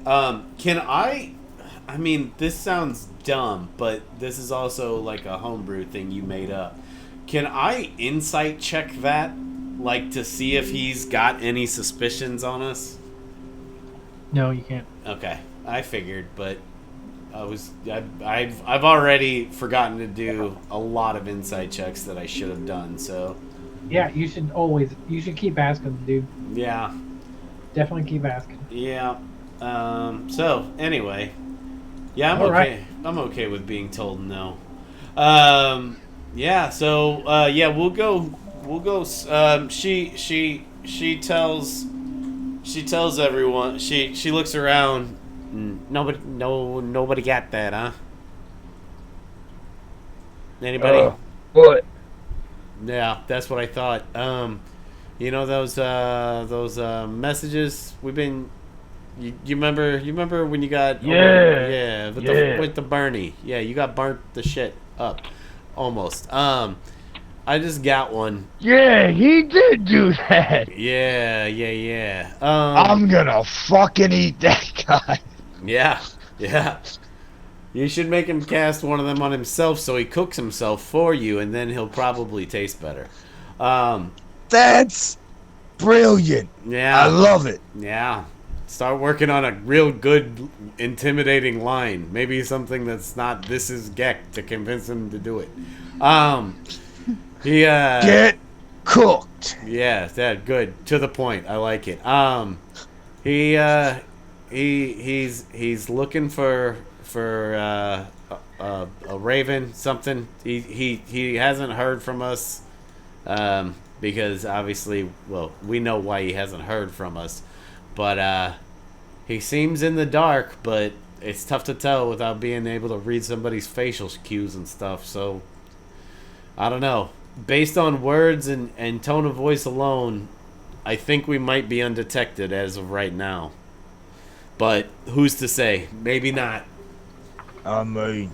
A: I mean, this sounds dumb, but this is also like a homebrew thing you made up. Can I insight check that? Like, to see if he's got any suspicions on us?
C: No, you can't.
A: Okay, I figured, but I've already forgotten to do a lot of insight checks that I should have done. So
C: Yeah, you should keep asking, dude.
A: yeah,
C: Definitely keep asking.
A: yeah. So anyway, yeah, I'm
C: All right.
A: okay. I'm okay with being told no. Yeah. So yeah, we'll go. We'll go. She tells everyone. She looks around. Nobody got that, huh? Anybody?
B: What?
A: Yeah, that's what I thought. Those messages we've been. You remember? You remember when you got?
B: Yeah.
A: Yeah. With the Bernie. Yeah, you got burnt the shit up, almost. I just got one.
B: Yeah, he did do that.
A: Yeah.
B: I'm gonna fucking eat that guy.
A: Yeah. You should make him cast one of them on himself so he cooks himself for you, and then he'll probably taste better.
D: That's brilliant.
A: Yeah.
D: I love it.
A: Yeah. Start working on a real good, intimidating line. Maybe something that's not "this is Gek" to convince him to do it.
D: Get cooked.
A: Yeah, that good. To the point. I like it. He's looking for a raven, something. He hasn't heard from us, because obviously, well, we know why he hasn't heard from us, but he seems in the dark, but it's tough to tell without being able to read somebody's facial cues and stuff. So I don't know. Based on words and tone of voice alone, I think we might be undetected as of right now. But who's to say? Maybe not.
D: I mean,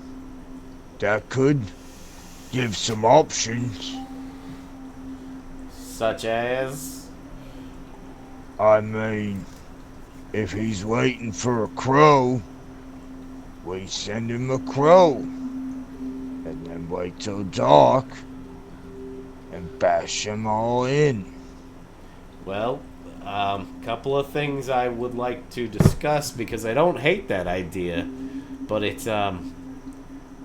D: that could give some options.
A: Such as?
D: I mean, if he's waiting for a crow, we send him a crow. And then wait till dark and bash them all in.
A: Well, couple of things I would like to discuss because I don't hate that idea, but it's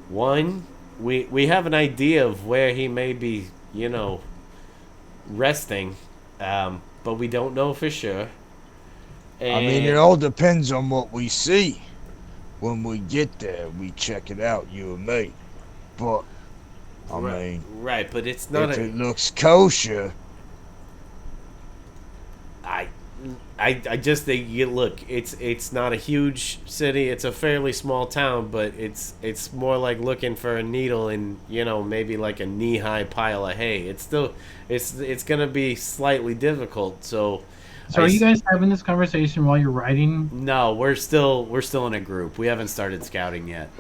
A: one, we have an idea of where he may be, resting, but we don't know for sure. And
D: I mean, it all depends on what we see. When we get there, we check it out, you and me. But I mean,
A: right, but it's not
D: if it looks kosher.
A: I just think look, it's not a huge city, it's a fairly small town, but it's more like looking for a needle in, maybe like a knee-high pile of hay. It's still it's gonna be slightly difficult. So
C: are you guys having this conversation while you're riding?
A: No, we're still in a group. We haven't started scouting yet.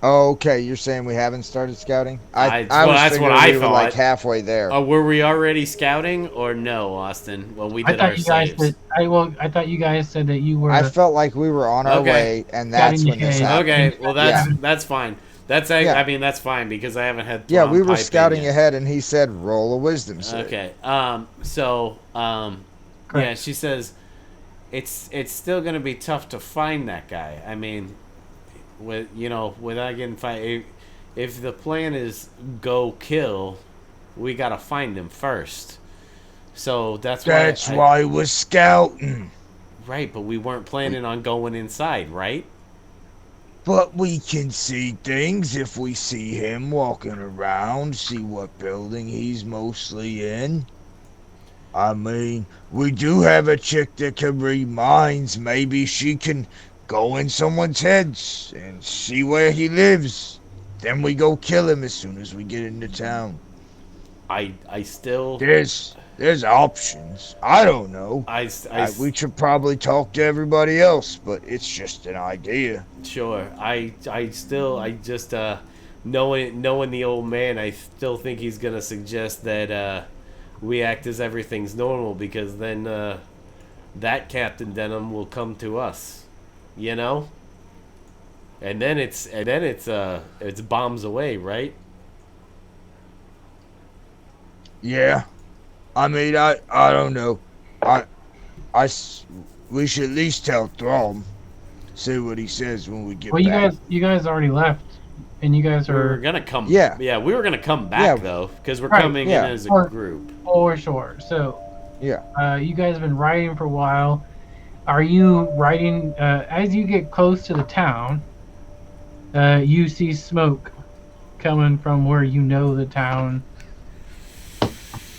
E: Oh, okay. You're saying we haven't started scouting?
A: That's what I thought.
E: Like halfway there.
A: Were we already scouting or no, Austin? Well, we did our saves.
C: I thought you guys said that you were.
E: I felt like we were on our way, and that's when this happened.
A: Okay, well that's fine. I mean that's fine because I haven't had.
E: Yeah, we were scouting ahead, and he said, "Roll a wisdom save."
A: Okay. Yeah, she says, it's still gonna be tough to find that guy. I mean, without getting fired, if the plan is go kill, we gotta find him first. So that's
D: why we're scouting.
A: Right, but we weren't planning on going inside, right?
D: But we can see things if we see him walking around, see what building he's mostly in. I mean, we do have a chick that can read minds. Maybe she can go in someone's heads and see where he lives. Then we go kill him as soon as we get into town.
A: I still...
D: There's options. I don't know. We should probably talk to everybody else, but it's just an idea.
A: Sure. I just knowing the old man, I still think he's gonna suggest that we act as everything's normal, because then that Captain Denim will come to us, and then it's bombs away, right?
D: Yeah. I mean, I don't know. We should at least tell Throm. See what he says when we get
C: Well,
D: back.
C: you guys already left, and you guys
A: We were
C: are
A: gonna come.
E: Yeah.
A: Yeah, we were gonna come back
E: Yeah.
A: though, because we're
C: Right,
A: coming
E: yeah.
A: in as a
C: Or-
A: group.
C: for sure. So,
E: Yeah.
C: you guys have been riding for a while. Are you riding as you get close to the town? You see smoke coming from where you know the town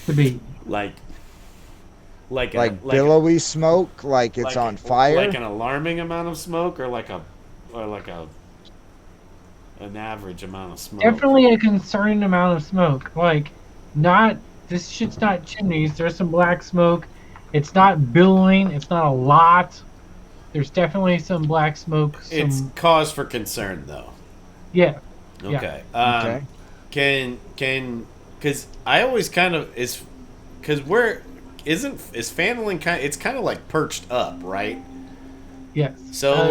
C: to be.
A: Like
E: Billowy smoke, like it's on fire.
A: Like an alarming amount of smoke, or like an average amount of smoke.
C: Definitely a concerning amount of smoke. Like, not this shit's not chimneys. There's some black smoke. It's not billowing. It's not a lot. There's definitely some black smoke.
A: It's cause for concern, though.
C: Yeah.
A: Okay.
E: Okay.
A: Can because I always kind of is because is Fandolin kind? It's kind of like perched up, right?
C: Yes.
A: So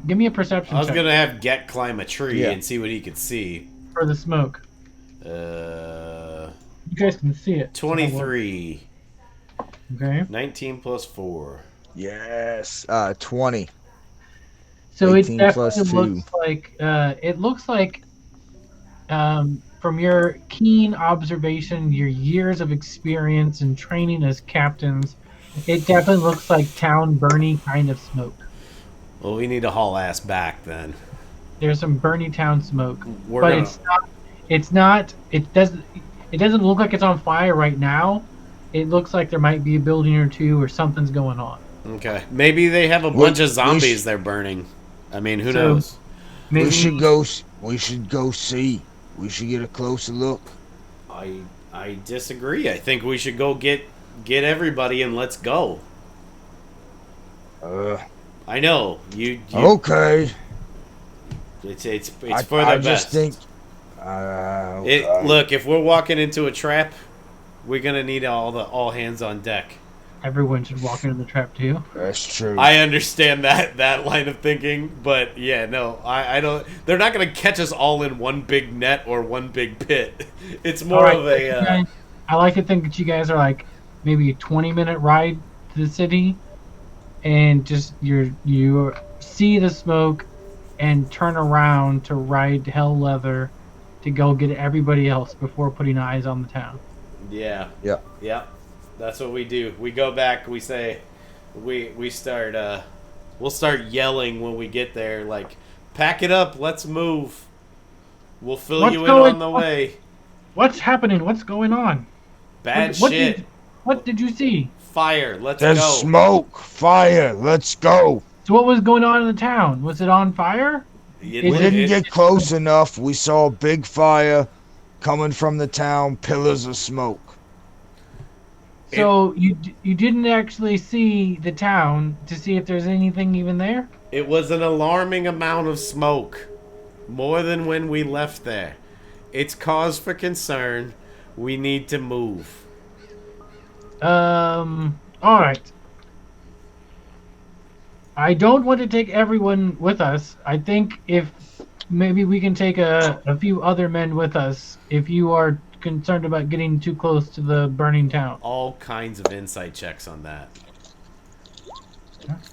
C: give me a perception.
A: I was
C: check
A: gonna have Get climb a tree and see what he could see.
C: for the smoke. You guys can see it.
A: 23.
C: Okay.
A: 19 plus 4.
E: Yes. 20.
C: So it
E: 18
C: definitely
E: plus 2.
C: looks like from your keen observation, your years of experience and training as captains, it definitely looks like town Bernie kind of smoke.
A: Well, we need to haul ass back then.
C: There's some Bernie town smoke,
A: We're
C: but
A: gonna-
C: it's not. It doesn't look like it's on fire right now. It looks like there might be a building or two or something's going on.
A: Okay. Maybe they have a bunch of zombies they're burning. I mean, who knows?
C: Maybe,
D: We should go see. We should get a closer look.
A: I disagree. I think we should go get everybody and let's go. I know you
D: Okay.
A: It's for the
D: I
A: best.
D: just think. Okay.
A: Look, if we're walking into a trap, we're gonna need all hands on deck.
C: everyone should walk into the trap too.
D: That's true.
A: I understand that line of thinking, but yeah, no, I don't. They're not gonna catch us all in one big net or one big pit. It's more of a.
C: I like to think that you guys are like maybe a 20-minute ride to the city, and just you see the smoke, and turn around to ride Hell Leather, to go get everybody else before putting eyes on the town.
A: Yeah.
E: Yeah.
A: Yeah. That's what we do. We go back. We say, we start. We'll start yelling when we get there. Like, pack it up. Let's move. We'll fill you in on the way.
C: What's happening? What's going on?
A: Bad shit.
C: What did you see?
A: Fire. Let's
D: There's
A: go.
D: smoke, fire. Let's go.
C: So what was going on in the town? Was it on fire?
A: We
D: We didn't get close enough. We saw a big fire coming from the town. Pillars of smoke.
C: So you didn't actually see the town to see if there's anything even there?
A: It was an alarming amount of smoke. More than when we left there. It's cause for concern. We need to move.
C: All right. I don't want to take everyone with us. I think if maybe we can take a few other men with us if you are concerned about getting too close to the burning town.
A: All kinds of insight checks on that.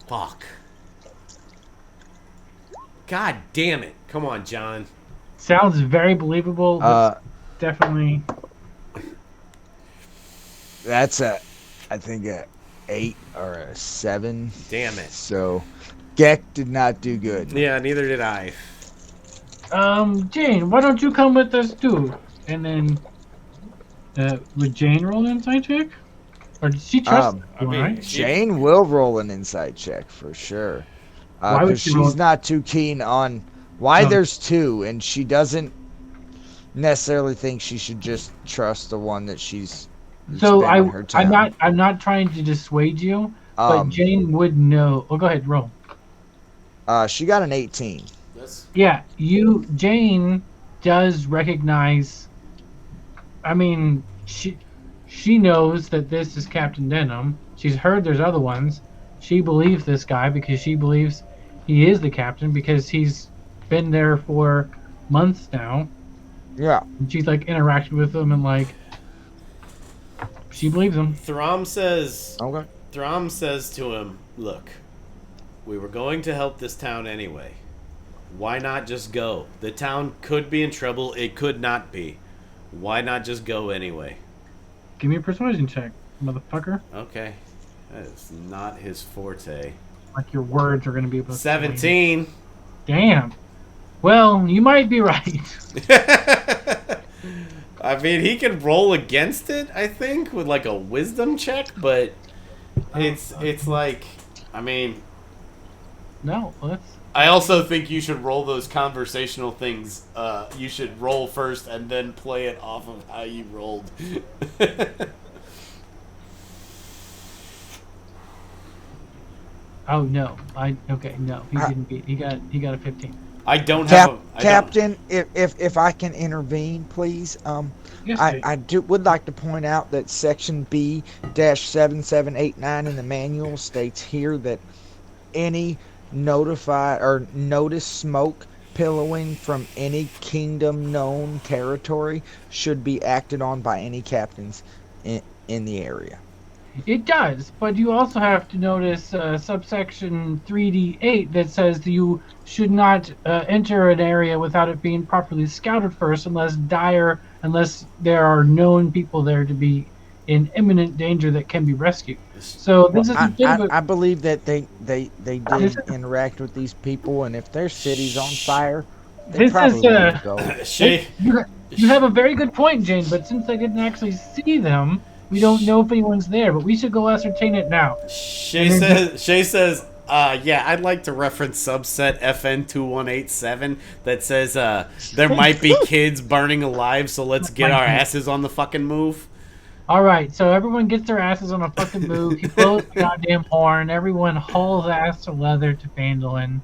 A: Fuck. God damn it. Come on, John.
C: Sounds very believable. But definitely.
E: That's I think a 8 or a 7.
A: Damn it.
E: So, Gek did not do good.
A: Yeah, neither did I.
C: Jane, why don't you come with us too? And then, would Jane roll an insight check? Or does she trust you, right?
E: Jane will roll an insight check for sure.
C: Why would
E: Because
C: she roll-
E: she's not too keen on why there's 2, and she doesn't necessarily think she should just trust the one that she's.
C: So
E: spending her time.
C: I'm not trying to dissuade you, but Jane would know. Oh, go ahead, roll.
E: She got an 18.
C: Yeah, Jane does recognize. I mean, she knows that this is Captain Denim. She's heard there's other ones. She believes this guy because she believes he is the captain because he's been there for months now.
E: Yeah.
C: And she's like interacted with him and like she believes him.
A: Throm says.
E: Okay.
A: Throm says to him, "Look, We were going to help this town anyway. Why not just go? The town could be in trouble. It could not be. Why not just go anyway?
C: Give me a persuasion check, motherfucker.
A: Okay. That is not his forte.
C: Like your words are going to be able to
A: 17.
C: Damn. Well, you might be right.
A: I mean, he can roll against it, I think, with like a wisdom check, but it's like, I mean...
C: No, let's...
A: I also think you should roll those conversational things. You should roll first and then play it off of how you rolled.
C: Oh no! No, he didn't beat. He got a 15.
A: I don't have
E: Captain. If I can intervene, please.
C: Yes,
E: I would like to point out that Section B-7789 in the manual states here that any notice smoke billowing from any kingdom known territory should be acted on by any captains in the area.
C: It does, but you also have to notice subsection 3D8 that says that you should not enter an area without it being properly scouted first, unless there are known people there to be in imminent danger that can be rescued. So this is a bit of a...
E: I believe that they did interact with these people, and if their city's on fire, they probably need to go.
C: You have a very good point, Jane, but since they didn't actually see them, we don't know if anyone's there, but we should go ascertain it now.
A: Shay says, yeah, I'd like to reference subset FN2187 that says there might be kids burning alive, so let's get our asses on the fucking move.
C: All right, so everyone gets their asses on a fucking move. He blows the goddamn horn. Everyone hauls ass to leather to Phandalin.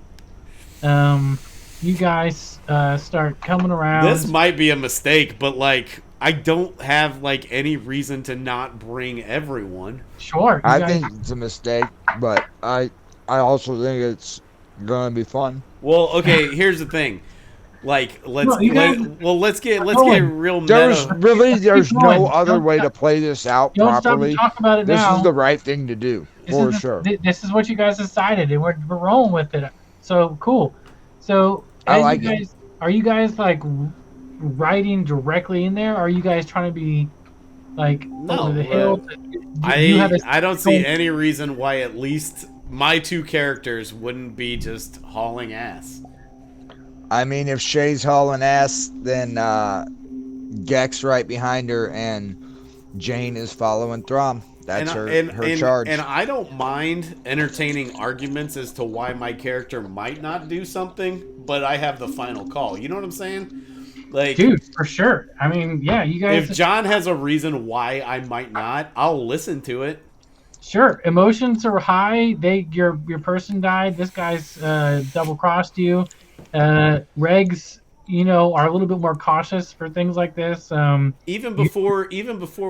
C: You guys start coming around.
A: This might be a mistake, but like I don't have like any reason to not bring everyone.
C: Sure.
E: I think it's a mistake, but I also think it's gonna be fun.
A: Well, okay. Here's the thing. Like, let's get real meta.
E: There's no other way to play this out properly.
C: Don't talk about it
E: this
C: now.
E: is the right thing to do, for sure.
C: This is what you guys decided, and we're rolling with it. So cool. So are you guys like riding directly in there? Or are you guys trying to be like over the hill?
A: I don't see any reason why at least my two characters wouldn't be just hauling ass.
E: I mean, if Shay's hauling ass, then Gex right behind her, and Jane is following Throm. That's her charge.
A: And I don't mind entertaining arguments as to why my character might not do something, but I have the final call. You know what I'm saying? Like,
C: dude, for sure. I mean, yeah, you guys.
A: If John has a reason why I might not, I'll listen to it.
C: Sure, emotions are high. Your person died. This guy's double crossed you. Regs, are a little bit more cautious for things like this.
A: Even before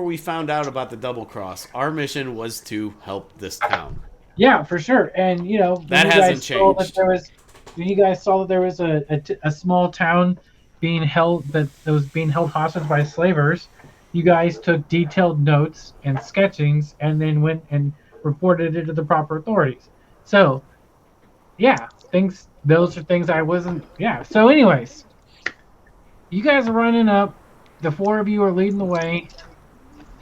A: we found out about the double cross, our mission was to help this town.
C: Yeah, for sure. And
A: that hasn't changed.
C: When you guys saw that there was a small town that was being held hostage by slavers, you guys took detailed notes and sketchings, and then went and reported it to the proper authorities. So, yeah, those are things I wasn't. Yeah. So, anyways, you guys are running up. The four of you are leading the way,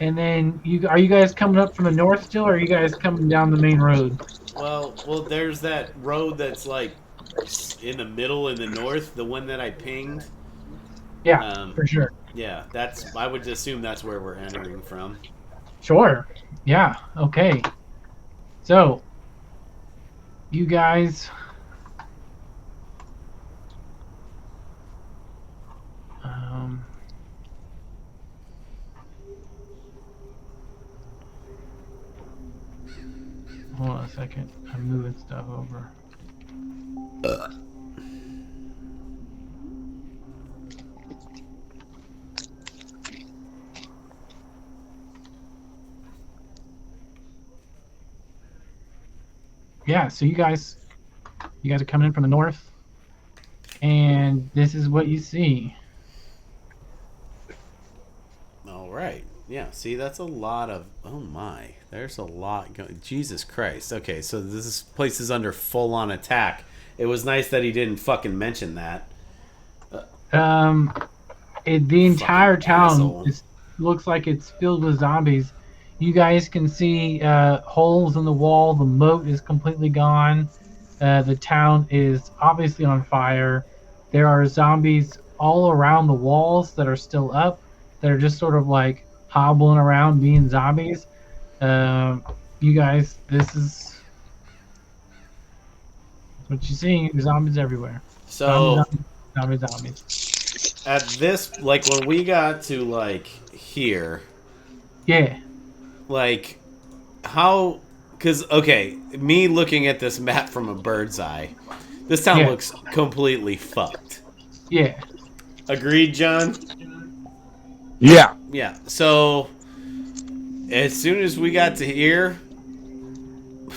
C: and then are you guys coming up from the north still, or are you guys coming down the main road?
A: Well, there's that road that's like in the middle in the north, the one that I pinged.
C: Yeah, for sure.
A: Yeah, I would assume that's where we're entering from.
C: Sure. Yeah. Okay. So, you guys. Hold on a second. I'm moving stuff over. Yeah, so you guys are coming in from the north, and this is what you see.
A: All right. Yeah, see, that's a lot of. Oh my, there's a lot going. Jesus Christ. Okay, so this place is under full on attack. It was nice that he didn't fucking mention that.
C: Um, the entire
A: Fucking
C: town
A: asshole.
C: looks like it's filled with zombies. You guys can see holes in the wall. The moat is completely gone. The town is obviously on fire. There are zombies all around the walls that are still up, that are just sort of like hobbling around being zombies. You guys, this is what you see. Zombies everywhere. Zombies,
A: So
C: zombies, zombies, zombies.
A: at this, like when we got to like here,
C: Yeah.
A: like how? Because okay, me looking at this map from a bird's eye, this town
C: Yeah.
A: looks completely fucked.
C: Yeah.
A: Agreed, John?
D: Yeah.
A: Yeah. So as soon as we got to here,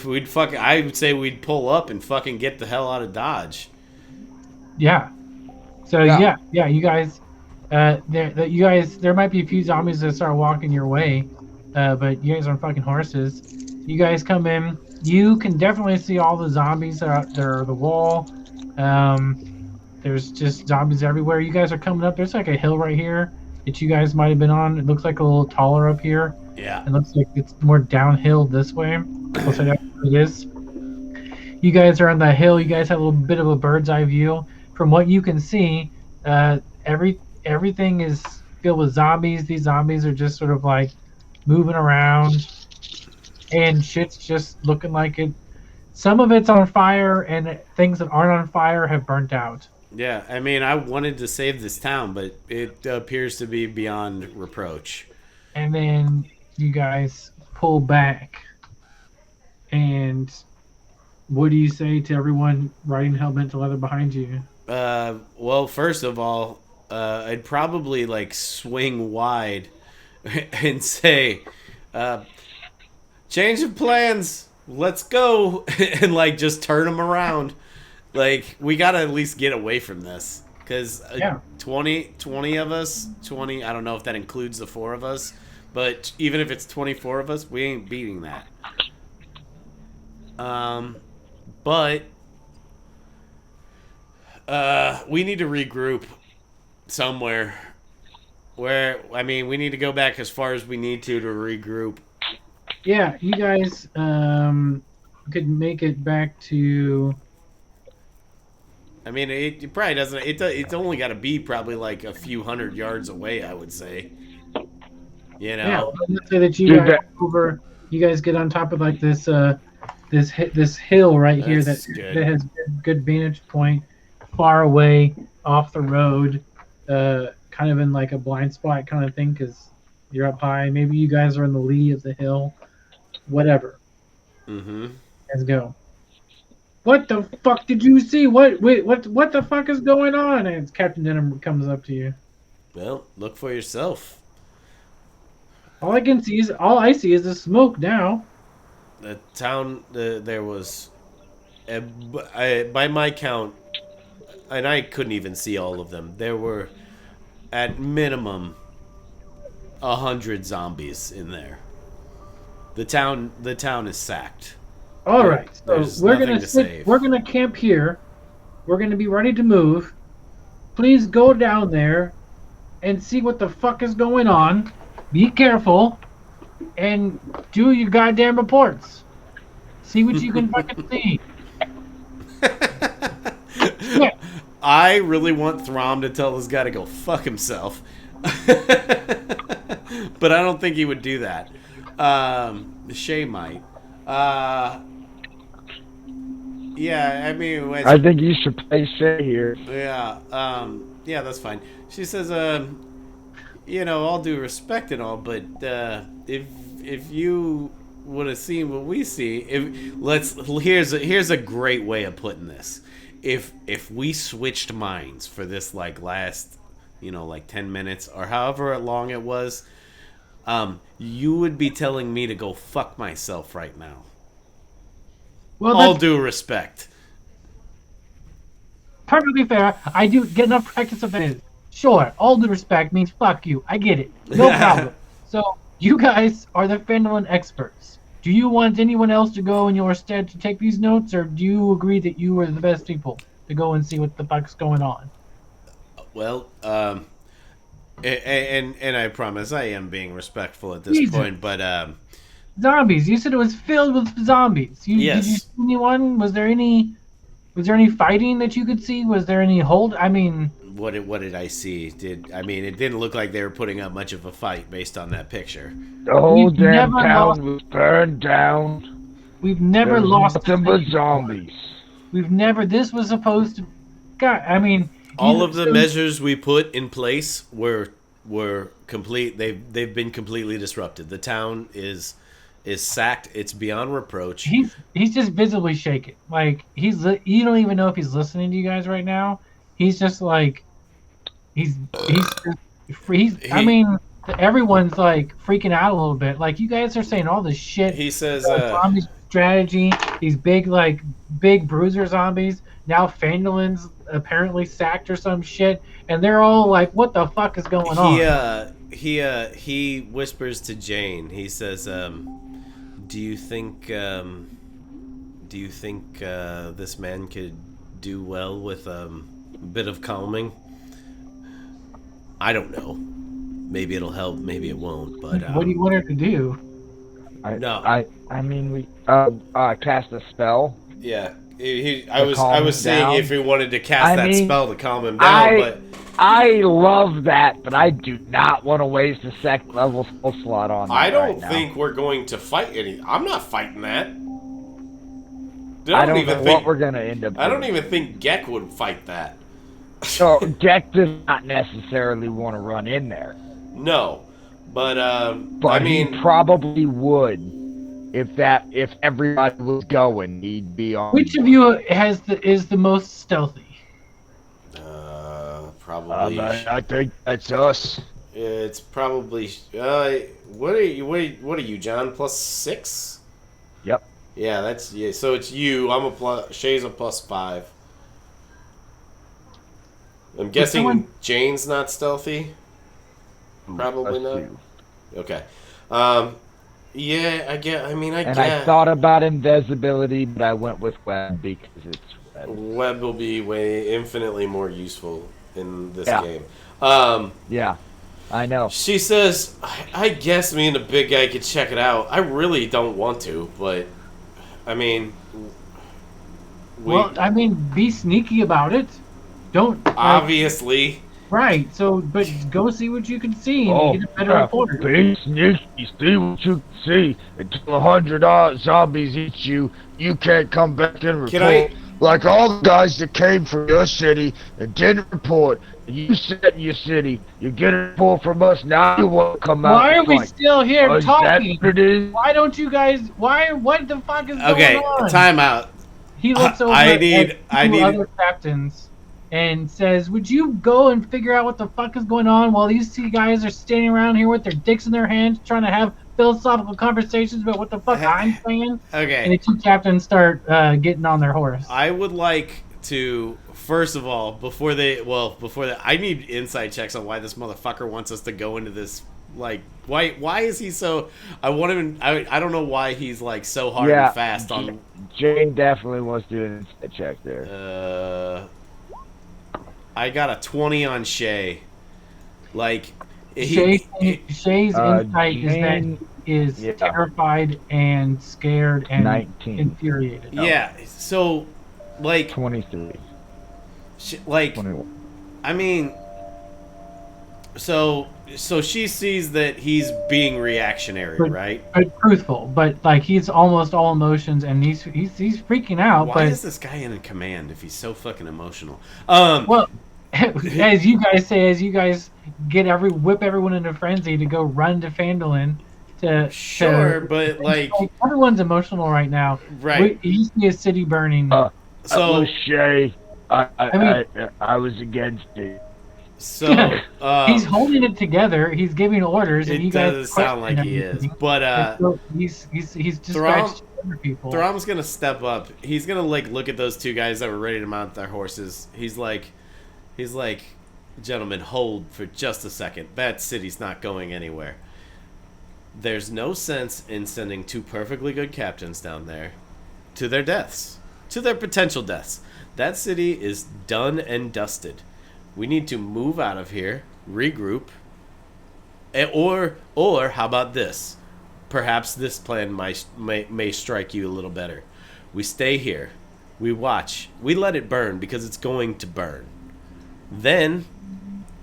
A: we'd fucking. I would say we'd pull up and fucking get the hell out of Dodge.
C: Yeah. So
D: Yeah.
C: you guys, there might be a few zombies that start walking your way, but you guys are on fucking horses. You guys come in. You can definitely see all the zombies that are out there. The wall. There's just zombies everywhere. You guys are coming up. There's like a hill right here that you guys might have been on. It looks like a little taller up here.
A: Yeah.
C: It looks like it's more downhill this way. Looks like that's what it is. You guys are on the hill. You guys have a little bit of a bird's eye view. From what you can see, everything is filled with zombies. These zombies are just sort of like moving around, and shit's just looking like it. Some of it's on fire, and things that aren't on fire have burnt out.
A: Yeah, I mean, I wanted to save this town, but it appears to be beyond reproach.
C: And then you guys pull back, and what do you say to everyone riding Hellbent to Leather behind you?
A: Well, first of all, I'd probably like swing wide and say, change of plans, let's go, and like just turn them around. Like, we gotta at least get away from this. Because 20 of us, 20, I don't know if that includes the 4 of us, but even if it's 24 of us, we ain't beating that. But we need to regroup somewhere. Where, I mean, we need to go back as far as we need to regroup.
C: Yeah, you guys could make it back to...
A: I mean, it probably doesn't. It's only got to be probably like a few hundred yards away, I would say. You know.
C: Yeah, let's say that you guys over. You guys get on top of like this this hill right here that has a good vantage point, far away off the road, kind of in like a blind spot kind of thing because you're up high. Maybe you guys are in the lee of the hill. Whatever.
A: Mm-hmm.
C: Let's go. What the fuck did you see? What the fuck is going on? And Captain Denim comes up to you.
A: Well, look for yourself.
C: All I see is the smoke now.
A: The town, there was, by my count, and I couldn't even see all of them. There were, at minimum, 100 zombies in there. The town is sacked.
C: All right, so we're gonna camp here. We're gonna be ready to move. Please go down there and see what the fuck is going on. Be careful and do your goddamn reports. See what you can fucking see. Yeah.
A: I really want Throm to tell this guy to go fuck himself, but I don't think he would do that. Shay might. Yeah, I mean...
B: I think you should play Shay here.
A: Yeah, yeah, that's fine. She says, you know, all due respect and all, but, if you would have seen what we see, here's a great way of putting this. If we switched minds for this, like, last, you know, like 10 minutes, or however long it was, you would be telling me to go fuck myself right now.
C: Well,
A: all due respect.
C: Perfectly fair. I do get enough practice of it. Sure, all due respect means fuck you. I get it. No problem. So You guys are the Fandolin experts. Do you want anyone else to go in your stead to take these notes, or do you agree that you are the best people to go and see what the fuck's going on?
A: Well, and I promise I am being respectful at this
C: Jesus.
A: point, but
C: Zombies. You said it was filled with zombies. Did you
A: yes.
C: see anyone? Was there any fighting that you could see? Was there any hold? I mean,
A: What did I see? I mean it didn't look like they were putting up much of a fight based on that picture.
B: The whole
C: We've
B: damn
C: never
B: town
C: lost-
B: was burned down.
C: we've never
B: There was
C: lost
B: nothing but zombies.
C: We've never. This was supposed to. God, I mean,
A: All of the measures we put in place were complete. They've been completely disrupted. The town is sacked. It's beyond reproach.
C: He's just visibly shaken. Like you don't even know if he's listening to you guys right now. He's just like he's I mean, everyone's like freaking out a little bit. Like you guys are saying all this shit.
A: He says
C: zombie strategy. These big bruiser zombies. Now Fandolin's apparently sacked or some shit, and they're all like, "What the fuck is going on?"
A: He whispers to Jane. He says, "Do you think this man could do well with a bit of calming? I don't know. Maybe it'll help. Maybe it won't. But
C: what do you want her to do?
B: I mean, we cast a spell.
A: Yeah, I was seeing
B: down.
A: if he wanted to cast that spell to calm him down, but
B: I love that, but I do not want to waste a second level spell slot on that.
A: I don't
B: right
A: think we're going to fight any. I'm not fighting that.
B: I don't know what we're gonna end up.
A: I don't even think Gek would fight that.
B: So Gek does not necessarily want to run in there.
A: No, but
B: But
A: I mean,
B: he probably would if everybody was going. He'd be on.
C: Which of you is the most stealthy?
A: probably.
B: I think that's us.
A: It's probably. What are you, John? +6?
B: Yep.
A: Yeah, so it's you. I'm a plus. Shay's a +5. I'm guessing Jane's not stealthy. Probably not. Okay. Yeah, I get. I mean, I
B: And
A: get.
B: I thought about invisibility, but I went with web because it's web.
A: Web will be infinitely more useful in this game.
B: Yeah, I know.
A: She says, I guess me and the big guy could check it out. I really don't want to, but I mean,
C: be sneaky about it. Don't
A: obviously.
C: Right. So, but go see what you can see and get a better report.
B: Be sneaky, see what you can see. Until 100 zombies eat you, you can't come back and report. Like all the guys that came from your city and didn't report. You set in your city. You get a report from us. Now you want to come out.
C: Why are we still here talking?
B: Is that what it is?
C: Why don't you guys? What the fuck is going on?
A: Okay, time out.
C: He looks over at two other captains and says, "Would you go and figure out what the fuck is going on while these two guys are standing around here with their dicks in their hands, trying to have philosophical conversations about what the fuck I'm saying?"
A: Okay.
C: And the two captains start getting on their horse.
A: I would like to, first of all, before I need inside checks on why this motherfucker wants us to go into this. Like, why is he so? I want him. I don't know why he's like so hard and fast on.
B: Jane definitely wants to do an inside check there.
A: I got a 20 on Shay. Like,
C: Shay's insight is terrified and scared and
B: 19.
C: infuriated.
A: Yeah, so like
B: 23.
A: Like
B: 21.
A: I mean, so she sees that he's being reactionary, right?
C: But truthful, but like he's almost all emotions, and he's freaking out.
A: Why is this guy in command if he's so fucking emotional?
C: Well, as you guys say, as you guys whip everyone into frenzy to go run to Fandolin.
A: But like
C: everyone's emotional right now.
A: Right.
C: You see a city burning.
B: So Shay, I was against it.
A: So
C: he's holding it together. He's giving orders, and you guys
A: doesn't sound like he is. But
C: he's dispatched other people.
A: Thraum's gonna step up. He's gonna like look at those two guys that were ready to mount their horses. He's like, gentlemen, hold for just a second. That city's not going anywhere. There's no sense in sending 2 perfectly good captains down there to their deaths, to their potential deaths. That city is done and dusted. We need to move out of here, regroup, or how about this? Perhaps this plan may strike you a little better. We stay here. We watch. We let it burn because it's going to burn. Then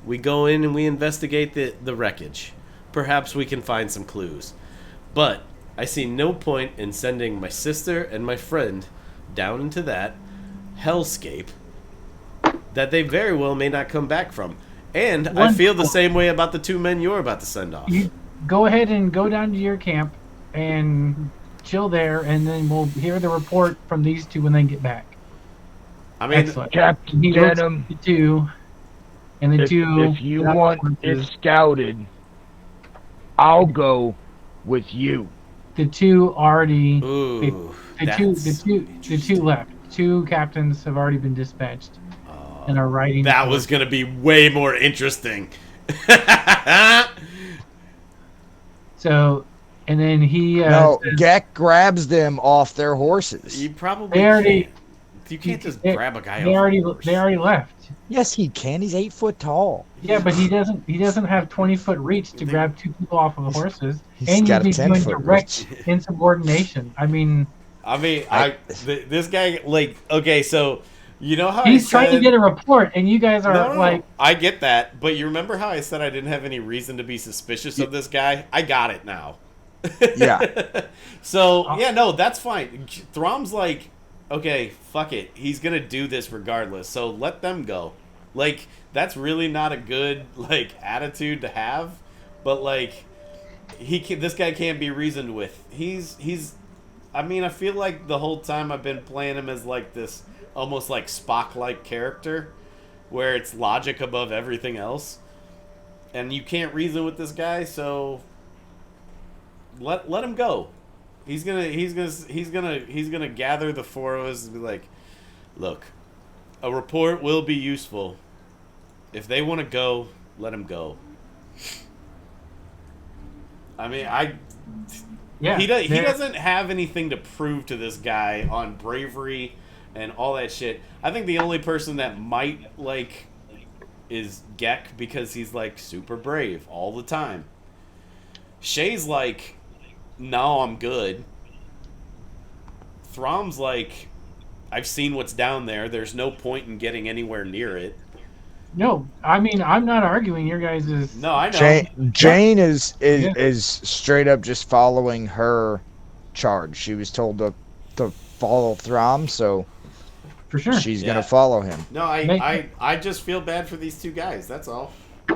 A: we go in and we investigate the wreckage. Perhaps we can find some clues. But I see no point in sending my sister and my friend down into that hellscape that they very well may not come back from. And I feel the same way about the 2 men you're about to send off.
C: You go ahead and go down to your camp and chill there, and then we'll hear the report from these 2 when they get back.
A: I mean,
C: excellent.
B: Captain Denim,
C: the 2, and the 2.
B: If you want it scouted, I'll go with you.
C: The 2 already.
A: ooh,
C: The two left. 2 captains have already been dispatched and are riding.
A: that was going to be way more interesting.
C: So, and then he.
E: No,
C: says,
E: Gek grabs them off their horses.
A: You probably
C: They already-
A: can't. You can't just
C: they-
A: grab a guy
C: They
A: off
C: already.
A: a horse.
C: They already left.
E: Yes, he can. He's 8 foot tall.
C: Yeah, but he doesn't. He doesn't have 20-foot reach to grab 2 people off of horses,
E: He's
C: and
E: got a
C: you'd be doing
E: 10-foot
C: direct
E: reach.
C: insubordination. I mean,
A: this guy, like, okay, so you know how
C: he's
A: I
C: trying to
A: said-
C: get a report, and you guys are
A: No,
C: like,
A: I get that, but you remember how I said I didn't have any reason to be suspicious of this guy? I got it now.
E: Yeah.
A: So yeah, no, that's fine. Throm's like, okay, fuck it, he's gonna do this regardless. So let them go. Like, that's really not a good like attitude to have, but like, this guy can't be reasoned with. He's. I mean, I feel like the whole time I've been playing him as like this almost like Spock-like character, where it's logic above everything else, and you can't reason with this guy, so let him go. He's gonna gather the 4 of us and be like, look, a report will be useful. If they want to go, let them go. I mean,
C: yeah,
A: he doesn't have anything to prove to this guy on bravery and all that shit. I think the only person that might like is Gek, because he's like super brave all the time. Shay's like, no, I'm good. Throm's like, I've seen what's down there. There's no point in getting anywhere near it.
C: No, I mean, I'm not arguing your guys' is.
A: No, I know.
E: Jane is straight up just following her charge. She was told to follow Throm, so
C: For sure.
E: she's gonna follow him.
A: No, I just feel bad for these 2 guys. That's all.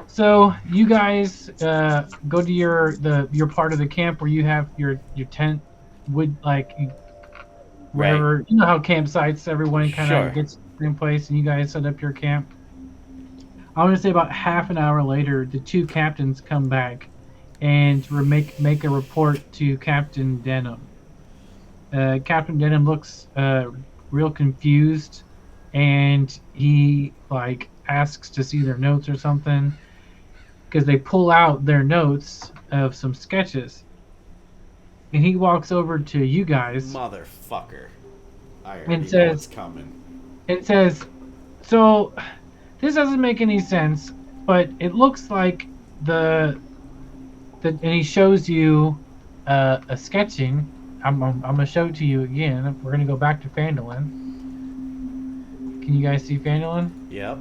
C: So you guys go to your part of the camp where you have your tent, wherever you know how campsites everyone kind of gets in place, and you guys set up your camp. I want to say about half an hour later, the 2 captains come back and make a report to Captain Denim. Captain Denim looks real confused, and he asks to see their notes or something, because they pull out their notes of some sketches, and he walks over to you guys.
A: Motherfucker! I
C: And
A: already know
C: says-
A: what's coming.
C: It says, so this doesn't make any sense, but it looks like and he shows you a sketching. I'm gonna show it to you again. We're gonna go back to Phandalin. Can you guys see Phandalin?
A: Yep.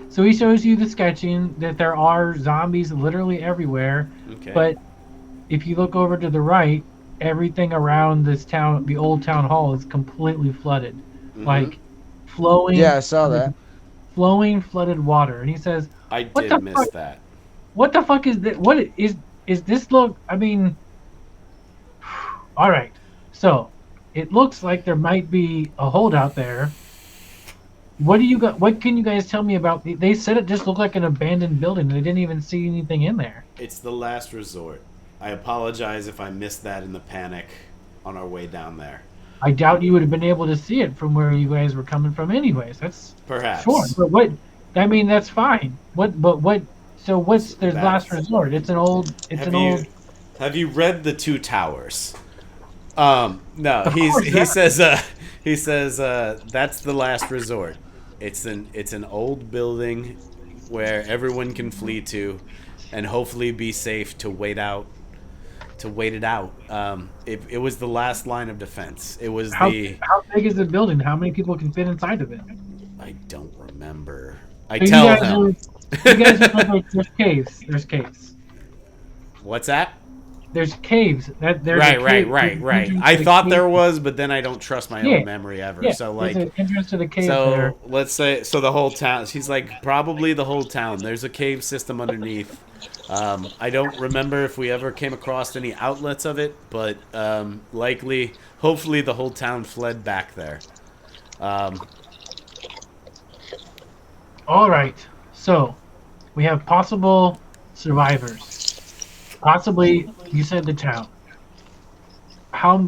C: So he shows you the sketching that there are zombies literally everywhere.
A: Okay.
C: But if you look over to the right, everything around this town, the old town hall, is completely flooded.
A: Mhm.
C: Like flowing.
E: Yeah, I saw that.
C: Flowing flooded water. And he says,
A: I
C: what
A: did
C: the
A: miss
C: fuck?
A: that.
C: what the fuck is this? What is this look? I mean, all right. So it looks like there might be a holdout there. What do you got? What can you guys tell me about? They said it just looked like an abandoned building. They didn't even see anything in there.
A: It's the last resort. I apologize if I missed that in the panic on our way down there.
C: I doubt you would have been able to see it from where you guys were coming from, anyways. That's
A: Perhaps.
C: sure. But what? I mean, that's fine. What? But what? So what's their last resort? It's an old. It's
A: Have
C: an
A: you
C: old.
A: Have you read The Two Towers? No, he says that's the last resort. It's an old building where everyone can flee to, and hopefully be safe to wait it out. It was the last line of defense. It was
C: how big is the building? How many people can fit inside of it?
A: I don't remember. I
C: So
A: tell him.
C: You guys know there's caves. There's caves.
A: What's that?
C: There's caves. There's
A: Right. I thought there was, but then I don't trust my own memory ever.
C: Yeah,
A: so like,
C: there's an entrance to the cave
A: so
C: there.
A: let's say the whole town. He's like probably the whole town. There's a cave system underneath. I don't remember if we ever came across any outlets of it, but hopefully the whole town fled back there.
C: All right. So we have possible survivors. Possibly, you said the town.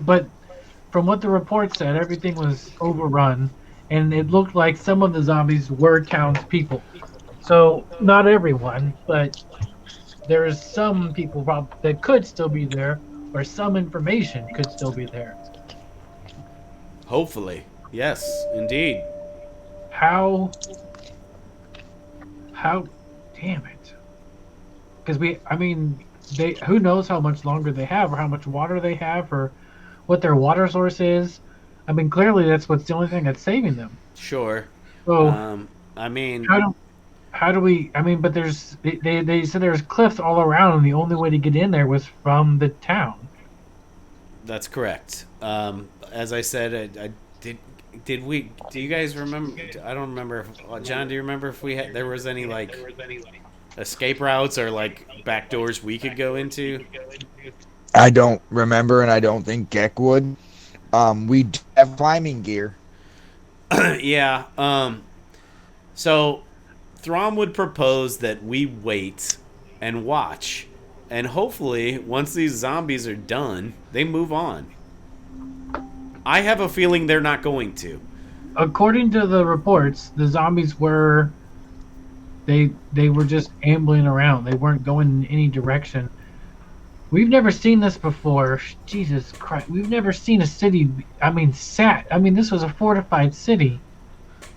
C: But from what the report said, everything was overrun, and it looked like some of the zombies were townspeople. So not everyone, but there's some people that could still be there, or some information could still be there.
A: Hopefully, yes, indeed.
C: How? Damn it! Because who knows how much longer they have, or how much water they have, or what their water source is. I mean, clearly that's what's the only thing that's saving them.
A: Sure.
C: So,
A: I mean,
C: how do we? I mean, but they said there's cliffs all around, and the only way to get in there was from the town.
A: That's correct. As I said, I did we? Do you guys remember? I don't remember. John, do you remember if there was any like escape routes or like back doors we could go into?
E: I don't remember, and I don't think Gek would. We do have climbing gear.
A: Yeah. So Throm would propose that we wait and watch, and hopefully once these zombies are done, they move on. I have a feeling they're not going to.
C: According to the reports, the zombies were they were just ambling around. They weren't going in any direction. We've never seen this before. Jesus Christ. We've never seen a city. This was a fortified city.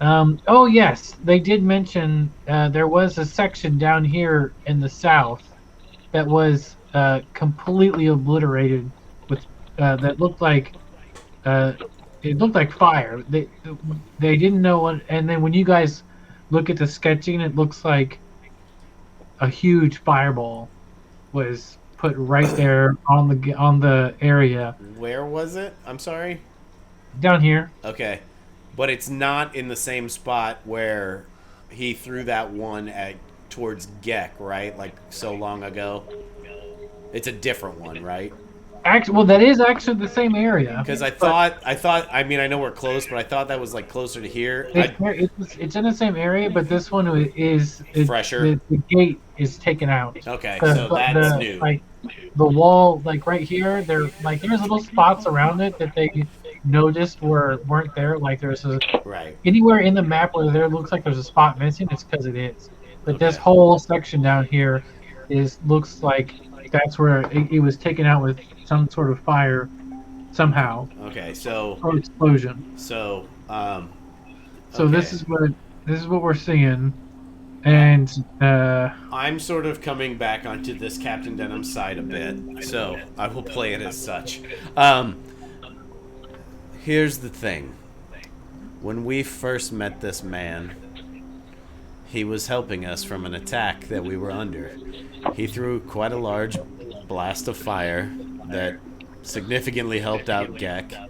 C: Oh, yes. They did mention there was a section down here in the south that was completely obliterated with that looked like it looked like fire. They didn't know what. And then when you guys look at the sketching, it looks like a huge fireball was put right there on the area.
A: Where was it? I'm sorry.
C: Down here.
A: Okay, but it's not in the same spot where he threw that one towards Gek, right? Like so long ago. It's a different one, right?
C: Well, that is actually the same area.
A: Because I thought. I mean, I know we're close, but I thought that was like closer to here.
C: It's in the same area, but this one is
A: fresher.
C: The gate is taken out.
A: Okay, so that's new.
C: Like the wall, like right here, there's little spots around it that they noticed weren't there. Like there's anywhere in the map where there looks like there's a spot missing, it's because it is. But this whole section down here looks like that's where it was taken out with some sort of fire somehow.
A: Okay, so
C: or explosion.
A: So
C: so this is what we're seeing, and
A: I'm sort of coming back onto this Captain Denim side a bit, so I will play it as such. Here's the thing. When we first met this man, he was helping us from an attack that we were under. He threw quite a large blast of fire that significantly helped out Gek.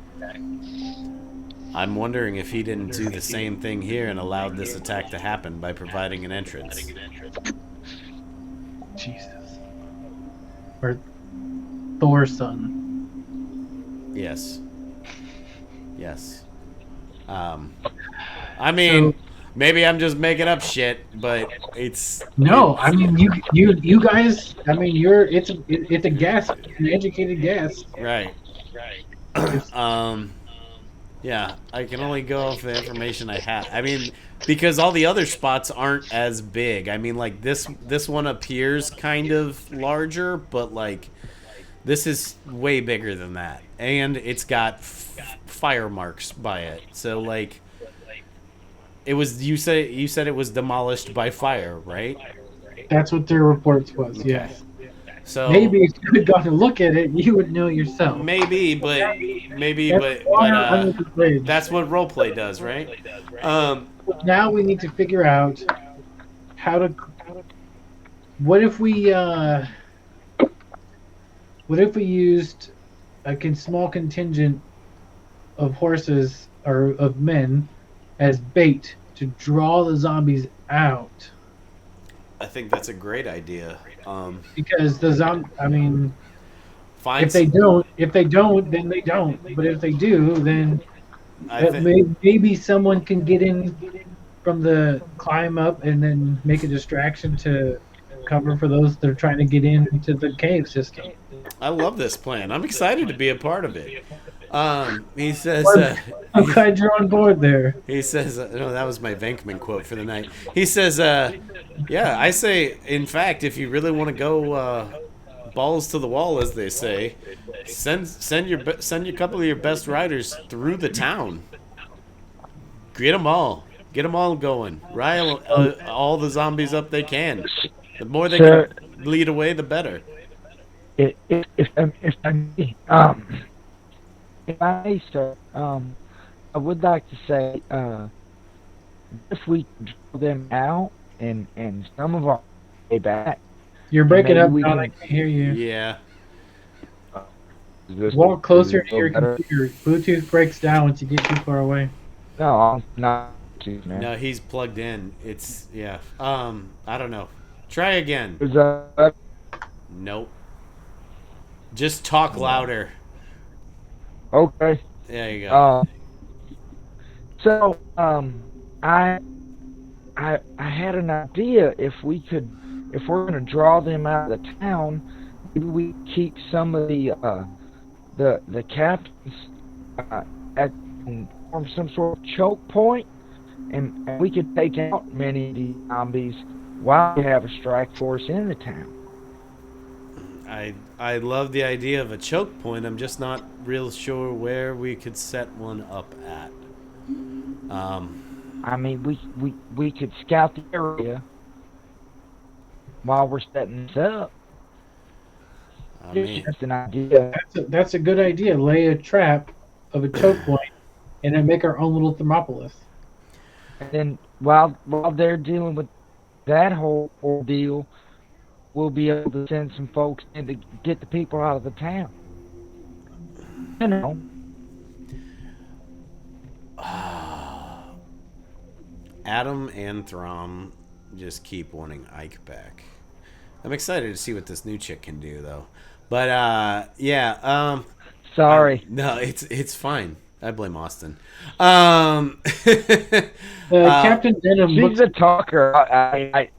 A: I'm wondering if he didn't do the same thing here and allowed this attack to happen by providing an entrance.
C: Jesus. Or Thor's son.
A: Yes. I mean, maybe I'm just making up shit, but it's
C: no. I mean, you guys. I mean, it's a guess, an educated guess.
A: Right. Yeah, I can only go off the information I have. I mean, because all the other spots aren't as big. I mean, like this one appears kind of larger, but like This is way bigger than that, and it's got fire marks by it. So like, it was you said it was demolished by fire, right?
C: That's what their reports was.
A: Okay.
C: Yes.
A: So
C: Maybe if you had gone to look at it, you would know yourself.
A: maybe, but
C: That's water under the bridge.
A: that's what roleplay does, right?
C: Now we need to figure out how to. What if we? What if we used a small contingent of horses or of men as bait to draw the zombies out?
A: I think that's a great idea.
C: Because I mean,
A: Find
C: if they don't, then they don't. But if they do, then
A: I think
C: maybe someone can get in from the climb up and then make a distraction to cover for those that are trying to get into the cave system.
A: I love this plan. I'm excited to be a part of it. He says.
C: I'm glad you're on board there.
A: He says, no, that was my Venkman quote for the night. He says, yeah, I say, in fact, if you really want to go balls to the wall, as they say, send your couple of your best riders through the town. Get them all going. Rile all the zombies up they can. The more they can lead away, the better.
B: If I may, sir, I would like to say, if we draw them out and some of our way back.
C: You're breaking up,
B: John.
C: I can't hear you.
A: Yeah.
C: Walk closer to your computer. Bluetooth breaks down once you get too far away.
B: No, I'm not. Man.
A: No, he's plugged in. It's, yeah. I don't know. Try again.
B: Is that...
A: Nope. Just talk louder.
B: Okay.
A: There you go.
B: So, I had an idea. If we're going to draw them out of the town, maybe we keep some of the captains and form some sort of choke point, and we could take out many of these zombies while we have a strike force in the town.
A: I love the idea of a choke point. I'm just not real sure where we could set one up at.
B: I mean, we could scout the area while we're setting this up. That's an idea.
C: That's a good idea. Lay a trap of a choke point, and then make our own little Thermopolis.
B: And then while they're dealing with that whole ordeal, we'll be able to send some folks in to get the people out of the town. You know.
A: Adam and Throm just keep wanting Ike back. I'm excited to see what this new chick can do, though. But yeah.
B: Sorry.
A: No, it's fine. I blame Austin.
C: Captain Denim.
B: She's a talker.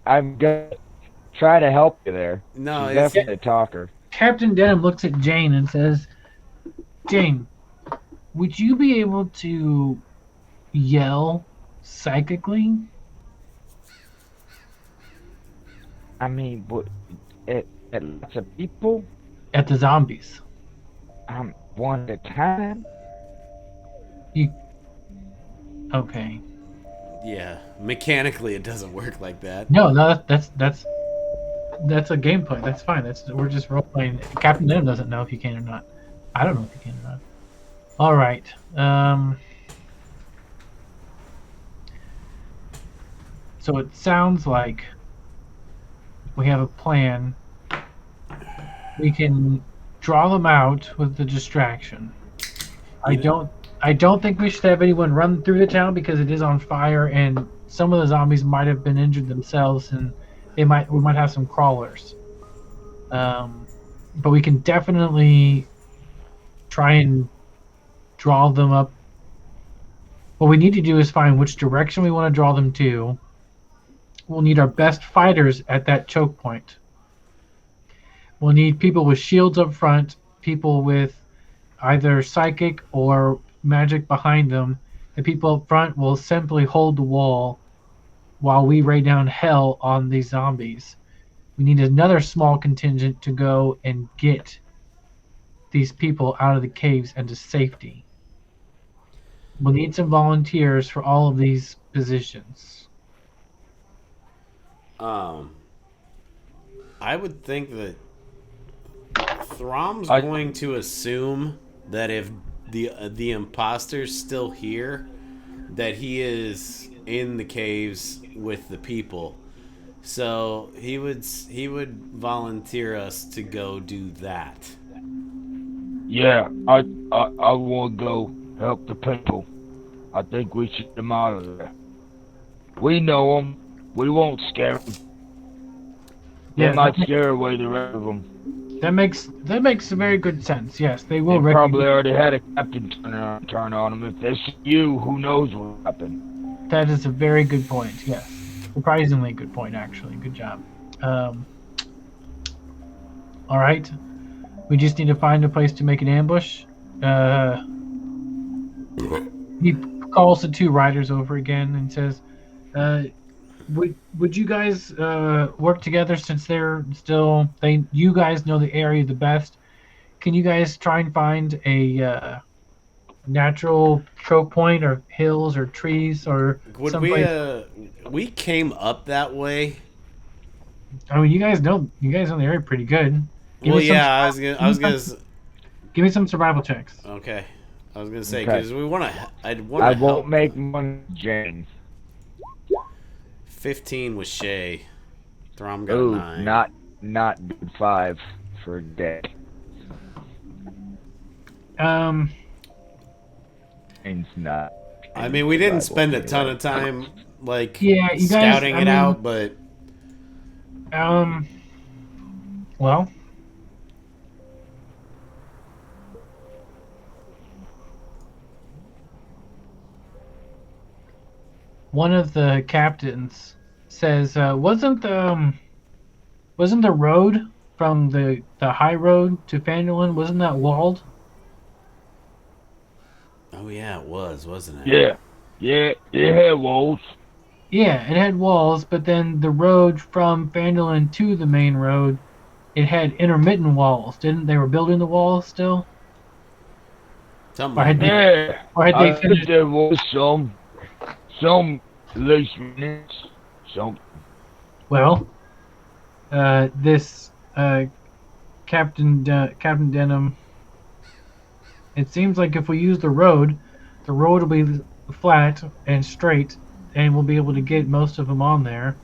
B: I'm gonna try to help you there.
A: No,
B: she's definitely a talker.
C: Captain Denim looks at Jane and says, "Jane, would you be able to yell psychically?"
B: I mean, at lots of people?
C: At the zombies.
B: One at a time?
C: Okay.
A: Yeah, mechanically it doesn't work like that.
C: No, that's a gameplay. That's fine. We're just role playing. Captain Denim doesn't know if you can or not. I don't know if you can or not. All right. So it sounds like we have a plan. We can draw them out with the distraction. I don't think we should have anyone run through the town because it is on fire, and some of the zombies might have been injured themselves, and we might have some crawlers. But we can definitely try and draw them up. What we need to do is find which direction we want to draw them to. We'll need our best fighters at that choke point. We'll need people with shields up front, people with either psychic or magic behind them. The people up front will simply hold the wall while we rain down hell on these zombies. We need another small contingent to go and get these people out of the caves and to safety. We'll need some volunteers for all of these positions.
A: I would think that Throm's going to assume that if the imposter's still here, that he is in the caves with the people. So he would volunteer us to go do that.
D: Yeah, I want to go help the people. I think we should get them out of there. We know them. We won't scare them. They might scare away the rest of them.
C: That makes very good sense. Yes, they will.
D: They probably already had a captain turn on them. If they see you, who knows what happened?
C: That is a very good point. Yes, surprisingly good point, actually. Good job. All right, we just need to find a place to make an ambush. He calls the two riders over again and says, Would you guys work together since you guys know the area the best? Can you guys try and find a natural choke point or hills or trees or someplace?
A: We came up that way.
C: I mean, you guys know the area pretty good.
A: I was gonna.
C: Give me some survival checks.
A: Okay, I was gonna say because we want to. I
B: won't make one, Jane.
A: 15 with Shay. Throm got a 9.
B: Not good 5 for a day. It's not.
A: I mean, we didn't spend a ton of time
C: you
A: scouting
C: guys,
A: it out, but
C: well, one of the captains says, wasn't the road from the high road to Fandolin, wasn't that walled?
A: Oh yeah, it was, wasn't it?
D: Yeah, it had walls.
C: Yeah, it had walls, but then the road from Fandolin to the main road, it had intermittent walls, didn't they? Were building the walls still?
A: Something.
C: Or had they
D: I think there was some loose minutes. Some.
C: Well, this Captain Denim. It seems like if we use the road will be flat and straight, and we'll be able to get most of them on there.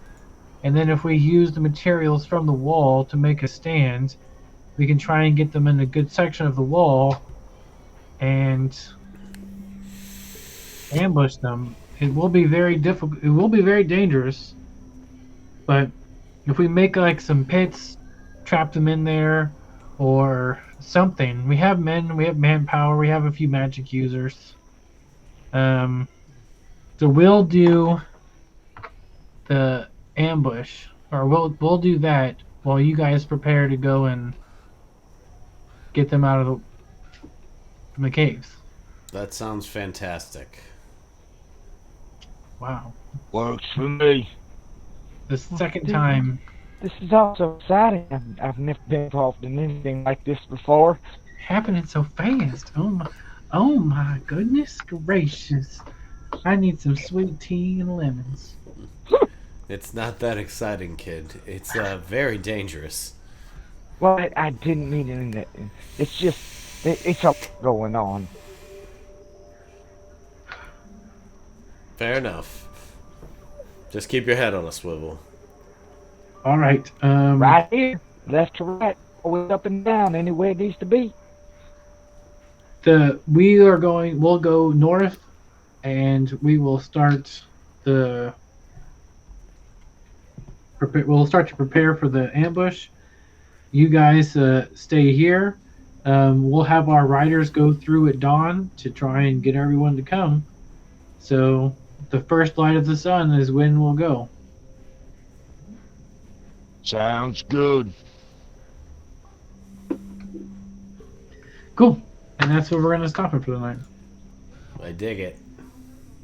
C: And then if we use the materials from the wall to make a stand, we can try and get them in a good section of the wall and ambush them. It will be very difficult. It will be very dangerous. But if we make like some pits, trap them in there, or something. We have men, we have manpower, we have a few magic users. So we'll do the ambush, or we'll do that while you guys prepare to go and get them out of from the caves.
A: That sounds fantastic.
C: Wow.
D: Works for me.
C: The second time.
B: This is all so exciting. I've never been involved in anything like this before.
C: Happening so fast. Oh my goodness gracious. I need some sweet tea and lemons.
A: It's not that exciting, kid. It's very dangerous.
B: Well, I didn't mean it. It's just, it's all going on.
A: Fair enough. Just keep your head on a swivel.
C: All right.
B: Right here, left to right, always up and down, anywhere it needs to be.
C: We'll go north, and we will start we'll start to prepare for the ambush. You guys stay here. We'll have our riders go through at dawn to try and get everyone to come. So the first light of the sun is when we'll go.
D: Sounds good.
C: Cool. And that's where we're going to stop it for the night.
A: I dig it.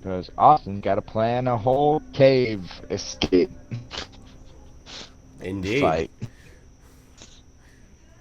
B: Because Austin got to plan a whole cave escape
A: Indeed.
B: fight.